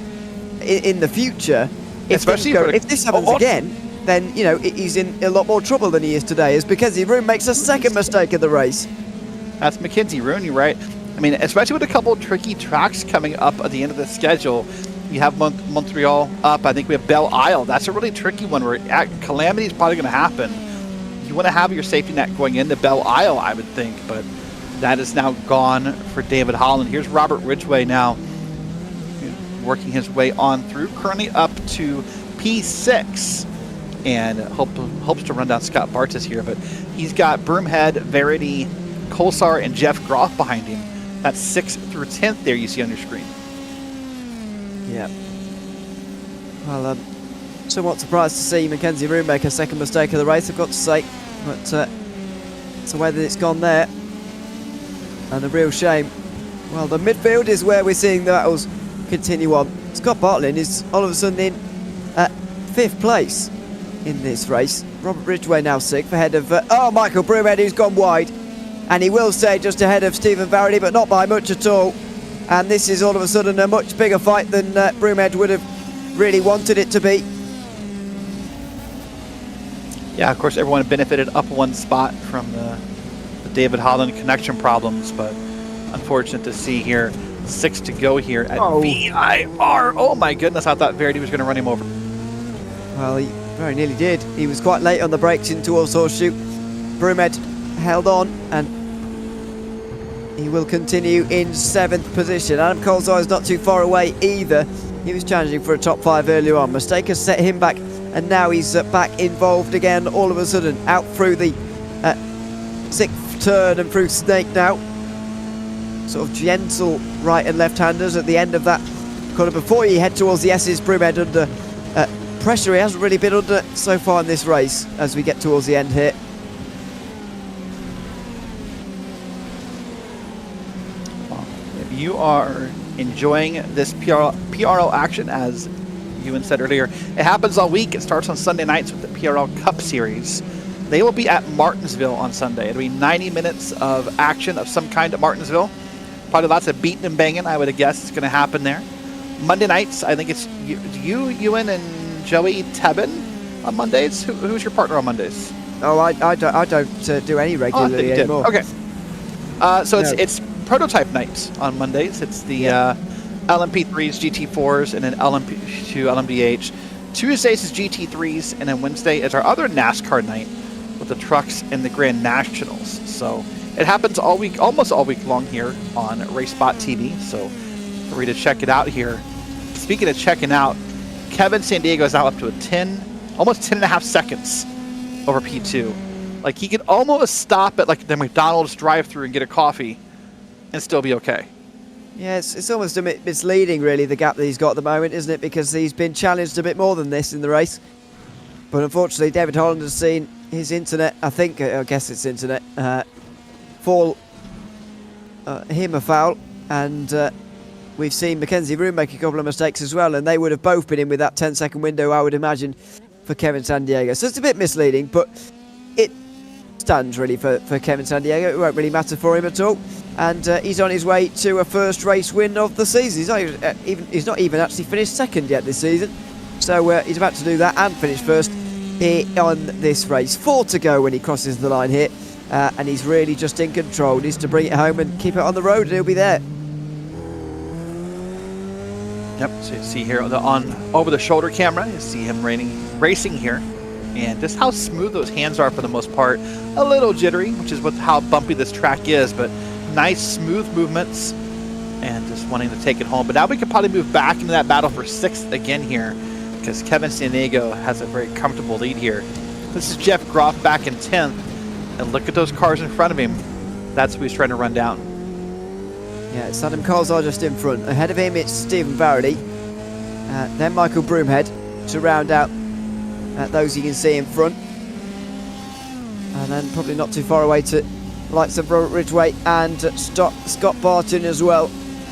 in the future. Especially if this happens again, then he's in a lot more trouble than he is today. Is because Roon makes a second mistake in the race. That's Mackenzie Rooney, right? I mean, especially with a couple of tricky tracks coming up at the end of the schedule. You have Montreal up. I think we have Belle Isle. That's a really tricky one where calamity is probably going to happen. You want to have your safety net going into Belle Isle, I would think, but that is now gone for David Holland. Here's Robert Ridgway now working his way on through, currently up to P6, and hopes to run down Scott Bartis here, but he's got Broomhead, Verity, Kolsar, and Jeff Groff behind him. That's 6th through 10th there you see on your screen. Yeah. Well, somewhat surprised to see Mackenzie Roon make a second mistake of the race, I've got to say. But it's the way that it's gone there. And a real shame. Well, the midfield is where we're seeing the battles continue on. Scott Bartlin is all of a sudden in 5th place in this race. Robert Ridgway now 6th, ahead of Michael Broomhead, who's gone wide. And he will stay just ahead of Stephen Varady, but not by much at all. And this is all of a sudden a much bigger fight than Broomhead would have really wanted it to be. Yeah, of course, everyone benefited up one spot from the David Holland connection problems, but unfortunate to see here. 6 to go here at VIR. Oh my goodness, I thought Verity was going to run him over. Well, he very nearly did. He was quite late on the brakes in towards Horseshoe. Broomhead held on, and he will continue in 7th position. Adam Colesar is not too far away either. He was challenging for a top 5 earlier on. Mistake has set him back, and now he's back involved again all of a sudden. Out through the 6th turn and through Snake now. Sort of gentle right and left-handers at the end of that corner. Before you head towards the S's, Broomhead under pressure he hasn't really been under so far in this race as we get towards the end here. You are enjoying this PRL action, as Ewan said earlier. It happens all week. It starts on Sunday nights with the PRL Cup Series. They will be at Martinsville on Sunday. It'll be 90 minutes of action of some kind at Martinsville. Probably lots of beating and banging, I would guess, is going to happen there. Monday nights, I think it's you, Ewan, and Joey Tebben on Mondays. Who's your partner on Mondays? Oh, I don't do any regularly anymore. Okay. So it's prototype night on Mondays. It's the LMP3s, GT4s, and then LMP2, LMDH. Tuesdays is GT3s, and then Wednesday is our other NASCAR night with the trucks and the Grand Nationals. So it happens all week, almost all week long here on RaceSpotTV. So for you to check it out here. Speaking of checking out, Kevin San Diego is now up to almost 10.5 seconds over P2. Like, he could almost stop at like the McDonald's drive-thru and get a coffee and still be okay. Yeah, it's almost a bit misleading, really, the gap that he's got at the moment, isn't it? Because he's been challenged a bit more than this in the race. But unfortunately, David Holland has seen his internet, I guess it's internet, fall him a foul. And we've seen Mackenzie Roon make a couple of mistakes as well, and they would have both been in with that 10-second window, I would imagine, for Kevin San Diego. So it's a bit misleading, but it stands really for Kevin San Diego. It won't really matter for him at all. And he's on his way to a first race win of the season. He's not even actually finished second yet this season. So he's about to do that and finish first here on this race. 4 to go when he crosses the line here. And he's really just in control. Needs to bring it home and keep it on the road, and he'll be there. Yep, so you see here on over the shoulder camera, you see him racing here. And just how smooth those hands are for the most part. A little jittery, which is how bumpy this track is, but nice smooth movements and just wanting to take it home. But now we could probably move back into that battle for 6th again here, because Kevin San Diego has a very comfortable lead here. This is Jeff Groff back in 10th, and look at those cars in front of him. That's who he's trying to run down. Yeah, it's Adam Colesar just in front. Ahead of him it's Stephen Varady, then Michael Broomhead to round out those you can see in front. And then probably not too far away to likes of Robert Ridgway and Scott Barton as well,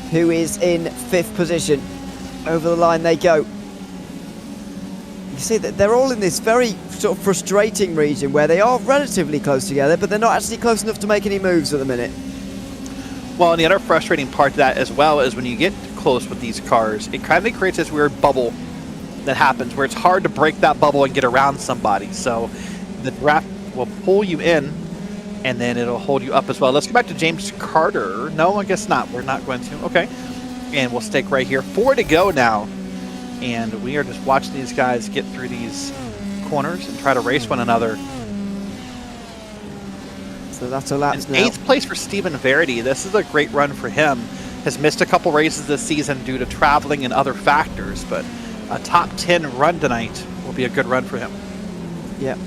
who is in 5th position. Over the line they go. You see that they're all in this very sort of frustrating region where they are relatively close together, but they're not actually close enough to make any moves at the minute. Well, and the other frustrating part of that as well is when you get close with these cars, it kind of creates this weird bubble that happens where it's hard to break that bubble and get around somebody. So the draft will pull you in and then it'll hold you up as well. Let's go back to James Carter. No, I guess not. We're not going to. Okay. And we'll stick right here. 4 to go now. And we are just watching these guys get through these corners and try to race one another. So that's a lap now. 8th place for Stephen Verity. This is a great run for him. Has missed a couple races this season due to traveling and other factors, but a top 10 run tonight will be a good run for him. Yeah,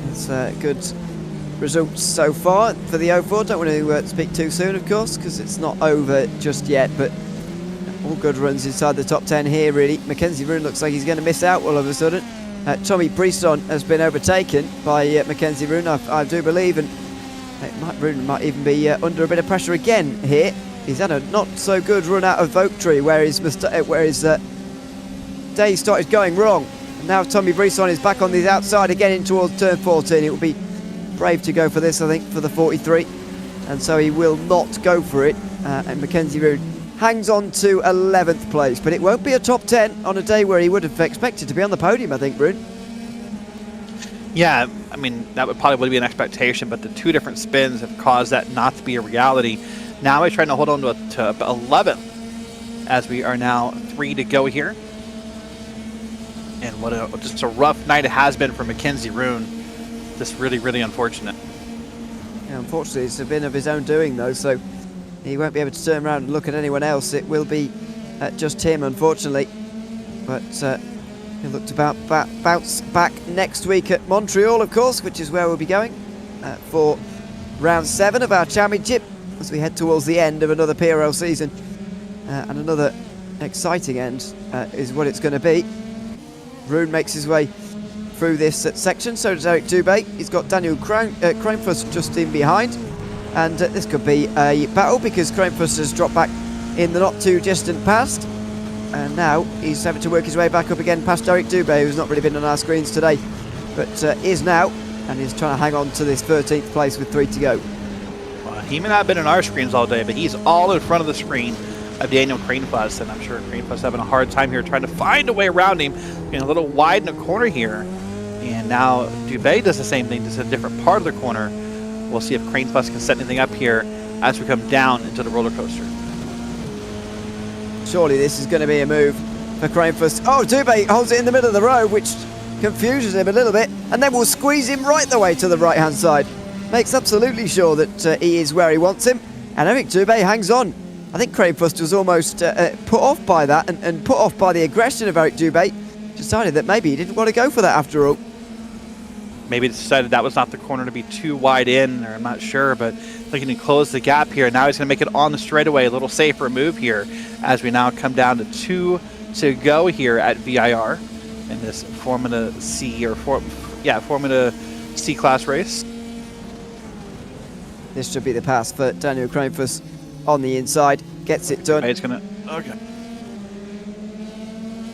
it's good results so far for the 04. Don't want to speak too soon, of course, because it's not over just yet, but all good runs inside the top 10 here, really. Mackenzie Roon looks like he's going to miss out all of a sudden. Tommy Brisson has been overtaken by Mackenzie Roon, I do believe, and Roon might even be under a bit of pressure again here. He's had a not so good run out of Oak Tree where his day started going wrong. And now Tommy Brisson is back on the outside again in towards turn 14. It will be brave to go for this, I think, for the 43. And so he will not go for it. And Mackenzie Roon hangs on to 11th place. But it won't be a top 10 on a day where he would have expected to be on the podium, I think, Roon. Yeah, I mean, that would probably be an expectation, but the 2 different spins have caused that not to be a reality. Now he's trying to hold on to 11th as we are now 3 to go here. And what just a rough night it has been for Mackenzie Roon. Just really, really unfortunate. Yeah, unfortunately, it's been of his own doing, though, so he won't be able to turn around and look at anyone else. It will be just him, unfortunately. But he'll look to bounce back next week at Montreal, of course, which is where we'll be going for round 7 of our championship as we head towards the end of another PRL season. And another exciting end is what it's going to be. Roon makes his way through this section, so does Eric Dubé. He's got Daniel Krainfuss just in behind, and this could be a battle because Krainfuss has dropped back in the not too distant past, and now he's having to work his way back up again past Eric Dubé, who's not really been on our screens today, but is now, and he's trying to hang on to this 13th place with 3 to go. Well, he may not have been on our screens all day, but he's all in front of the screen of Daniel Krainfuss, and I'm sure Krainfuss having a hard time here trying to find a way around him, getting a little wide in the corner here. And now Dubé does the same thing, just a different part of the corner. We'll see if Krainfuss can set anything up here as we come down into the roller coaster. Surely this is going to be a move for Krainfuss. Oh, Dubé holds it in the middle of the road, which confuses him a little bit, and then will squeeze him right the way to the right-hand side. Makes absolutely sure that he is where he wants him, and Eric Dubé hangs on. I think Krainfuss was almost put off by that and put off by the aggression of Eric Dubé. Decided that maybe he didn't want to go for that after all. Maybe decided that was not the corner to be too wide in, or I'm not sure, but looking to close the gap here. Now he's going to make it on the straightaway, a little safer move here as we now come down to 2 to go here at VIR in this Formula C or Formula C class race. This should be the pass for Daniel Krainfuss on the inside. Gets it done. It's going to... Okay.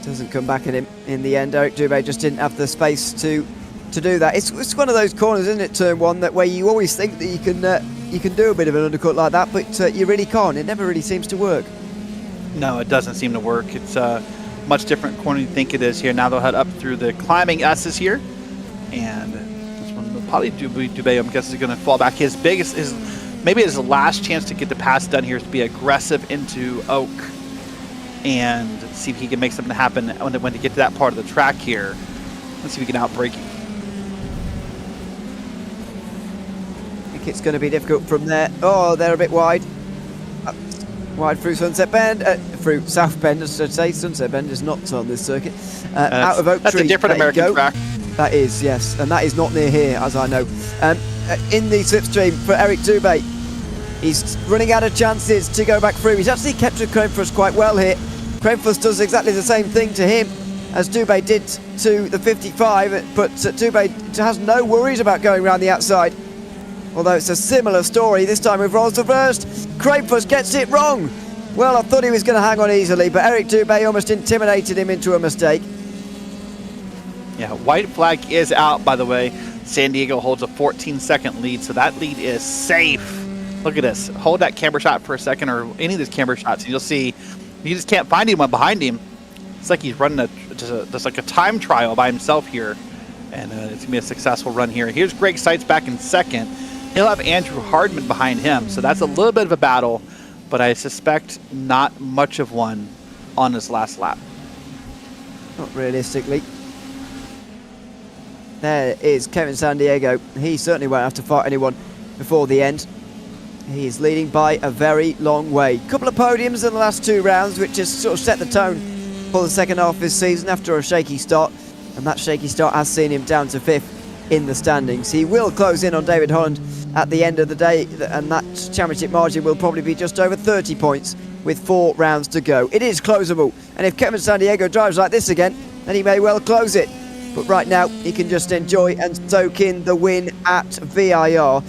Doesn't come back at him in the end. Eric Dubé just didn't have the space to do that. It's one of those corners, isn't it, turn 1, that where you always think that you can do a bit of an undercut like that, but you really can't. It never really seems to work. No, it doesn't seem to work. It's a much different corner than you think it is here. Now they'll head up through the climbing S's here, and this one will probably Dubé, I'm guessing, is going to fall back. Maybe his last chance to get the pass done here is to be aggressive into Oak and see if he can make something happen when to get to that part of the track here. Let's see if we can outbrake him. I think it's going to be difficult from there. Oh, they're a bit wide. Wide through Sunset Bend, through South Bend, as I say. Sunset Bend is not on this circuit. Out of Oak Tree. That's a different American track. That is, yes, and that is not near here, as I know. In the slipstream for Eric Dubé, he's running out of chances to go back through. He's actually kept with Krainfuss quite well here. Krainfuss does exactly the same thing to him as Dubé did to the 55, but Dubé has no worries about going around the outside. Although it's a similar story, this time with Rolls reversed. Cranefuss gets it wrong. Well, I thought he was going to hang on easily, but Eric Dubé almost intimidated him into a mistake. Yeah, white flag is out, by the way. San Diego holds a 14-second lead, so that lead is safe. Look at this. Hold that camera shot for a second, or any of these camera shots, and you'll see you just can't find anyone behind him. It's like he's running just like a time trial by himself here, and it's going to be a successful run here. Here's Greg Seitz back in second. He'll have Andrew Hardman behind him, so that's a little bit of a battle, but I suspect not much of one on his last lap. Not realistically. There is Kevin San Diego. He certainly won't have to fight anyone before the end. He is leading by a very long way. Couple of podiums in the last 2 rounds, which has sort of set the tone for the second half of this season after a shaky start, and that shaky start has seen him down to 5th in the standings. He will close in on David Holland at the end of the day, and that championship margin will probably be just over 30 points with 4 rounds to go. It is closable, and if Kevin San Diego drives like this again, then he may well close it. But right now, he can just enjoy and soak in the win at VIR.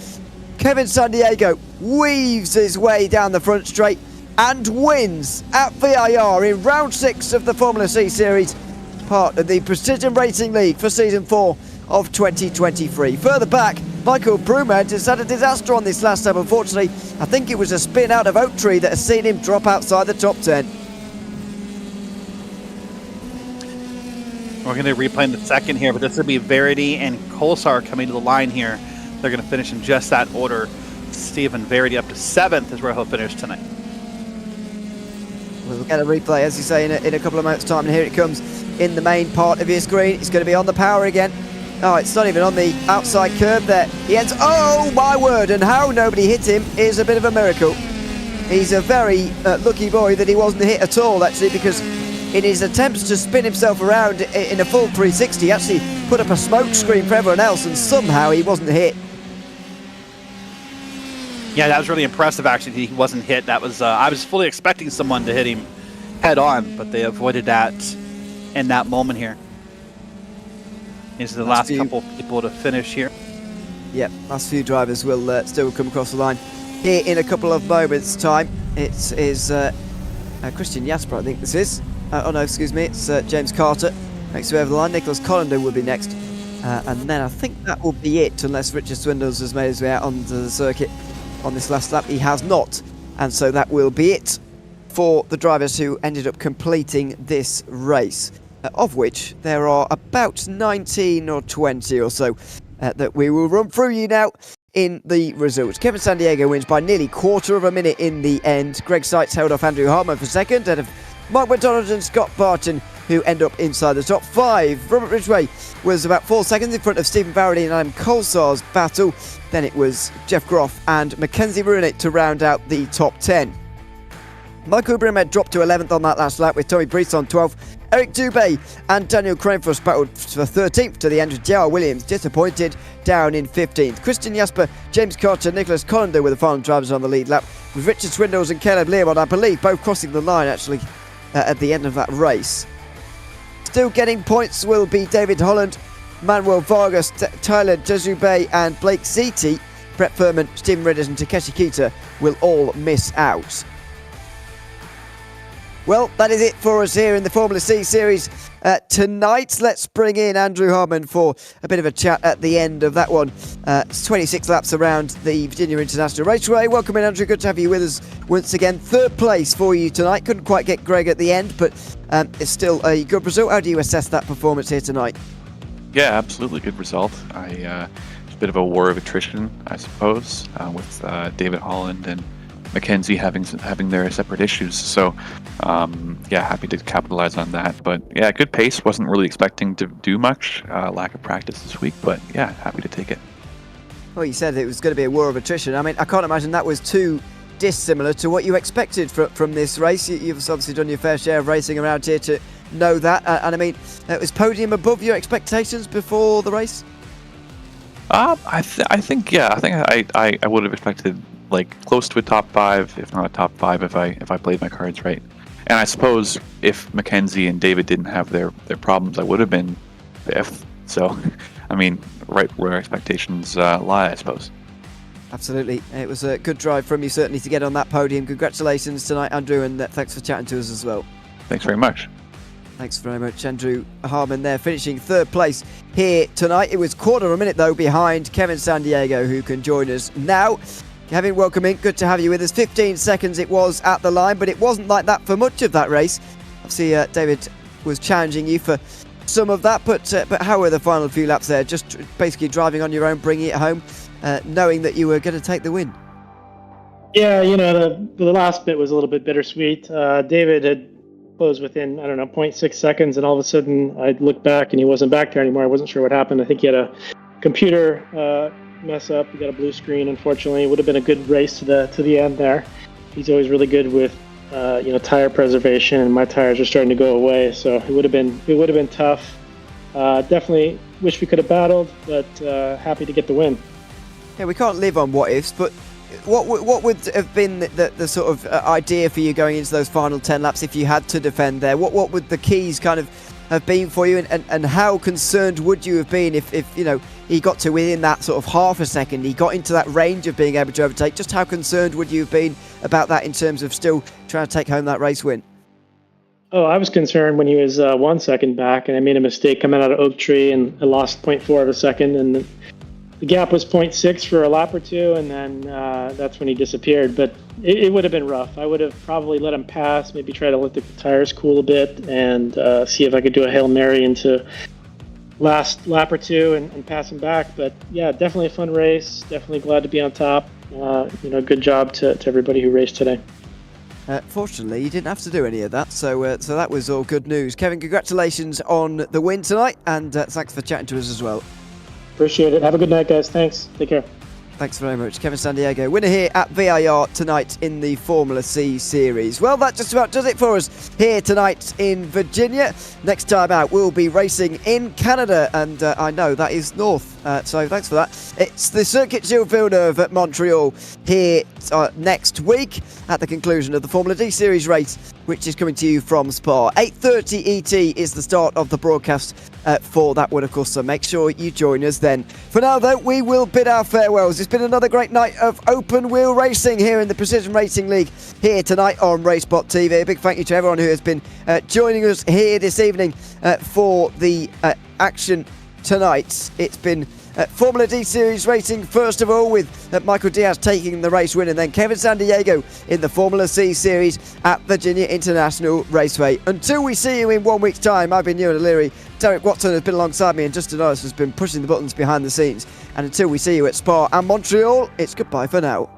Kevin San Diego weaves his way down the front straight and wins at VIR in round 6 of the Formula C Series, part of the Precision Racing League for Season 4 of 2023. Further back, Michael Broomhead has had a disaster on this last lap, unfortunately. I think it was a spin out of Oak Tree that has seen him drop outside the top 10. We're going to replay in the second here, but this will be Verity and Kolsar coming to the line here. They're going to finish in just that order. Stephen Verity up to 7th is where he'll finish tonight. We'll get a replay, as you say, in a couple of moments' time, and here it comes in the main part of your screen. It's going to be on the power again. Oh, it's not even on the outside curb there. He ends, oh my word, and how nobody hit him is a bit of a miracle. He's a very lucky boy that he wasn't hit at all, actually, because in his attempts to spin himself around in a full 360, he actually put up a smoke screen for everyone else, and somehow he wasn't hit. Yeah, that was really impressive, actually. He wasn't hit. That was I was fully expecting someone to hit him head on, but they avoided that in that moment here. These are the last couple people to finish here. Yep, last few drivers will still come across the line here in a couple of moments' time. It is Christian Jasper, I think this is. Oh no, excuse me, it's James Carter next to over the line. Nicholas Collender will be next. And then I think that will be it, unless Richard Swindles has made his way out onto the circuit on this last lap. He has not. And so that will be it for the drivers who ended up completing this race, of which there are about 19 or 20 or so that we will run through you now in the results. Kevin San Diego wins by nearly quarter of a minute in the end. Greg Seitz held off Andrew Hardman for second, and Mark McDonald and Scott Barton, who end up inside the top 5. Robert Ridgway was about 4 seconds in front of Stephen Farrelly and Adam Kolsar's battle. Then it was Jeff Groff and Mackenzie Runit to round out the top 10. Michael Broomhead dropped to 11th on that last lap, with Tommy Priest on 12th. Eric Dubé and Daniel Cranefuss battled for 13th to the end of J.R. Williams, disappointed, down in 15th. Christian Jasper, James Carter, Nicholas Collender were the final drivers on the lead lap, with Richard Swindles and Caleb Learmont, I believe, both crossing the line actually at the end of that race. Still getting points will be David Holland, Manuel Vargas, Tyler Jazube and Blake Ziti. Brett Furman, Stephen Ridders and Takeshi Kita will all miss out. Well, that is it for us here in the Formula C Series tonight. Let's bring in Andrew Hardman for a bit of a chat at the end of that one. It's 26 laps around the Virginia International Raceway. Welcome in, Andrew. Good to have you with us once again. 3rd place for you tonight. Couldn't quite get Greg at the end, but it's still a good result. How do you assess that performance here tonight? Yeah, absolutely good result. It's a bit of a war of attrition, I suppose, with David Holland and Mackenzie having their separate issues. So, happy to capitalize on that. But yeah, good pace. Wasn't really expecting to do much. Lack of practice this week, but yeah, happy to take it. Well, you said it was going to be a war of attrition. I mean, I can't imagine that was too dissimilar to what you expected from this race. You've obviously done your fair share of racing around here to know that. And I mean, was podium above your expectations before the race? I think I would have expected like close to a top 5, if not a top 5, if I played my cards right. And I suppose if Mackenzie and David didn't have their problems, I would have been 5th. So, I mean, right where expectations lie, I suppose. Absolutely. It was a good drive from you, certainly, to get on that podium. Congratulations tonight, Andrew, and thanks for chatting to us as well. Thanks very much. Thanks very much, Andrew Harmon there, finishing third place here tonight. It was quarter of a minute, though, behind Kevin Sandiego, who can join us now. Kevin, welcome in. Good to have you with us. 15 seconds it was at the line, but it wasn't like that for much of that race. Obviously, David was challenging you for some of that, but how were the final few laps there? Just basically driving on your own, bringing it home, knowing that you were going to take the win. Yeah, the last bit was a little bit bittersweet. David had closed within, 0.6 seconds, and all of a sudden I looked back and he wasn't back there anymore. I wasn't sure what happened. I think he had a computer mess up. He got a blue screen, unfortunately. It would have been a good race to the end there. He's always really good with tire preservation, and my tires are starting to go away, so it would have been tough. Definitely wish we could have battled, but happy to get the win. Yeah, we can't live on what ifs, but what would have been the sort of idea for you going into those final 10 laps if you had to defend there? What would the keys kind of have been for you, and how concerned would you have been if he got to within that sort of half a second, he got into that range of being able to overtake? Just how concerned would you have been about that in terms of still trying to take home that race win? Oh, I was concerned when he was 1 second back, and I made a mistake coming out of Oak Tree, and I lost 0.4 of a second, and the gap was 0.6 for a lap or two, and then that's when he disappeared. But it would have been rough. I would have probably let him pass, maybe try to let the tires cool a bit, and see if I could do a Hail Mary into last lap or two and pass him back. But yeah, definitely a fun race. Definitely glad to be on top. Good job to everybody who raced today. Fortunately, you didn't have to do any of that, so that was all good news. Kevin, congratulations on the win tonight, and thanks for chatting to us as well. Appreciate it. Have a good night, guys. Thanks. Take care. Thanks very much. Kevin Sandiego, winner here at VIR tonight in the Formula C Series. Well, that just about does it for us here tonight in Virginia. Next time out, we'll be racing in Canada, and I know that is north, so thanks for that. It's the Circuit Gilles Villeneuve at Montreal here next week at the conclusion of the Formula D Series race, which is coming to you from Spa. 8:30 ET is the start of the broadcast for that one, of course, so make sure you join us then. For now, though, we will bid our farewells. It's been another great night of open wheel racing here in the Precision Racing League here tonight on RaceSpotTV. A big thank you to everyone who has been joining us here this evening for the action tonight. It's been Formula D Series racing, first of all, with Michael Diaz taking the race win, and then Kevin Sandiego in the Formula C Series at Virginia International Raceway. Until we see you in 1 week's time, I've been Ewan O'Leary. Derek Watson has been alongside me, and Justin Ellis has been pushing the buttons behind the scenes. And until we see you at Spa and Montreal, it's goodbye for now.